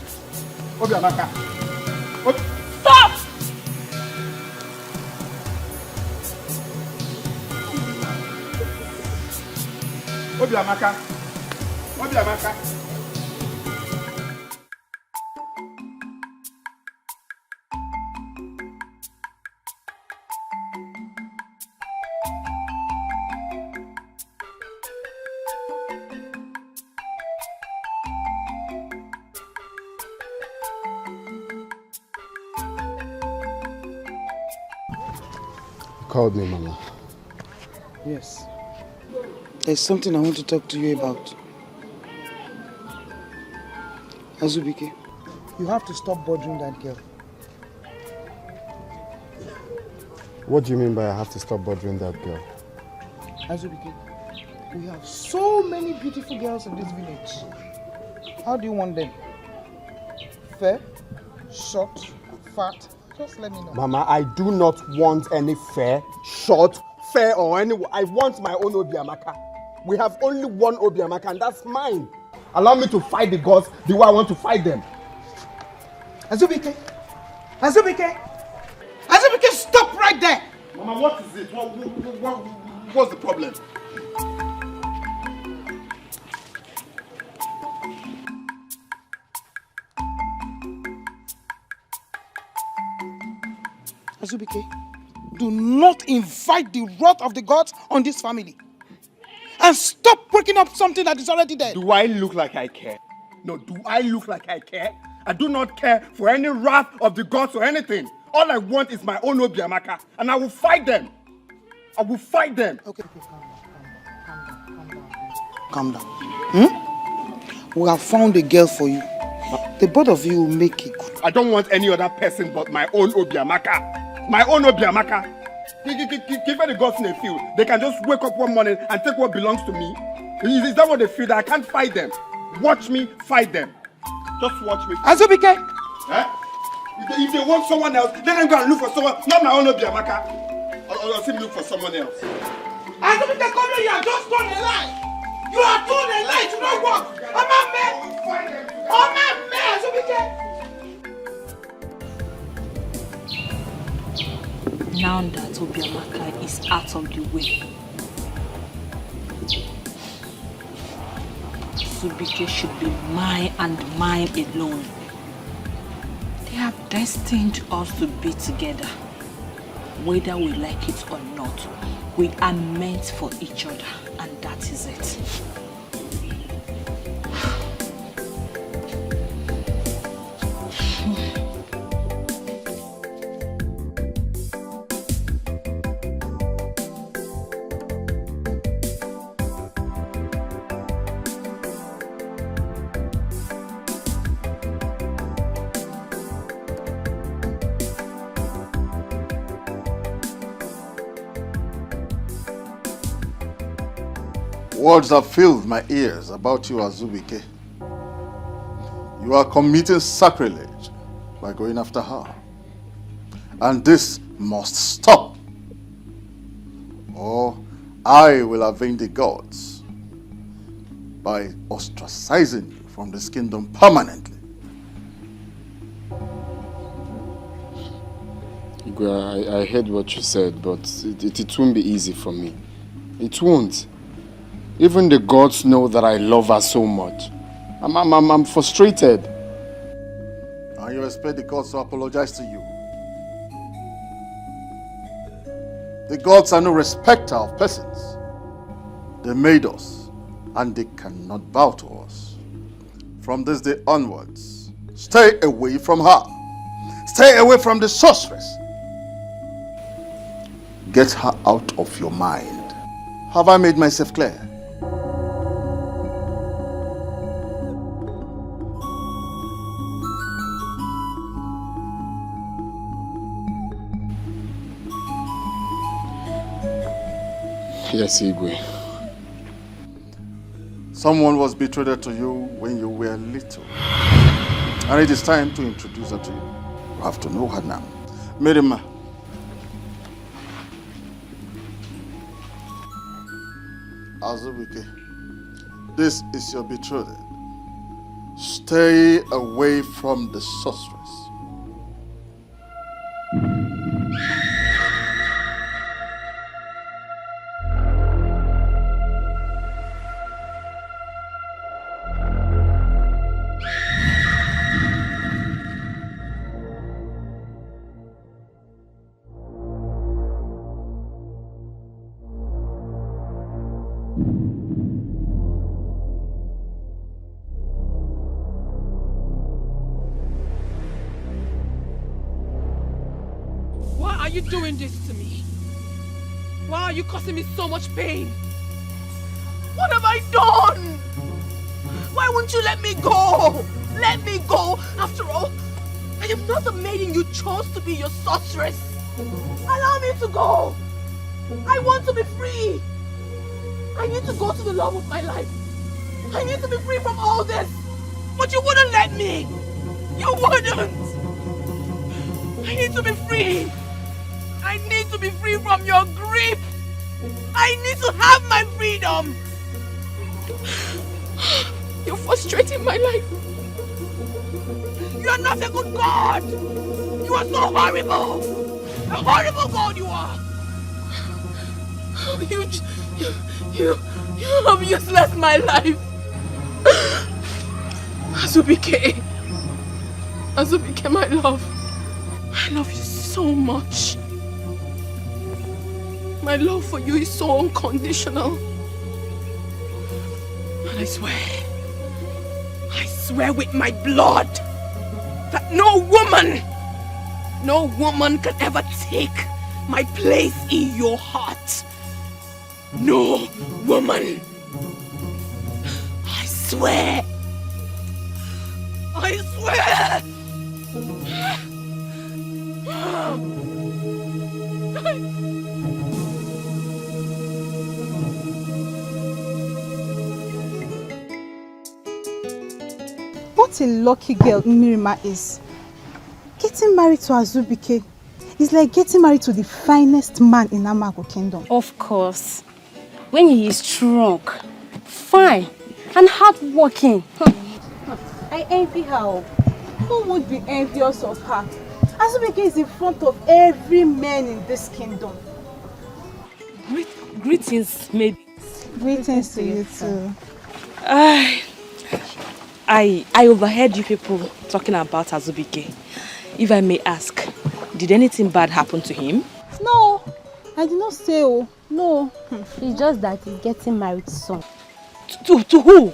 Obiamaka. Stop! Obiamaka. Obiamaka. Called me, Mama. Yes. There's something I want to talk to you about. Azubike, you have to stop bothering that girl. What do you mean by I have to stop bothering that girl? Azubike, we have so many beautiful girls in this village. How do you want them? Fair? Short? Fat? Just let me know. Mama, I do not want any fair, short, fair or any. I want my own Obiamaka. We have only one Obiamaka and that's mine. Allow me to fight the gods the way I want to fight them. Azubike! Azubike! Azubike, stop right there! Mama, what is it? What's the problem? Azubike, do not invite the wrath of the gods on this family. And stop breaking up something that is already there. Do I look like I care? No, do I look like I care? I do not care for any wrath of the gods or anything. All I want is my own Obiamaka, and I will fight them. I will fight them. Okay, calm down. We have found a girl for you. The both of you will make it good. I don't want any other person but my own Obiamaka. My own Obiamaka. Give her the gods in the field. They can just wake up one morning and take what belongs to me. Is that what they feel? That I can't fight them? Watch me fight them. Just watch me. Azubike! Eh? If they want someone else, let them go and look for someone, not my own Obiamaka. Or see me look for someone else. Azubike, come here, you have just told a lie. You have told a lie to not work. Azubike! Now that Obiamaka is out of the way, Azubike should be mine and mine alone. They have destined us to be together. Whether we like it or not, we are meant for each other, and that is it. Words have filled my ears about you, Azubike. You are committing sacrilege by going after her. And this must stop. Or I will avenge the gods by ostracizing you from this kingdom permanently. I heard what you said, but it won't be easy for me. It won't. Even the gods know that I love her so much. I'm frustrated. And you expect the gods to apologize to you. The gods are no respecter of persons. They made us, and they cannot bow to us. From this day onwards, stay away from her. Stay away from the sorceress. Get her out of your mind. Have I made myself clear? Yes, Igwe. Someone was betrothed to you when you were little. And it is time to introduce her to you. You have to know her now. Mirima. Azubike, this is your betrothed. Stay away from the sorceress. Why are you doing this to me? Why are you causing me so much pain? What have I done? Why won't you let me go? Let me go. After all, I am not the maiden you chose to be your sorceress. Allow me to go. I want to be free. I need to go to the love of my life. I need to be free from all this. But you wouldn't let me. You wouldn't. I need to be free. I need to be free from your grip. I need to have my freedom. You're frustrating my life. You are not a good God. You are so horrible. A horrible God you are. You have useless my life. Azubike, my love. I love you so much. My love for you is so unconditional. And I swear with my blood that no woman can ever take my place in your heart. No woman. I swear. I swear. What a lucky girl Mirima is. Getting married to Azubike is like getting married to the finest man in Amago Kingdom. Of course. When he is strong, fine, and hardworking. I envy her. Who would be envious of her? Azubike is in front of every man in this kingdom. Greetings, maybe. Greetings to you too. I overheard you people talking about Azubike. If I may ask, did anything bad happen to him? No, I did not say oh. No. It's just that he's getting married soon. To who?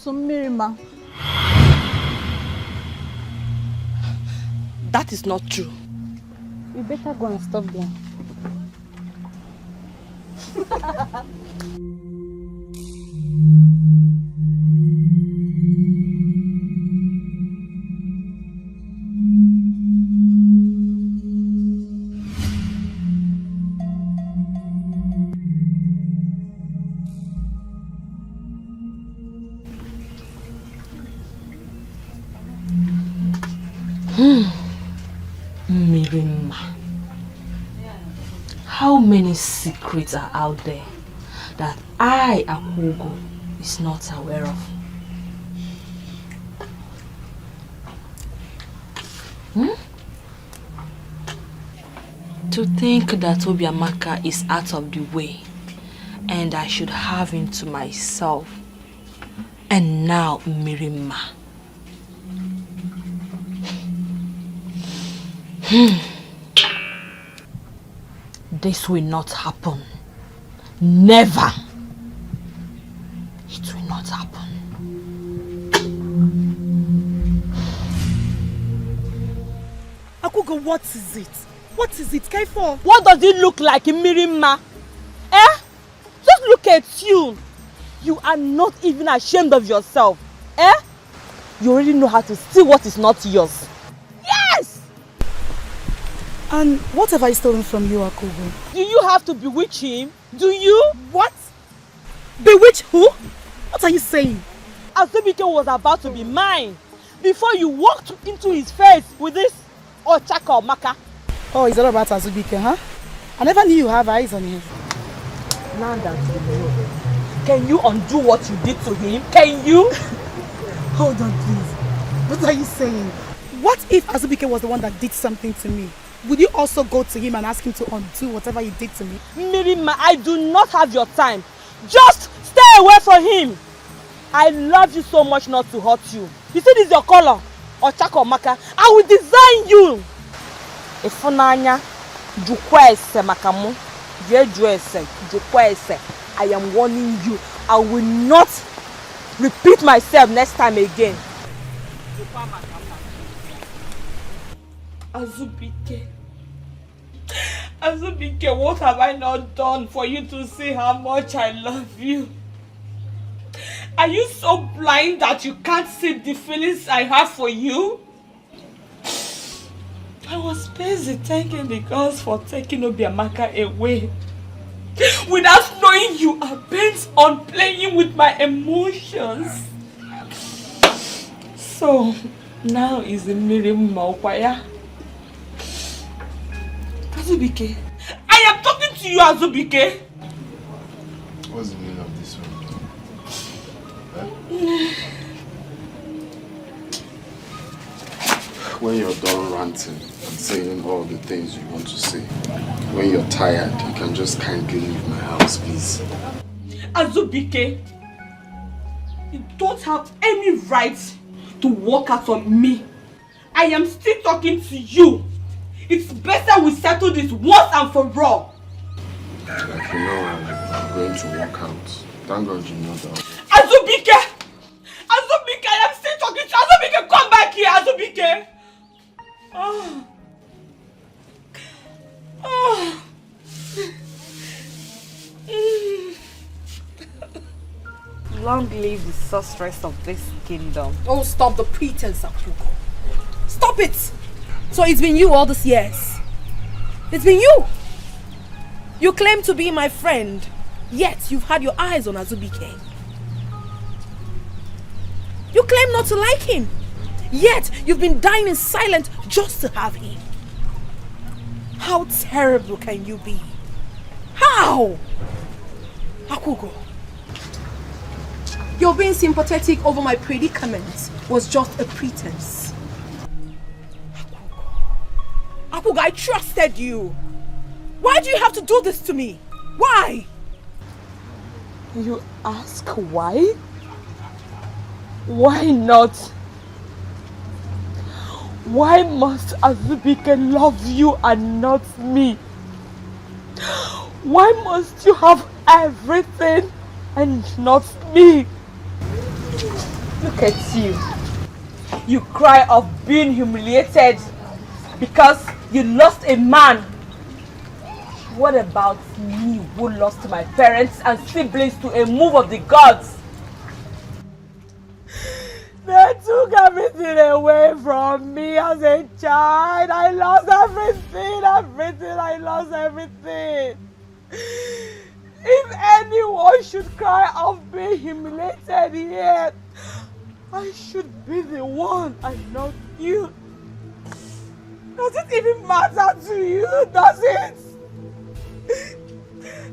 To Mirima. That is not true. You better go and stop them. Mirima. How many secrets are out there that I, Akugo, is not aware of? To think that Obiamaka is out of the way and I should have him to myself. And now Mirima. This will not happen. Never. It will not happen. Akugo, what is it? What is it, Kaifo? What does it look like in Mirima? Just look at you. You are not even ashamed of yourself. You already know how to steal what is not yours. Yes! And what have I stolen from you, Akugo? Do you have to bewitch him Do you? What? Bewitch who? What are you saying? Azubike was about to be mine before you walked into his face with this Ochaka Maka. Oh, it's all about Azubike, huh? I never knew you have eyes on him. Now that you know, can you undo what you did to him? Can you? Hold on, please. What are you saying? What if Azubike was the one that did something to me? Would you also go to him and ask him to undo whatever he did to me? Mirima, I do not have your time. Just stay away from him. I love you so much not to hurt you. You see this is your color, Ochaka Maka. I will design you. Ifunanya, jukwese makamu, jejuese, jukwese. I am warning you. I will not repeat myself next time again. Azubike. Azubike, what have I not done for you to see how much I love you? Are you so blind that you can't see the feelings I have for you? I was busy thanking the gods for taking Obiamaka away without knowing you are bent on playing with my emotions. So, now is the Miriam Maukwaya. Azubike, I am talking to you, Azubike. What's the meaning of this one? When you're done ranting and saying all the things you want to say, when you're tired, you can just kindly leave my house, please. Azubike, you don't have any right to walk out on me. I am still talking to you. It's better we settle this once and for all. Like you know, I'm going to walk out. Thank God you know that. Azubike! Azubike, I am still talking to you. Azubike, come back here, Azubike! Oh. Oh. Long live the sorceress of this kingdom. Oh, stop the pretense, Akuko. Stop it! So it's been you all these years. It's been you. You claim to be my friend, yet you've had your eyes on Azubike. You claim not to like him, yet you've been dying in silence just to have him. How terrible can you be? How? Akuko, your being sympathetic over my predicament was just a pretense. Akuga, I trusted you. Why do you have to do this to me? Why? You ask why? Why not? Why must Azubike love you and not me? Why must you have everything and not me? Look at you. You cry of being humiliated because you lost a man. What about me who lost my parents and siblings to a move of the gods? They took everything away from me as a child. I lost everything, I lost everything. If anyone should cry of being humiliated here, I should be the one and not you. Does it even matter to you? Does it?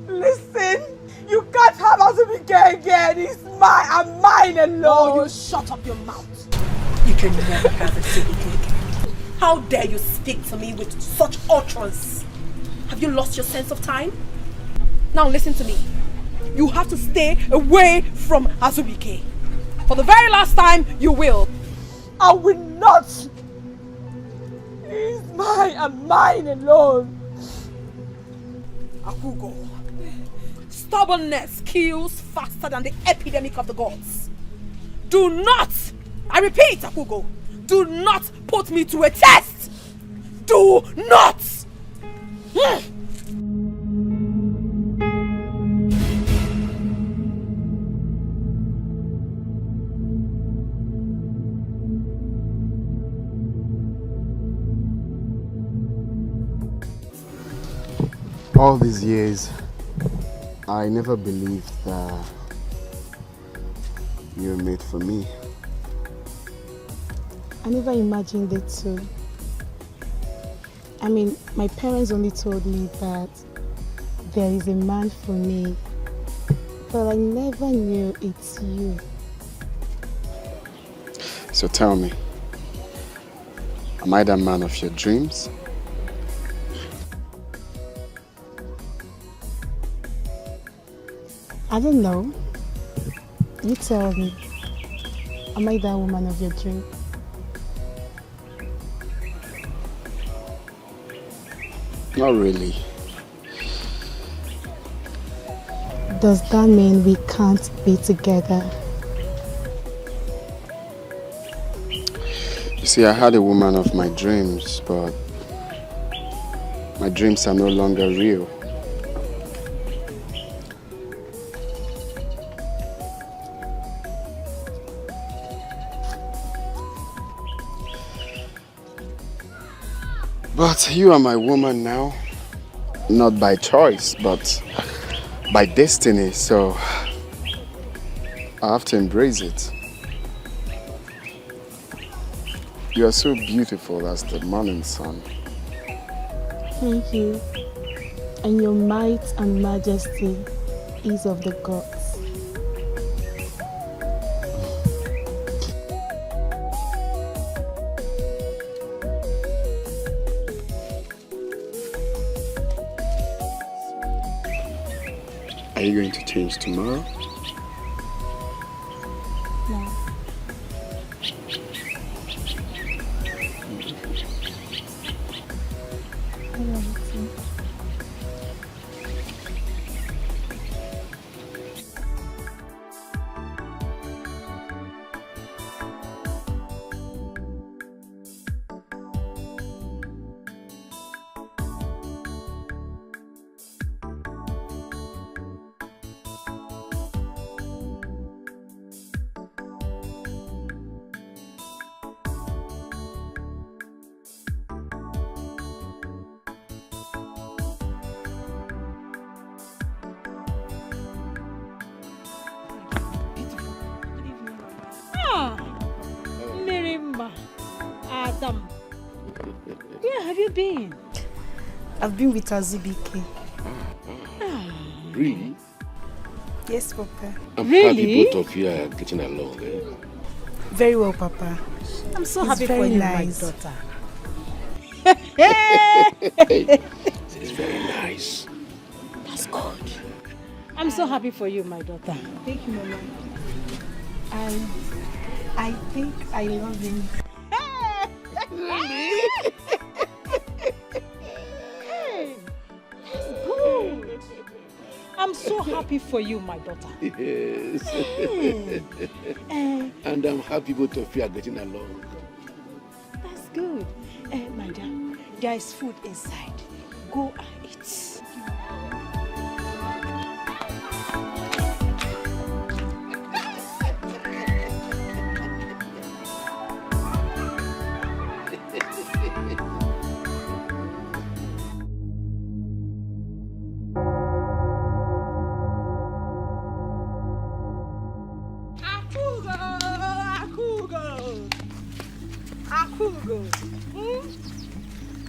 Listen, you can't have Azubike again. He's mine and mine alone. Oh, you shut up your mouth. You can never have Azubike again. How dare you speak to me with such utterance? Have you lost your sense of time? Now listen to me. You have to stay away from Azubike. For the very last time, you will. I will not. He's mine and mine alone. Akugo, stubbornness kills faster than the epidemic of the gods. Do not, I repeat, Akugo, do not put me to a test. Do not. All these years, I never believed that you were made for me. I never imagined it too. I mean, my parents only told me that there is a man for me, but I never knew it's you. So tell me, am I the man of your dreams? I don't know. You tell me. Am I that woman of your dream? Not really. Does that mean we can't be together? You see, I had a woman of my dreams, but my dreams are no longer real. But you are my woman now, not by choice, but by destiny, so I have to embrace it. You are so beautiful as the morning sun. Thank you. And your might and majesty is of the gods. Are you going to change tomorrow? No. I love you too. Adam, where have you been? I've been with Azubike. Really? Yes, Papa. I'm happy both of you are getting along. Eh? Very well, Papa. I'm so He's happy very for you, nice. my daughter. It's very nice. That's good. I'm so happy for you, my daughter. Thank you, Mama. I think I love him. Really? Hey, that's good. I'm so happy for you, my daughter. Yes. And I'm happy both of you are getting along. That's good. My dear, there is food inside. Go and eat.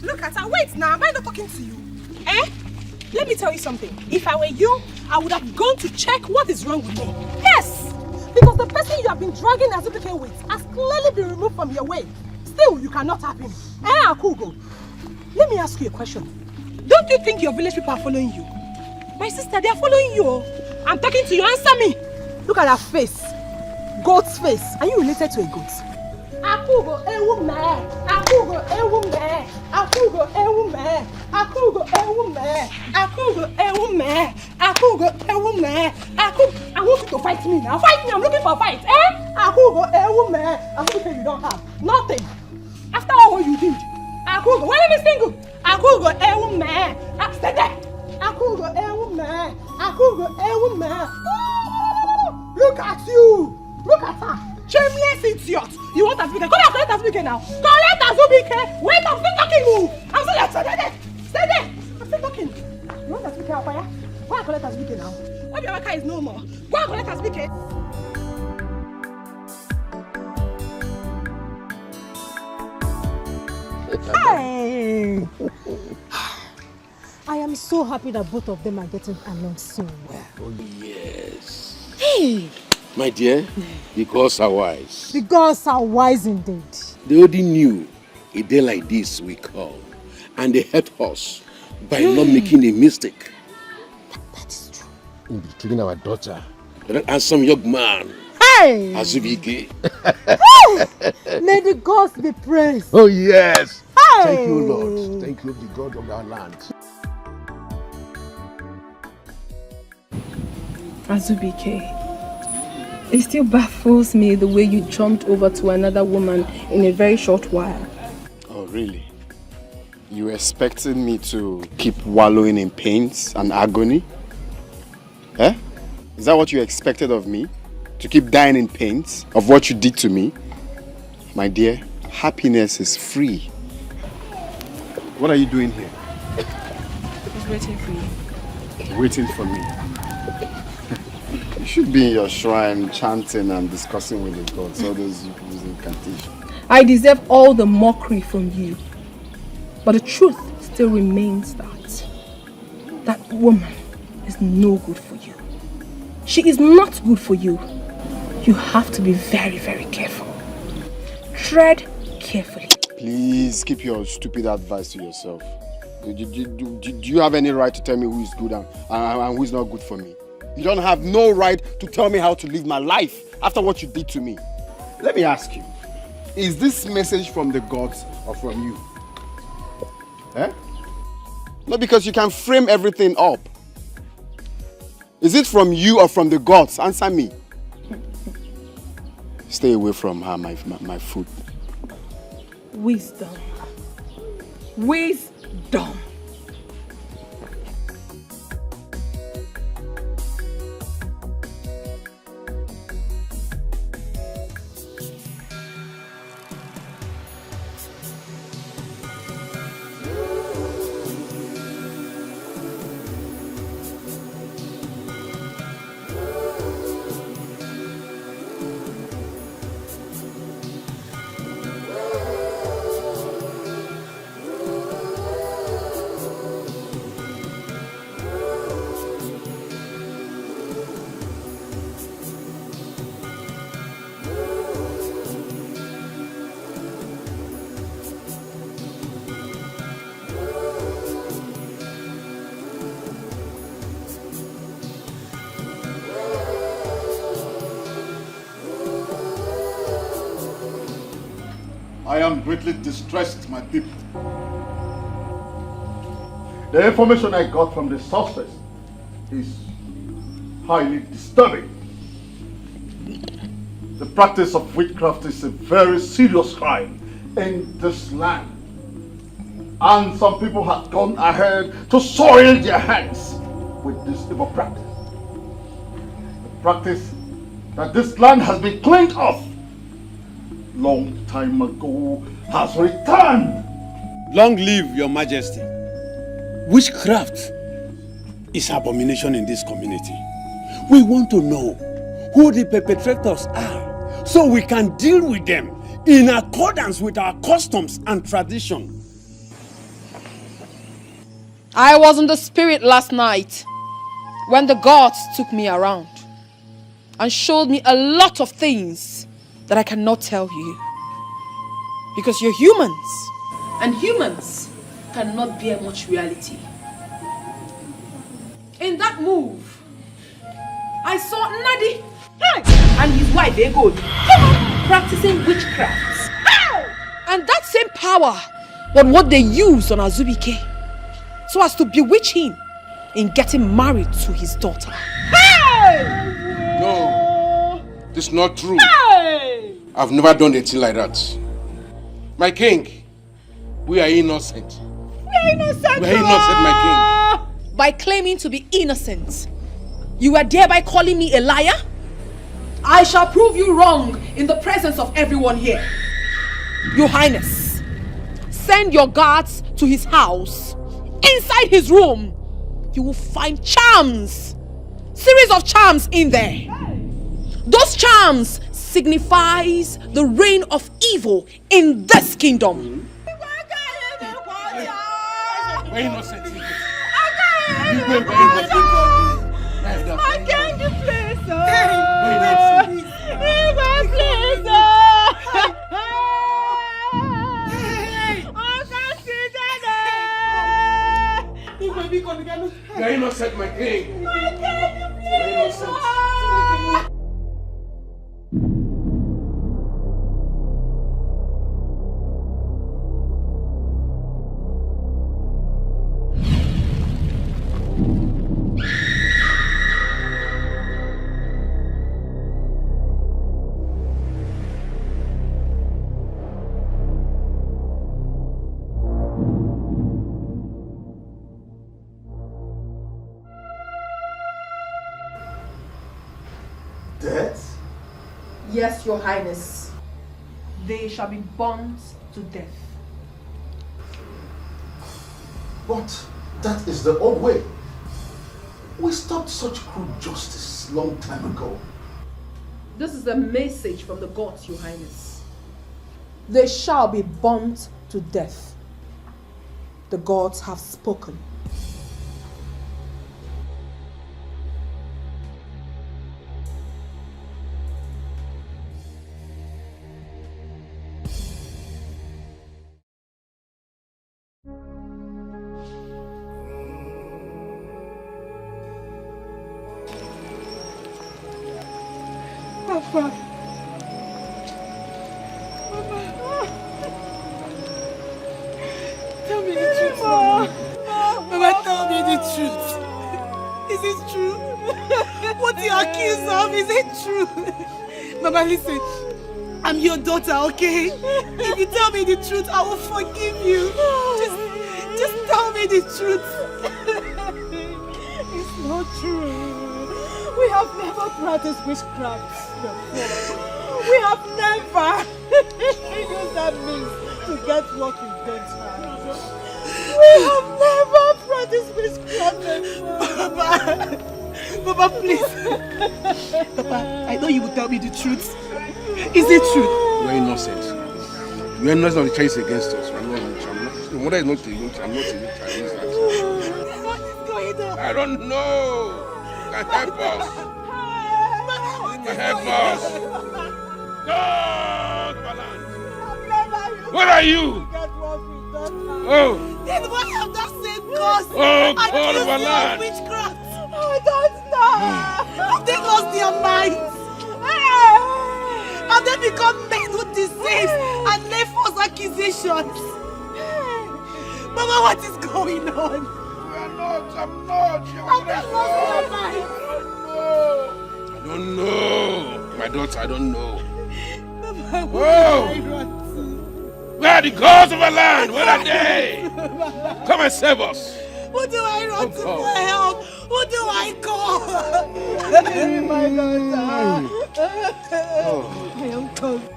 Look at her. Wait now. Am I not talking to you? Eh? Let me tell you something. If I were you, I would have gone to check what is wrong with me. Yes! Because the person you have been dragging Azubike with has clearly been removed from your way. Still, you cannot have him. Eh, Akugo? Let me ask you a question. Don't you think your village people are following you? My sister, they are following you. I'm talking to you. Answer me. Look at her face. Goat's face. Are you related to a goat? Akugo ewume, Akugo ewume, Akugo ewume, Akugo ewume, Akugo ewume, Akugo ewume, Akugo. I want you to fight me now. Fight me. I'm looking for a fight. Eh? Akugo ewume. Akugo you don't have nothing. After all what you did, Akugo. Why let me single? Akugo ewume. Stay there. Akugo ewume, Akugo ewume. Look at you. Look at her. Shameless idiot! You want Azubike? Come here, collect Azubike now! Collect Azubike! Wait, I'm still talking! I'm still there! Stay there! I'm still talking! You want Azubike, Apaya? Go and collect Azubike now. Obiamaka is no more. Go and collect Azubike. Hey! I am so happy that both of them are getting along so well. Oh, yes. Hey! My dear, the gods are wise. The gods are wise indeed. They already knew a day like this will come, and they helped us by not making a mistake. That is true. In betraying our daughter, that handsome young man, Hey! Azubike. May the gods be praised. Oh, yes. Hey! Thank you, Lord. Thank you, the God of our land. Azubike, it still baffles me the way you jumped over to another woman in a very short while. Oh, really? You were expecting me to keep wallowing in pains and agony? Eh? Is that what you expected of me? To keep dying in pains of what you did to me? My dear, happiness is free. What are you doing here? I was waiting for you. Waiting for me? You should be in your shrine chanting and discussing with the gods, all those using incantations. I deserve all the mockery from you. But the truth still remains that woman is no good for you. She is not good for you. You have to be very, very careful. Tread carefully. Please keep your stupid advice to yourself. Do you have any right to tell me who is good and who is not good for me? You don't have no right to tell me how to live my life after what you did to me. Let me ask you, is this message from the gods or from you? Eh? No, because you can frame everything up. Is it from you or from the gods? Answer me. Stay away from her, my food. Wisdom. Wisdom. I am greatly distressed, my people. The information I got from the sorceress is highly disturbing. The practice of witchcraft is a very serious crime in this land. And some people have gone ahead to soil their hands with this evil practice. The practice that this land has been cleaned of long time ago has returned. Long live your majesty. Witchcraft is abomination in this community. We want to know who the perpetrators are so we can deal with them in accordance with our customs and tradition. I was in the spirit last night when the gods took me around and showed me a lot of things that I cannot tell you. Because you're humans. And humans cannot bear much reality. In that move, I saw Nadi and his wife Ego practicing witchcraft. And that same power was what they used on Azubike so as to bewitch him in getting married to his daughter. No, this is not true. I've never done anything like that. My king, we are innocent. We are innocent, my king. By claiming to be innocent, you are thereby calling me a liar? I shall prove you wrong in the presence of everyone here. Your Highness, send your guards to his house, inside his room, you will find charms. Series of charms in there. Those charms signifies the reign of evil in this kingdom. We're innocent. I can't give place. You're innocent, my king. You're innocent. Death? Yes, Your Highness. They shall be burnt to death. But that is the old way. We stopped such cruel justice long time ago. This is a message from the gods, Your Highness. They shall be burnt to death. The gods have spoken. Papa. Tell me the truth, Mama. Mama, tell me the truth. Is it true? What you accuse of, is it true? Mama, listen. I'm your daughter, okay? If you tell me the truth, I will forgive you. Just tell me the truth. It's not true. We have never practiced witchcraft before. We have never. You know that means to get what we don't have. We have never practiced witchcraft before. Papa, please. Papa, I know you will tell me the truth. Is it true? We're innocent. We're innocent of the charges against us. The mother is not the young. I'm not the young child. What is going on? I don't know. Can help us. Can help us. God, Balan. Where are you? Oh. Then why have that same cause? Oh, God, Balan. Witchcraft. I don't know. Have they lost their minds? Have they become men who deceive and lay false accusations? Mama, what is going on? I'm not. Have they lost their minds? I don't know. My daughter, I don't know. Mama, Where are the gods of our land? Where are they? Come and save us. Who do I run to for help? Who do I call? My daughter. I am confused.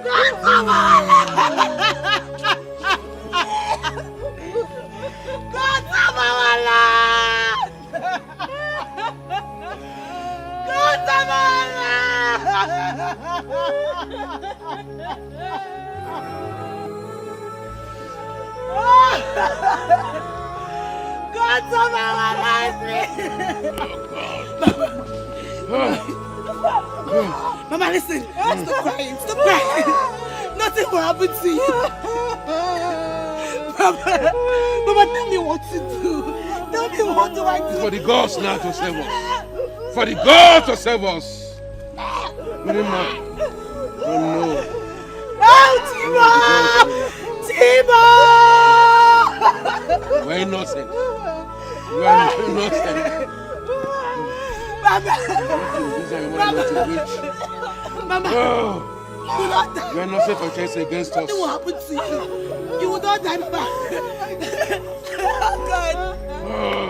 God, save our land! God, save our land! God, save our life! Mama, listen. Stop crying. Stop crying. Nothing will happen to you. Mama, tell me what to do. Tell me what do I do. For the gods now to save us. For the gods to save us. Remember. Oh no. Oh, Timo! Timo! We're innocent. We're innocent. Mama! Oh. You will not die. You are not set for chance against us. Nothing will happen to you. You will not die, Mama. God. Oh.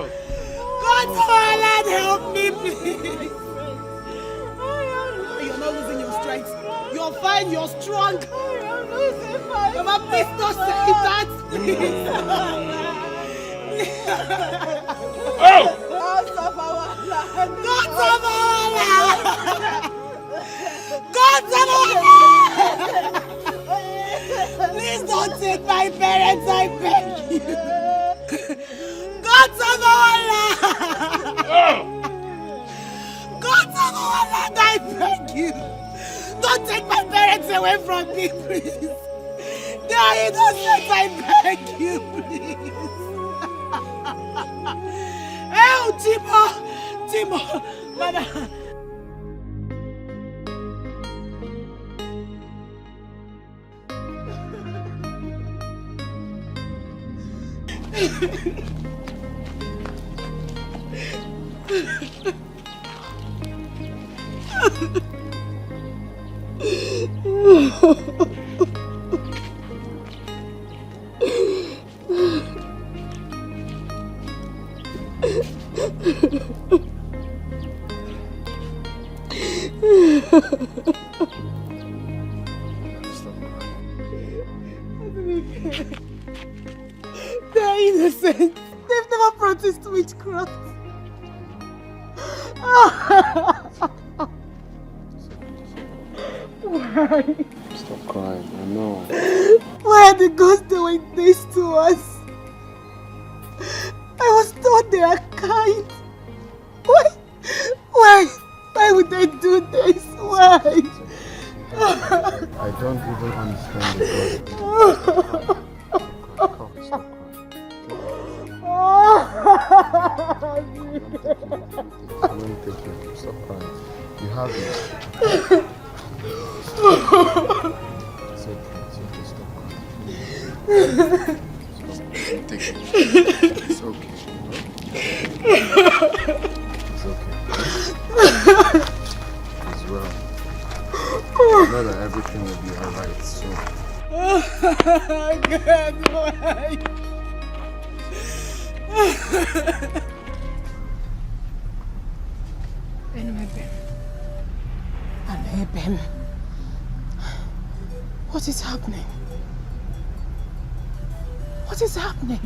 God, Father, help me, please. You're not losing your strength. You're fine, you're strong. Mama, please don't say that, please. God of our land! God of our land! God of our land! Please don't take my parents, I beg you! God of our land! God of our land, I beg you! Don't take my parents away from me, please! They are innocent, I beg you, please! Oh, Timo! Madam! They're innocent. They've never practiced witchcraft. Why? Stop crying, I know. Why are the gods doing this to us? I was told they are kind. Why would they do this? Why? I don't even understand the I'm going to take you. Stop crying. You have it. It's okay, stop crying. Take it. It's okay. It's okay. It's well. I know that everything will be alright soon. God, why? Aneben. What is happening? What is happening?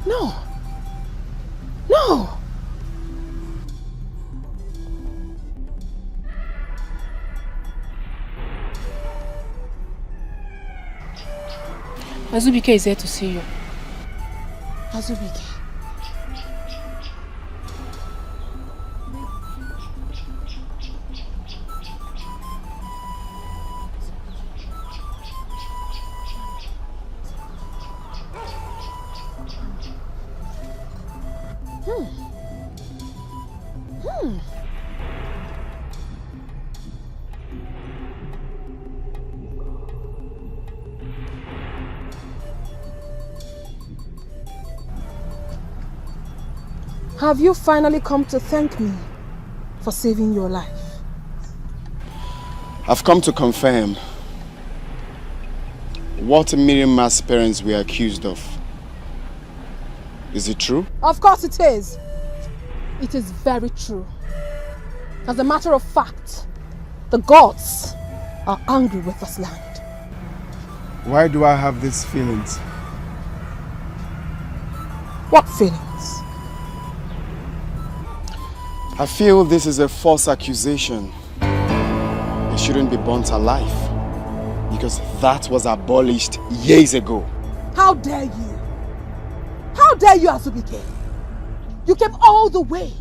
No! Azubike is here to see you. Azubike. Have you finally come to thank me for saving your life? I've come to confirm what Miriam's parents were accused of. Is it true? Of course it is. It is very true. As a matter of fact, the gods are angry with this land. Why do I have these feelings? What feelings? I feel this is a false accusation. They shouldn't be burnt alive because that was abolished years ago. How dare you? How dare you, Azubike? You came all the way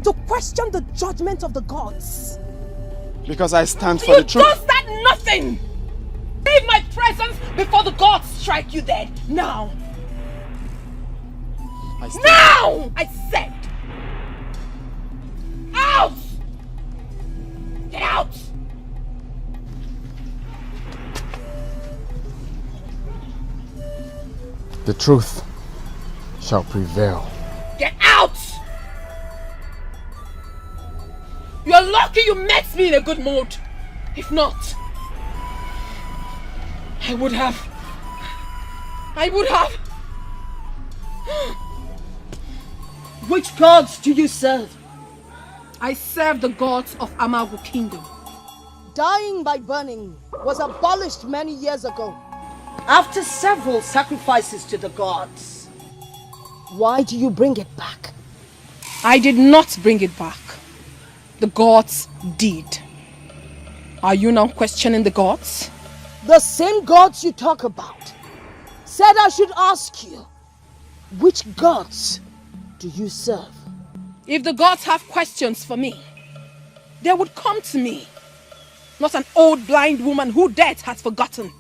to question the judgment of the gods. Because I stand for the truth. You don't start nothing! Leave my presence before the gods strike you dead. Now! Now! I said! Out! Get out! The truth shall prevail. Get out! You're lucky you met me in a good mood. If not, I would have. Which gods do you serve? I serve the gods of Amago Kingdom. Dying by burning was abolished many years ago, after several sacrifices to the gods. Why do you bring it back? I did not bring it back. The gods did. Are you now questioning the gods? The same gods you talk about said I should ask you, which gods do you serve? If the gods have questions for me, they would come to me, not an old blind woman who death has forgotten.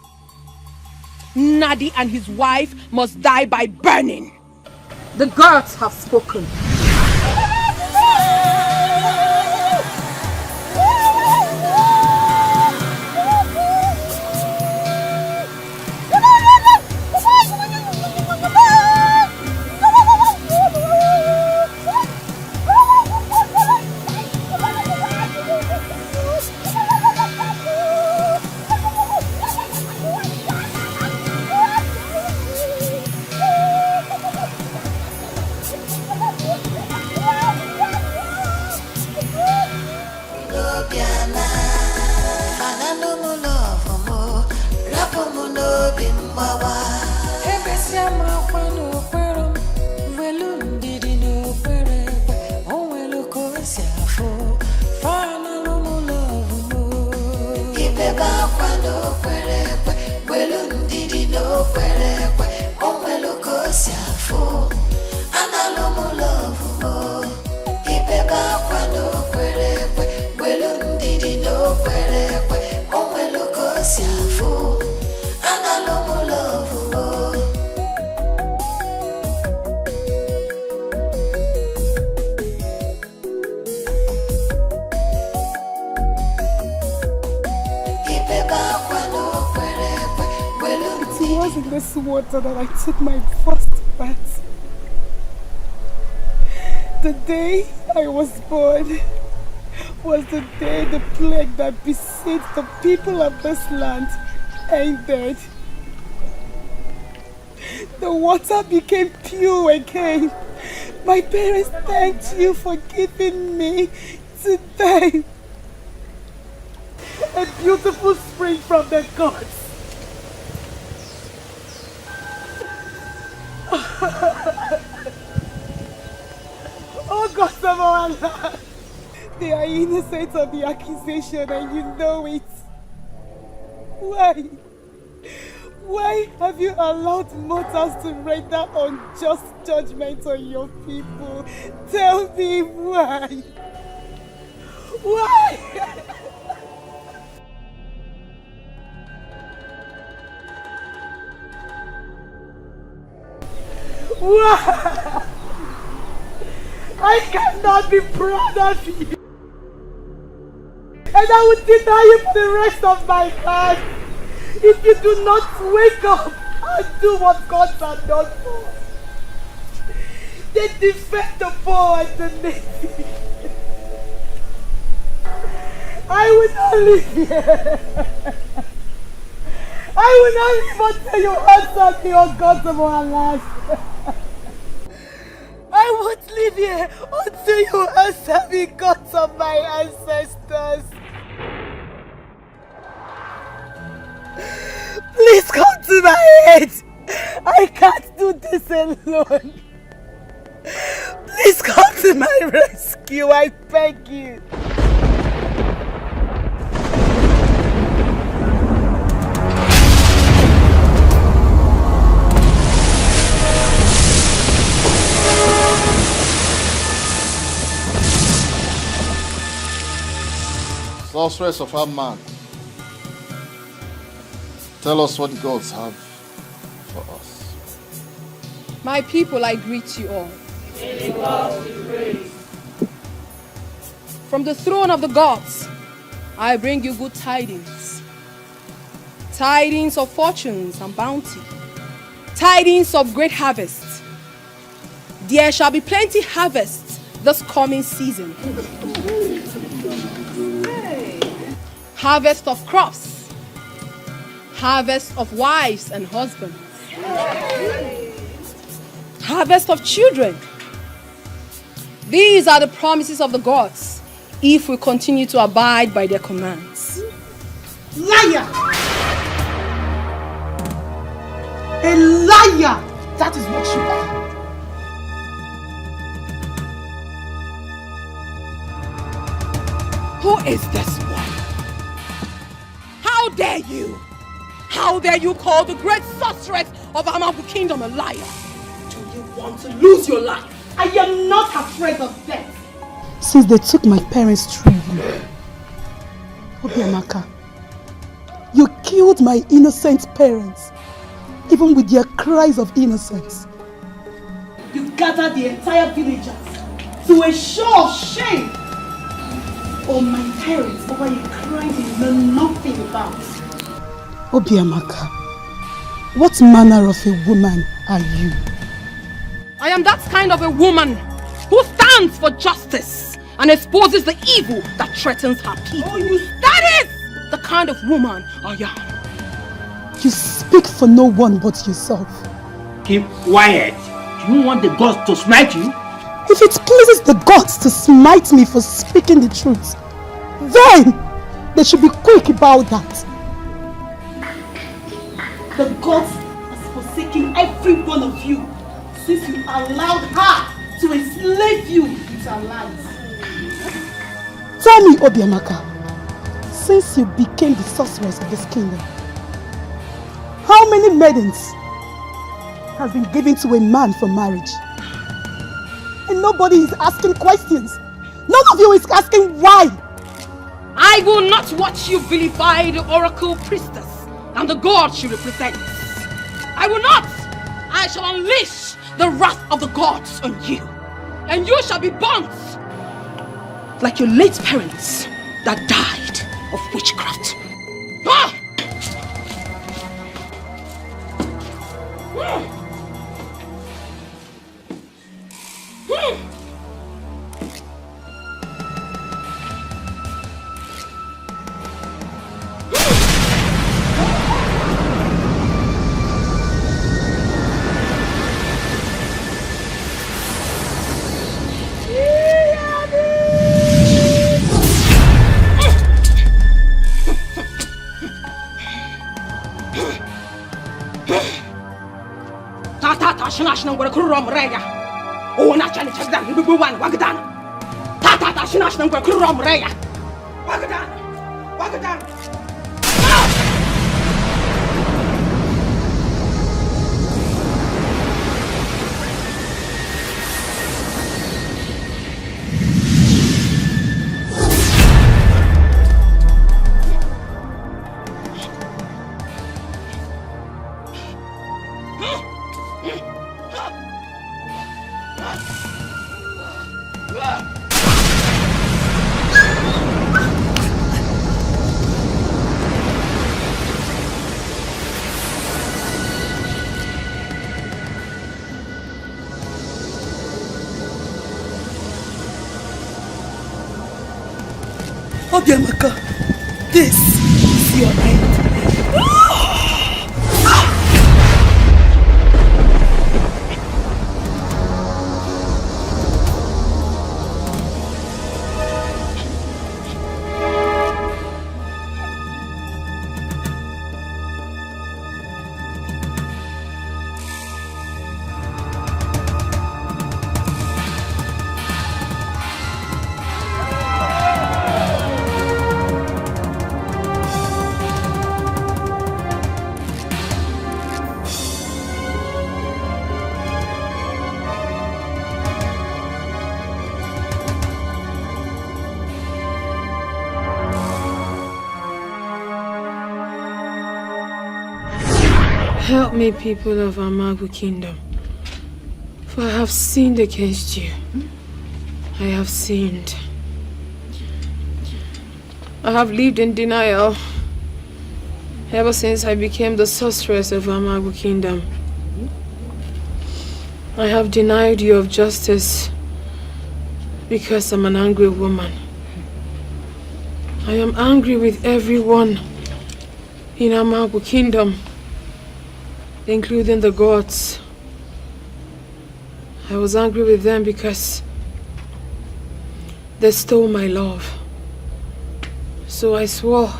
Nadi and his wife must die by burning. The gods have spoken. In this water that I took my first bath. The day I was born was the day the plague that besieged the people of this land ended. The water became pure again. My parents thanked you for giving me today a beautiful spring from the gods. Oh God of our land, they are innocent of the accusation and you know it. Why? Why have you allowed mortals to render unjust judgment on your people? Tell me why? Why? Why? I cannot be proud of you. And I will deny you for the rest of my life if you do not wake up and do what gods are done for. They defend the poor and the needy. I will not live here. I will not live until you answer me, O God of our lives. I won't live here until you answer me, gods of my ancestors. Please come to my aid. I can't do this alone. Please come to my rescue, I beg you. Sorceress of our man, tell us what the gods have for us. My people, I greet you all. From the throne of the gods, I bring you good tidings. Tidings of fortunes and bounty. Tidings of great harvest. There shall be plenty harvest this coming season. Harvest of crops. Harvest of wives and husbands. Harvest of children. These are the promises of the gods if we continue to abide by their commands. Liar! A liar! That is what you are. Who is this one? How dare you? How dare you call the great sorceress of Amagu Kingdom a liar? Do you want to lose your life? I am not afraid of death. Since they took my parents through you, Obiamaka, you killed my innocent parents, even with their cries of innocence. You gathered the entire villagers to a show of shame on my parents over a crime they know nothing about. Obiamaka, what manner of a woman are you? I am that kind of a woman who stands for justice and exposes the evil that threatens her people. That is the kind of woman I am. You speak for no one but yourself. Keep quiet. Do you want the gods to smite you? If it pleases the gods to smite me for speaking the truth, then they should be quick about that. The gods has forsaken every one of you since you allowed her to enslave you with her lies. Tell me, Obiamaka, since you became the sorceress of this kingdom, how many maidens has been given to a man for marriage? And nobody is asking questions. None of you is asking why. I will not watch you vilify the oracle priestess and the god she represents. I will not. I shall unleash the wrath of the gods on you, and you shall be burnt like your late parents that died of witchcraft. Ah! Shinash ngora kurom reya. O na chani chagdan bibu wan wagdan. Ta shinash ngora kurom reya. Wagdan. Obiamaka, this is your end. Help me, people of Amagu Kingdom, for I have sinned against you. I have sinned. I have lived in denial ever since I became the sorceress of Amagu Kingdom. I have denied you of justice because I'm an angry woman. I am angry with everyone in Amagu Kingdom, including the gods. I was angry with them because they stole my love. So I swore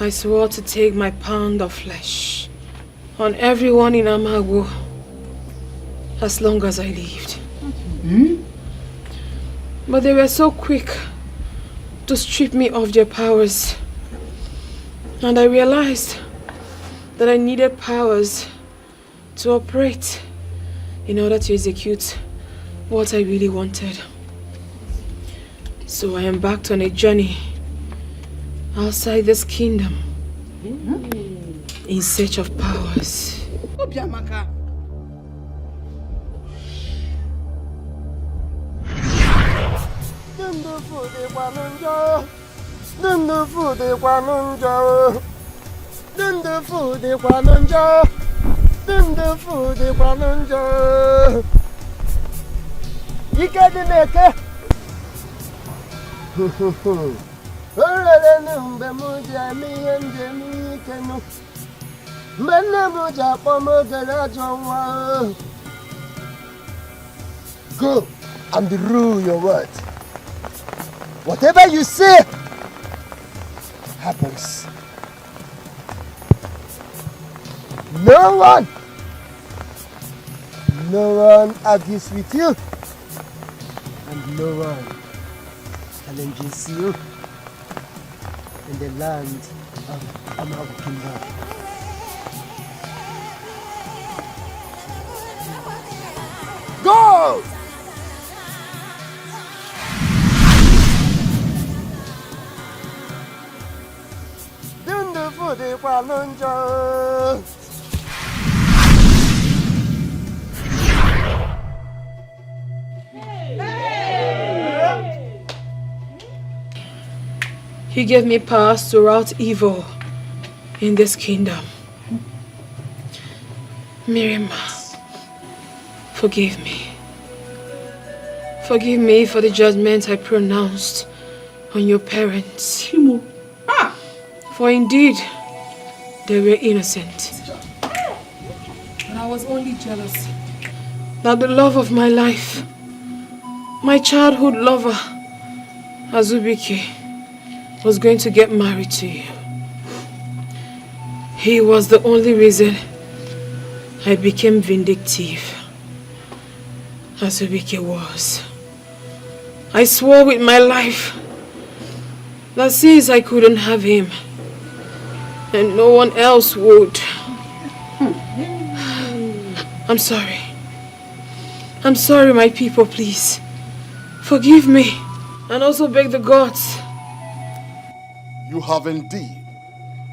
to take my pound of flesh on everyone in Amagu as long as I lived. But they were so quick to strip me of their powers. And I realized that I needed powers to operate in order to execute what I really wanted. So I embarked on a journey outside this kingdom in search of powers. Go and rule your words. Whatever you say happens. No one argues with you, and no one challenges you in the land of Amago Kingdom. Go! He gave me powers to rout evil in this kingdom. Miriam, forgive me. Forgive me for the judgment I pronounced on your parents. For indeed, they were innocent. But I was only jealous that the love of my life, my childhood lover, Azubike, was going to get married to you. He was the only reason I became vindictive. Azubike was. I swore with my life that since I couldn't have him, and no one else would. I'm sorry. I'm sorry, my people, please. Forgive me. And also beg the gods. You have indeed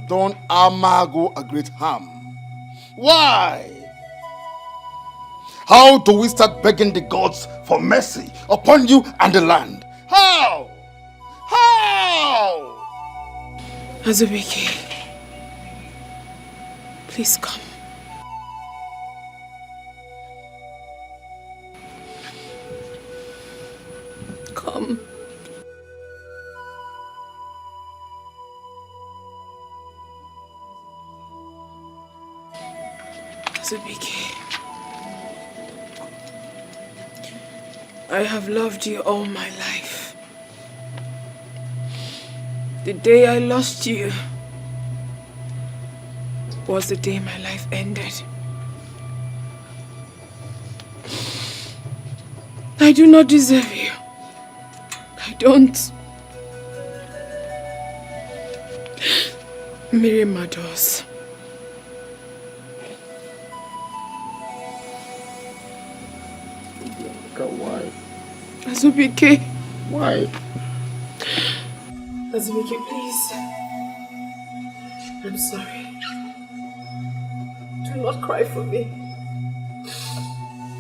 done Amago a great harm. Why? How do we start begging the gods for mercy upon you and the land? How? How? Azubike, please come. Come. Azubike, I have loved you all my life. The day I lost you was the day my life ended. I do not deserve you. I don't. Miriam adores. Why? Azubike. Why? Azubike, please. I'm sorry. Do not cry for me.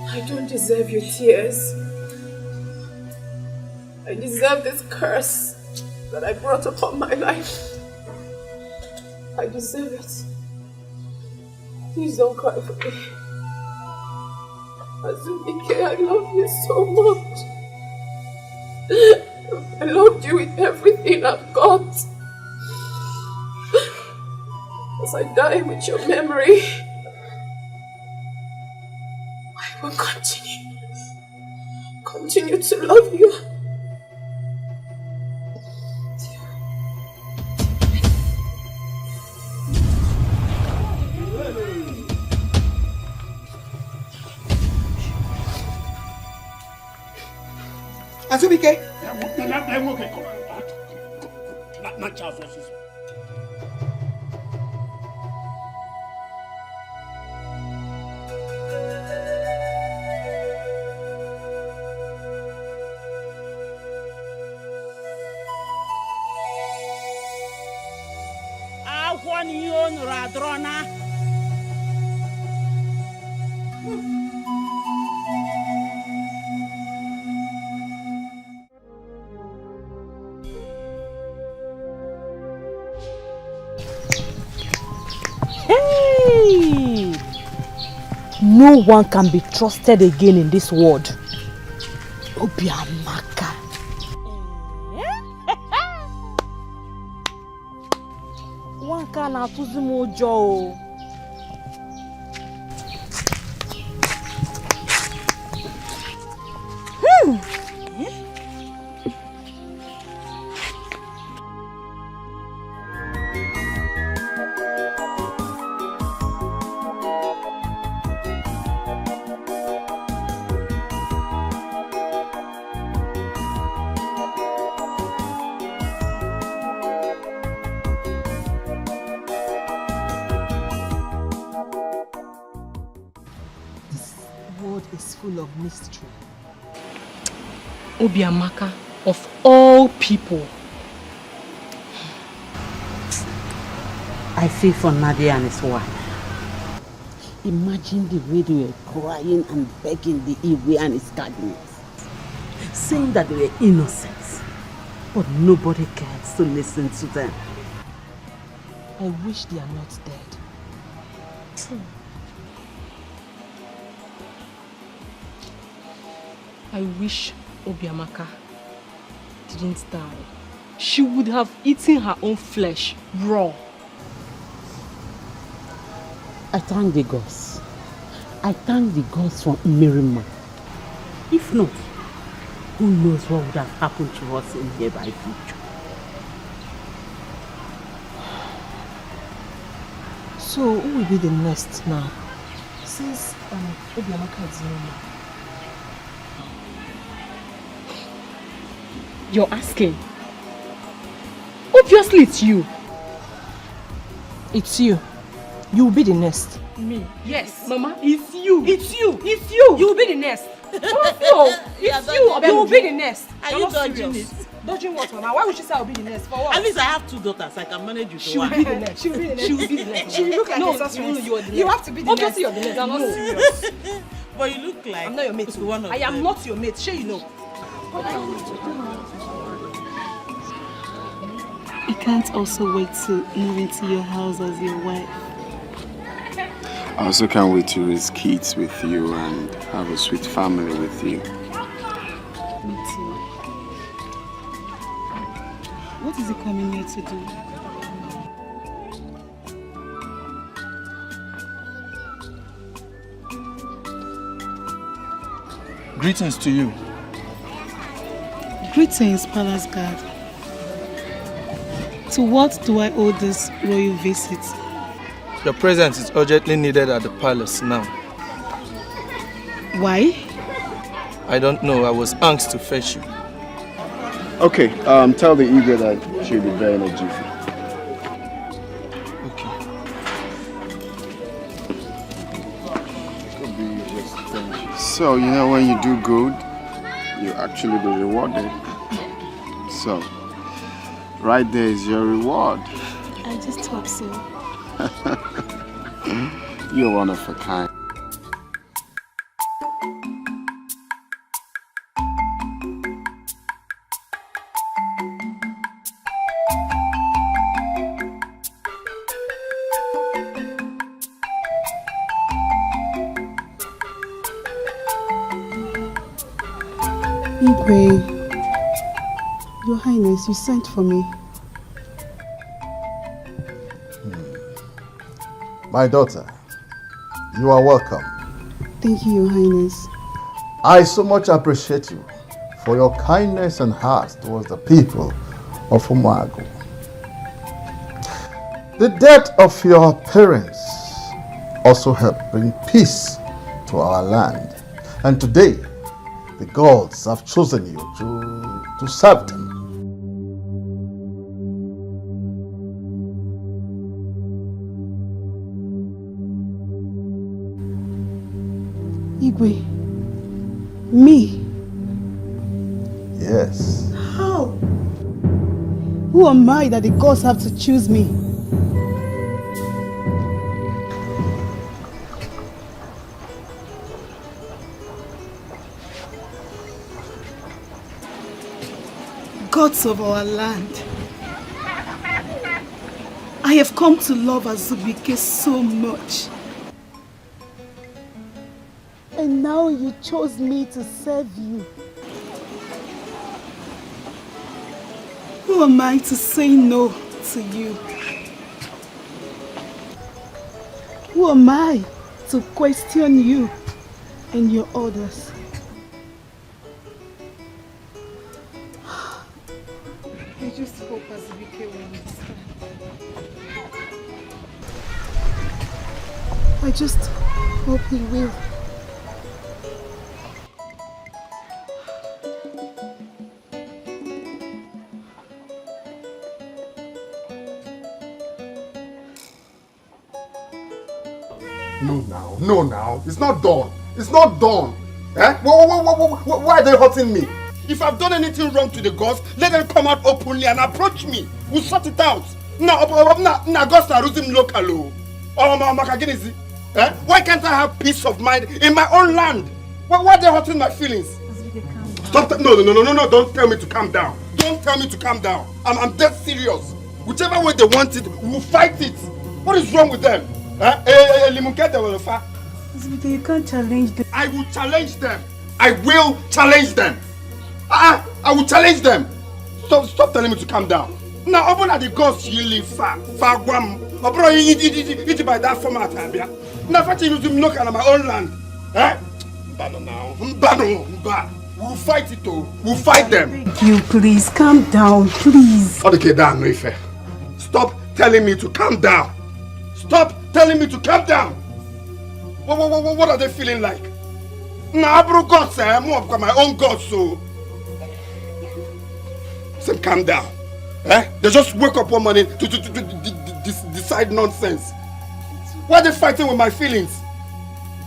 I don't deserve your tears. I deserve this curse that I brought upon my life. I deserve it. Please don't cry for me. Azubike, I love you so much. I loved you with everything I've got. As I die with your memory, I will continue to love you. Azubike. my child was his. Hey! No one can be trusted again in this world. Obiamaka. One can atụzi m ụjọ o. Is full of mystery. Obiamaka, of all people. I feel for Nadia and his wife. Imagine the way they were crying and begging the Iwe and his cardinals, saying that they were innocent, but nobody cares to listen to them. I wish they are not dead. True. I wish Obiamaka didn't die. She would have eaten her own flesh raw. I thank the gods. I thank the gods for Mirima. If not, who knows what would have happened to us in nearby future. So, who will be the next now? Since Obiamaka is no more. You're asking? Obviously it's you. It's you. You will be the next. Me? Yes. Mama, it's you. It's you. It's you. You will be the next. No, it's you. You will be the next. Are you dodging it? Dodging what, Mama? Why would she say I will be the next? For what? At least I have 2 daughters. I can manage you to She will be the next. She will be the next. She will be the next. She will look like No, a sorceress. you are the next. You have to be the next. Obviously you're the next. I'm not No. serious. But you look like I'm not your mate. one of I am them. not your mate. Sure you know. I can't also wait to move into your house as your wife. I also can't wait to raise kids with you and have a sweet family with you. Me too. What is he coming here to do? Greetings to you. Greetings, Palace Guard. To what do I owe this royal visit? Your presence is urgently needed at the palace now. Why? I don't know. I was asked to fetch you. Okay, tell the Igwe that she'll be there in a jiffy. So, you know, when you do good, you actually be rewarded. So, right there is your reward. I just hope so. You're one of a kind. Igwe, Your Highness, you sent for me. My daughter, you are welcome. Thank you, Your Highness. I so much appreciate you for your kindness and heart towards the people of Umago. The death of your parents also helped bring peace to our land. And today, the gods have chosen you to serve them. Igwe, me? Yes. How? Who am I that the gods have to choose me? Gods of our land, I have come to love Azubike so much. And now you chose me to serve you. Who am I to say no to you? Who am I to question you and your orders? I just hope Azubike will understand. I just hope he will. No now, it's not done. It's not done. Eh? Why are they hurting me? If I've done anything wrong to the gods, let them come out openly and approach me. We'll sort it out. Now, gods are losing local. Why can't I have peace of mind in my own land? Why are they hurting my feelings? Stop. No, don't tell me to calm down. Don't tell me to calm down. I'm dead serious. Whichever way they want it, we'll fight it. What is wrong with them? You can't challenge them. I will challenge them. I will challenge them. I will challenge them. Stop telling me to calm down. Now, open at the gods you live far guam. Open it by that format. Now, if you look at my own land, we'll fight it too. We'll fight them. Thank you, please calm down, please. Okay, down, Ife. Stop telling me to calm down. Stop telling me to calm down. What are they feeling like? Nah, bro, gods, I'm more of my own gods, so. Say, calm down. They just wake up one morning to decide nonsense. Why are they fighting with my feelings?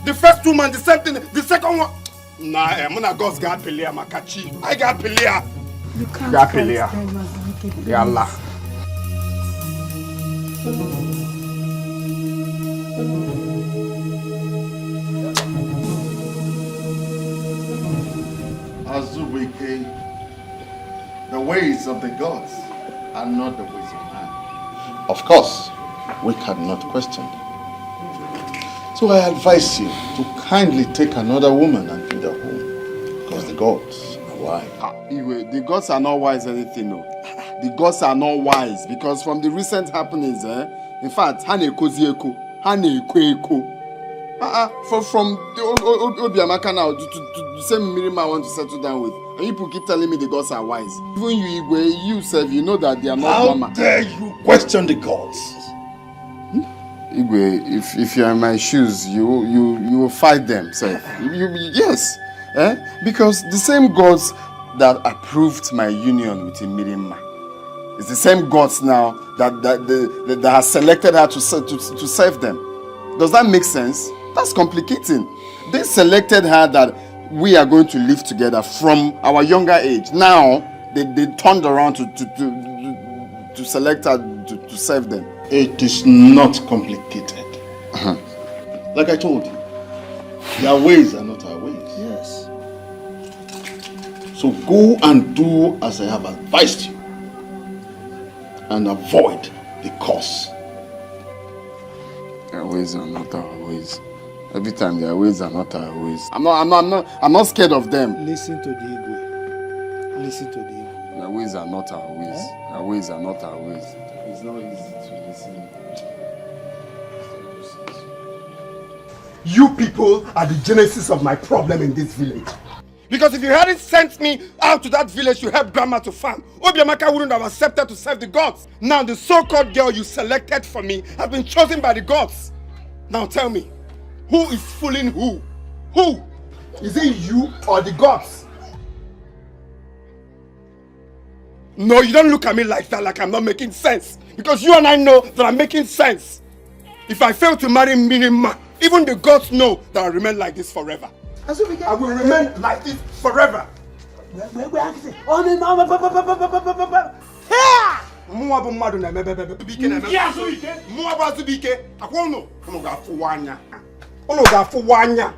The first 2 months, the same thing. The second one. Nah, I'm gonna gods got Pelia, Makachi. I got Pelia. You can't fight them, Azubike. Yallah. Azubike, the ways of the gods are not the ways of man. Of course, we cannot question them. So I advise you to kindly take another woman and feed her home, because the gods are wise. The gods are not wise anything, no. The gods are not wise because from the recent happenings, in fact, from the Obiamaka now to the same Mirima I want to settle down with. And people keep telling me the gods are wise. Even you, Igwe, you self, you know that they are not. How dare you question the gods? Igwe, if you're in my shoes, you will fight them, sir. Yes. Because the same gods that approved my union with Imirima, it's the same gods now that have selected her to serve them. Does that make sense? That's complicating. They selected her that we are going to live together from our younger age. Now they turned around to select her to serve them. It is not complicated. Like I told you, their ways are not our ways. Yes. So go and do as I have advised you, and avoid the cause. Their ways are not our ways. Every time their ways are not our ways. I'm not scared of them. Listen to the Igwe. Listen to the Igwe. Their ways are not our ways. Their ways are not our ways. It's not easy to listen. You people are the genesis of my problem in this village. Because if you hadn't sent me out to that village to help Grandma to farm, Obiamaka wouldn't have accepted to serve the gods. Now the so-called girl you selected for me has been chosen by the gods. Now tell me, who is fooling who? Who? Is it you or the gods? No, you don't look at me like that, like I'm not making sense. Because you and I know that I'm making sense. If I fail to marry Mirima, even the gods know that I'll remain like this forever. I will remain like this forever. Muabu madu na mebe bike na mebe. Muabu azubike. Akwono. Ono ga fu wanya. Ono ga fu wanya.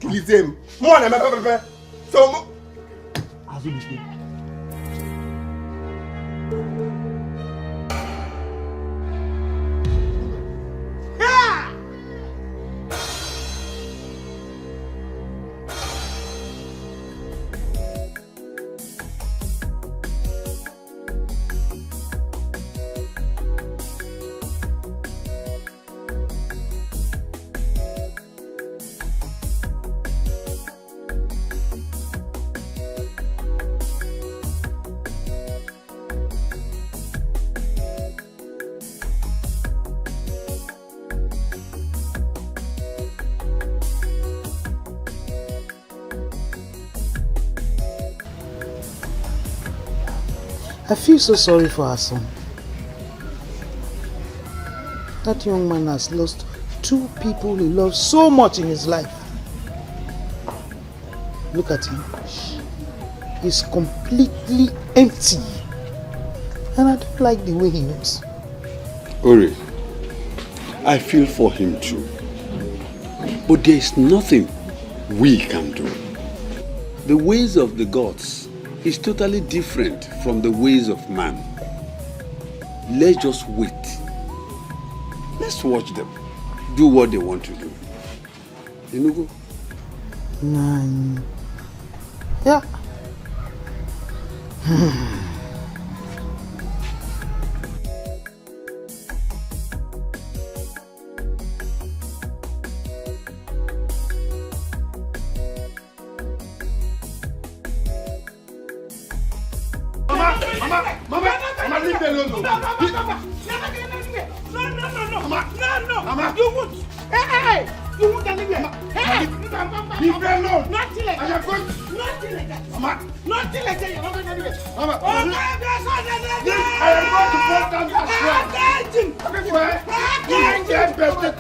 Kilizem. Muabu na mebe. So azubike. I feel so sorry for her son. That young man has lost 2 people he loves so much in his life. Look at him. He's completely empty. And I don't like the way he looks. Ori, I feel for him too. But there is nothing we can do. The ways of the gods is totally different from the ways of man. Let's just wait. Let's watch them do what they want to do. You know? Yeah. Mama, leave me alone. No. You won't. Hey. You won't leave me. Hey. Leave me alone. Nothing like that. I am going. Nothing like that. Mama. Nothing like that. You're not going to leave it. Mama. Oh, I am going to fall down that shrine. Everywhere. You ain't get better.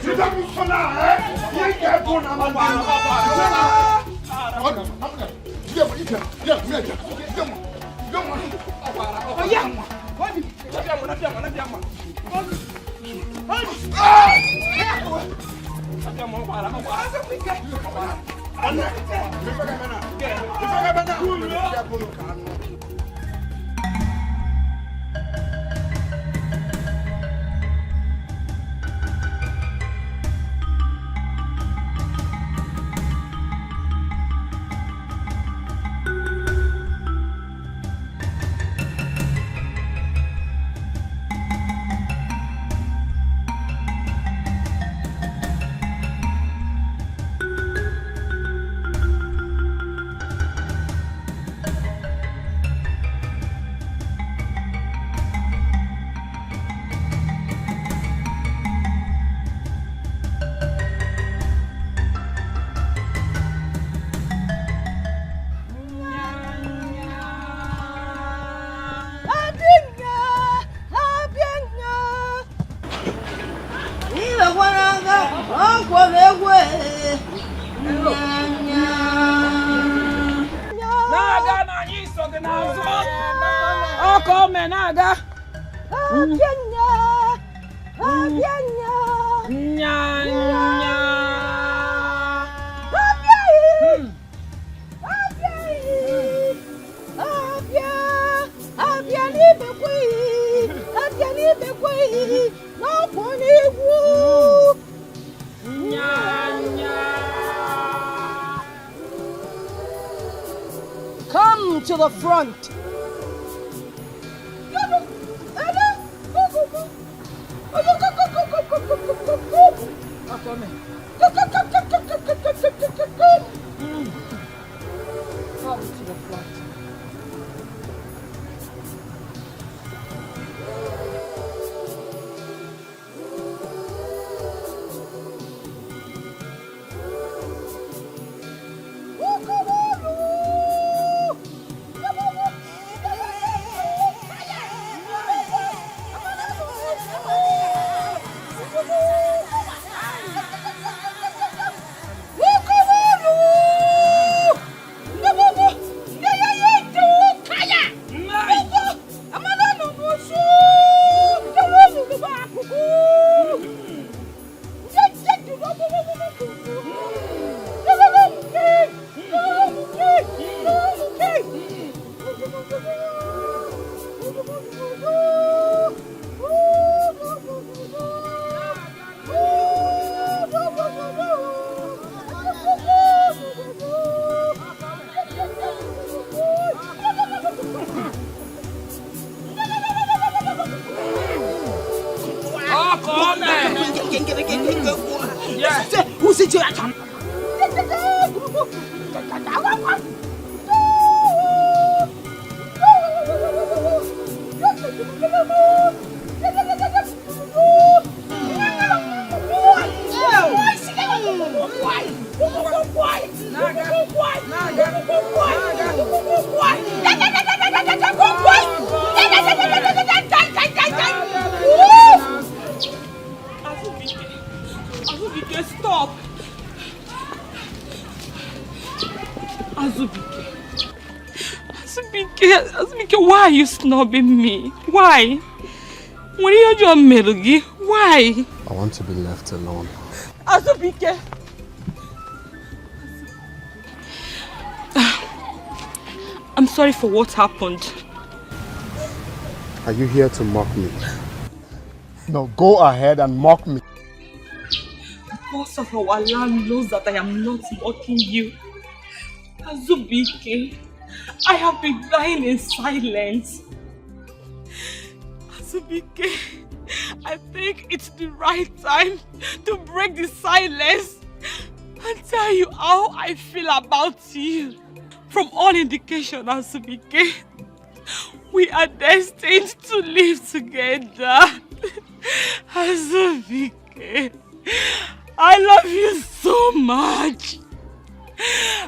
You don't move for now, eh? You ain't get born, I'm on Come to the front. Come to the front. Who's it? Azubike, stop! Azubike, why are you snubbing me? Why? When you're your Merugi, why? I want to be left alone. Azubike! I'm sorry for what happened. Are you here to mock me? No, go ahead and mock me. The boss of our land knows that I am not mocking you. Azubike, I have been dying in silence. Azubike, I think it's the right time to break the silence and tell you how I feel about you. From all indication, Azubike, we are destined to live together. Azubike, I love you so much.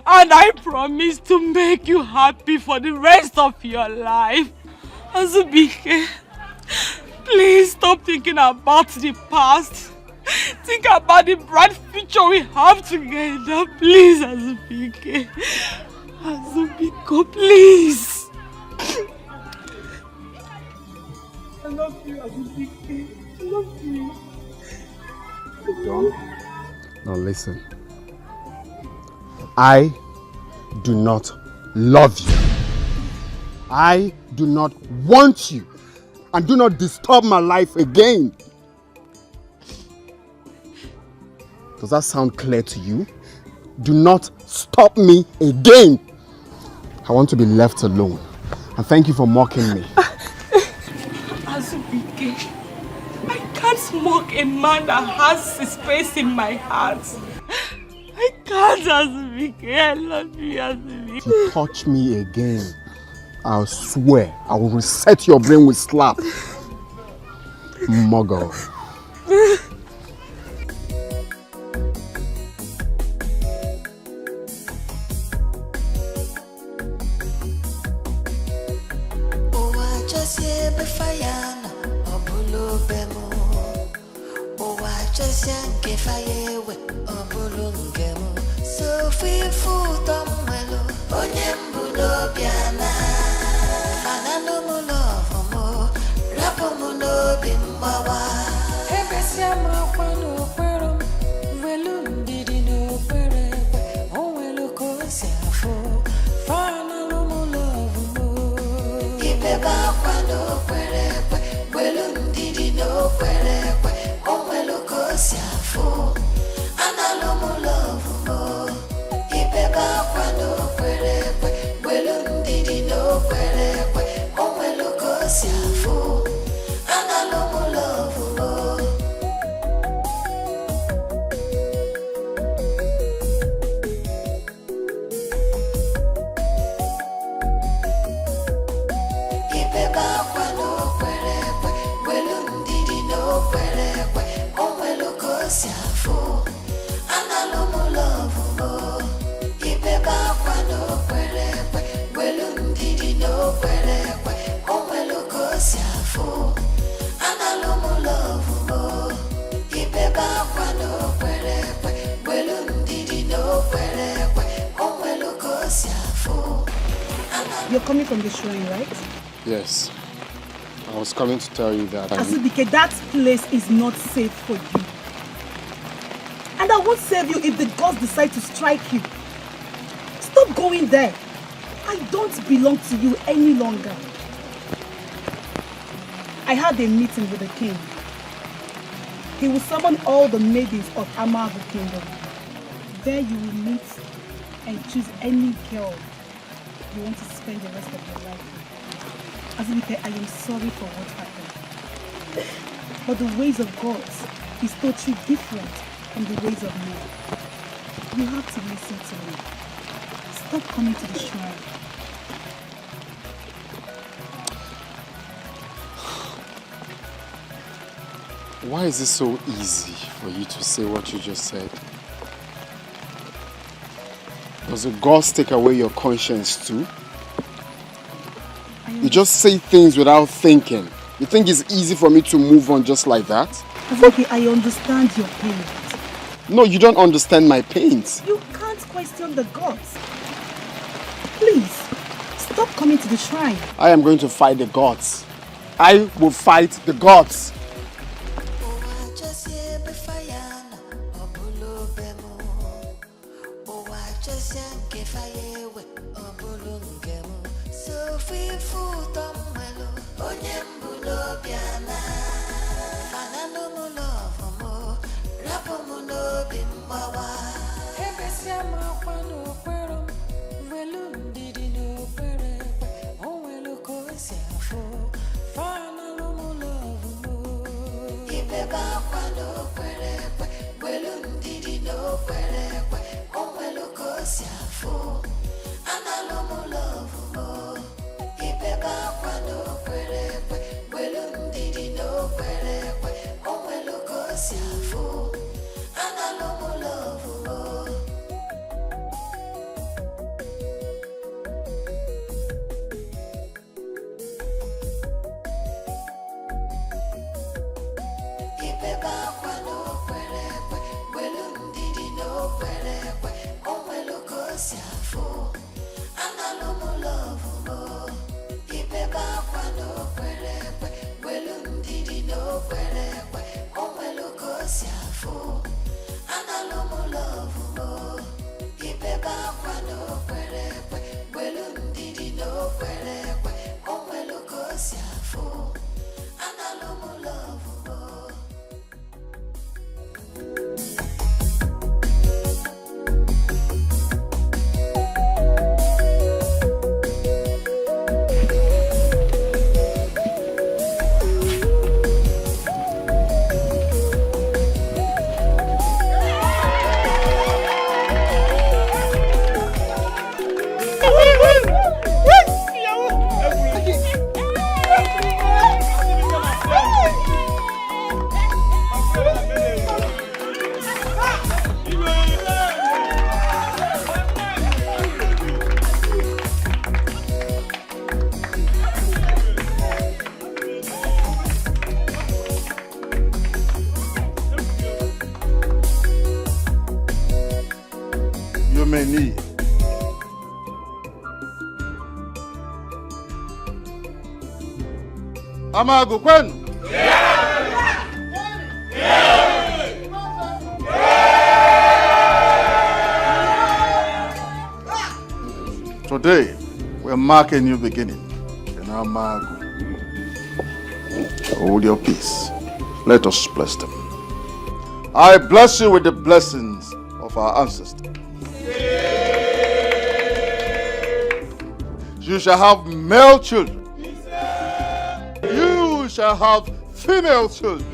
And I promise to make you happy for the rest of your life. Azubike, please stop thinking about the past. Think about the bright future we have together. Please, Azubike. Azubiko, please. I love you, Azubike. I love you. Now listen. I do not love you. I do not want you. And do not disturb my life again. Does that sound clear to you? Do not stop me again. I want to be left alone. And thank you for mocking me. Azubike, I can't mock a man that has his space in my heart. I can't, Azubike. I love you, Azubike. If you touch me again, I'll swear I will reset your brain with slap. Muggle. You're coming from the shrine, right? Yes. I was coming to tell you that. Azubike, that place is not safe for you. And I won't save you if the gods decide to strike you. Stop going there. I don't belong to you any longer. I had a meeting with the king. He will summon all the maidens of Amago Kingdom. There you will meet and choose any girl you want to spend the rest of your life with. Azubike, I am sorry for what happened. But the ways of God is totally different from the ways of men. You have to listen to me. Stop coming to the shrine. Why is it so easy for you to say what you just said? Does the gods take away your conscience too? You just say things without thinking. You think it's easy for me to move on just like that? Okay, I understand your pain. No, you don't understand my pains. You can't question the gods. Please, stop coming to the shrine. I am going to fight the gods. I will fight the gods. Amago kwenu. Today, we're marking a new beginning in Amago. Hold your peace. Let us bless them. I bless you with the blessings of our ancestors. You shall have male children. You shall have female children.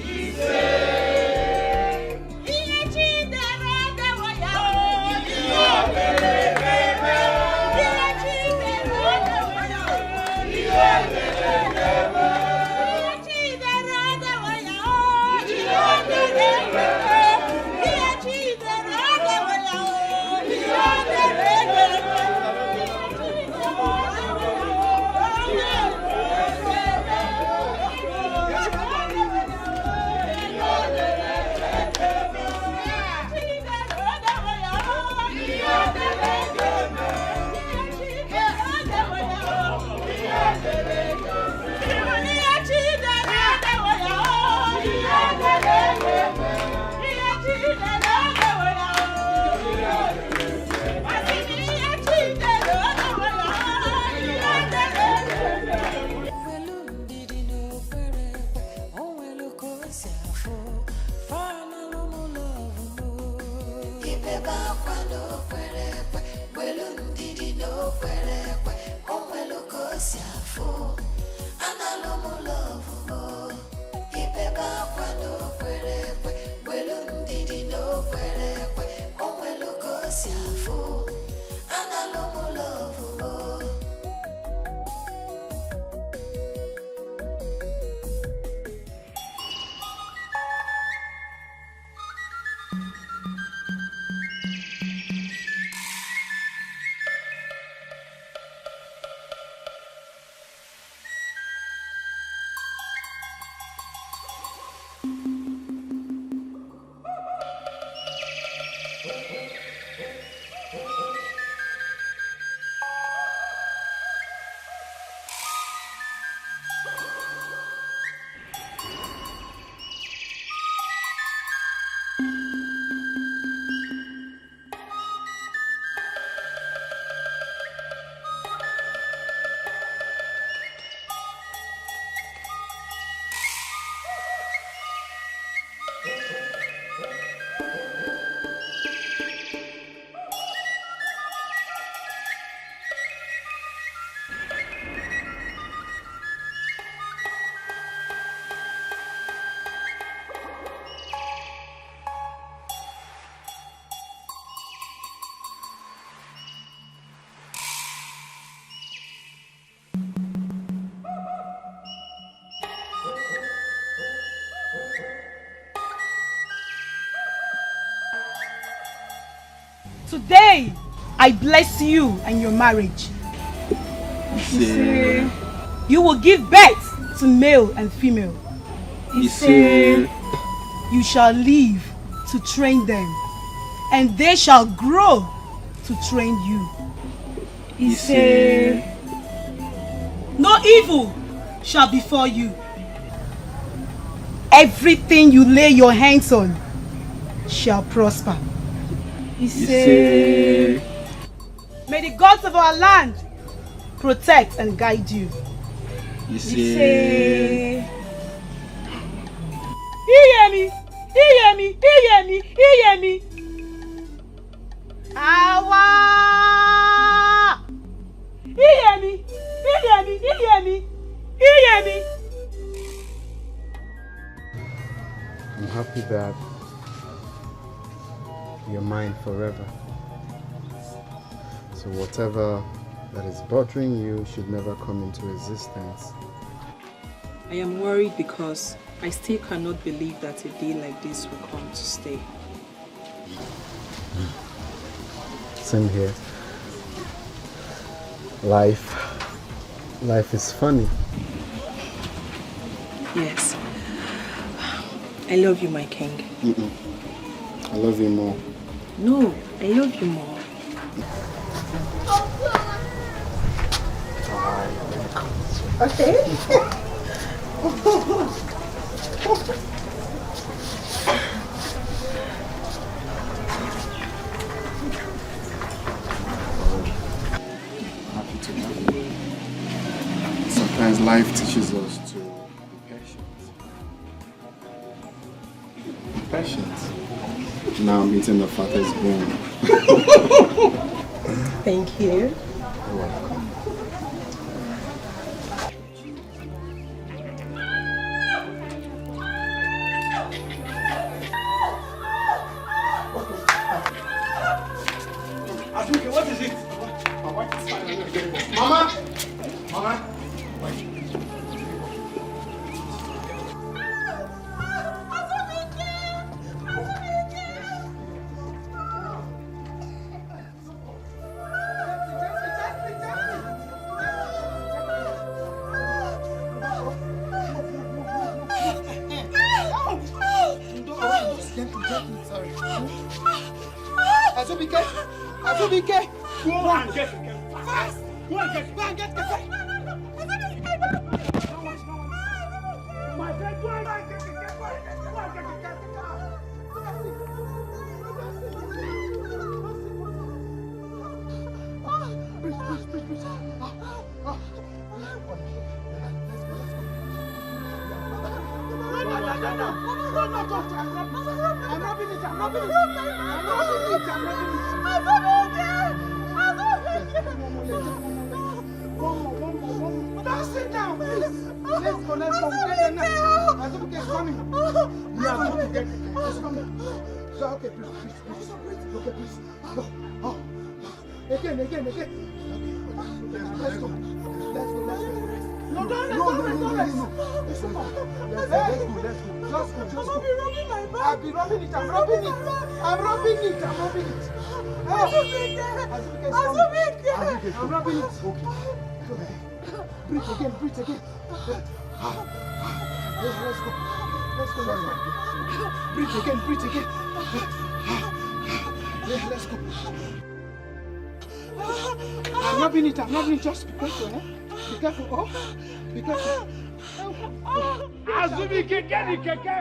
Analumu love mo, ipe ba kwa Today, I bless you and your marriage. You will give birth to male and female. You shall live to train them, and they shall grow to train you. No evil shall befall you. Everything you lay your hands on shall prosper. May the gods of our land protect and guide you. Iyemi. Awa. Iyemi. I'm happy that you're mine forever. So whatever that is bothering you should never come into existence. I am worried because I still cannot believe that a day like this will come to stay. Same here. Life is funny. Yes. I love you, my king. I love you more. No, I love you more. Okay. Happy to have you. Sometimes life teaches us to be patient. Now I'm eating the fattest bone. Thank you. You're welcome. What is it? Mama! Azubike! Go and get it. Fast! Go and get it. Go and get it. My friend, go and get it. Sit down, please. Let's go. Let's go. Azubike is coming. We are going to get it. It's coming. Okay, please. Okay, please. Go. Oh. Again. Okay. Let's go. No. It's okay. Let's go. Just go. I've been rubbing it. I'm rubbing it. I'm rubbing it. I'm rubbing it. Okay. Breathe again. Let's go. Breathe again. Let's go. I'm rubbing it. Just be careful, eh? Be careful. Oh, be careful. Azumi keke ni keke.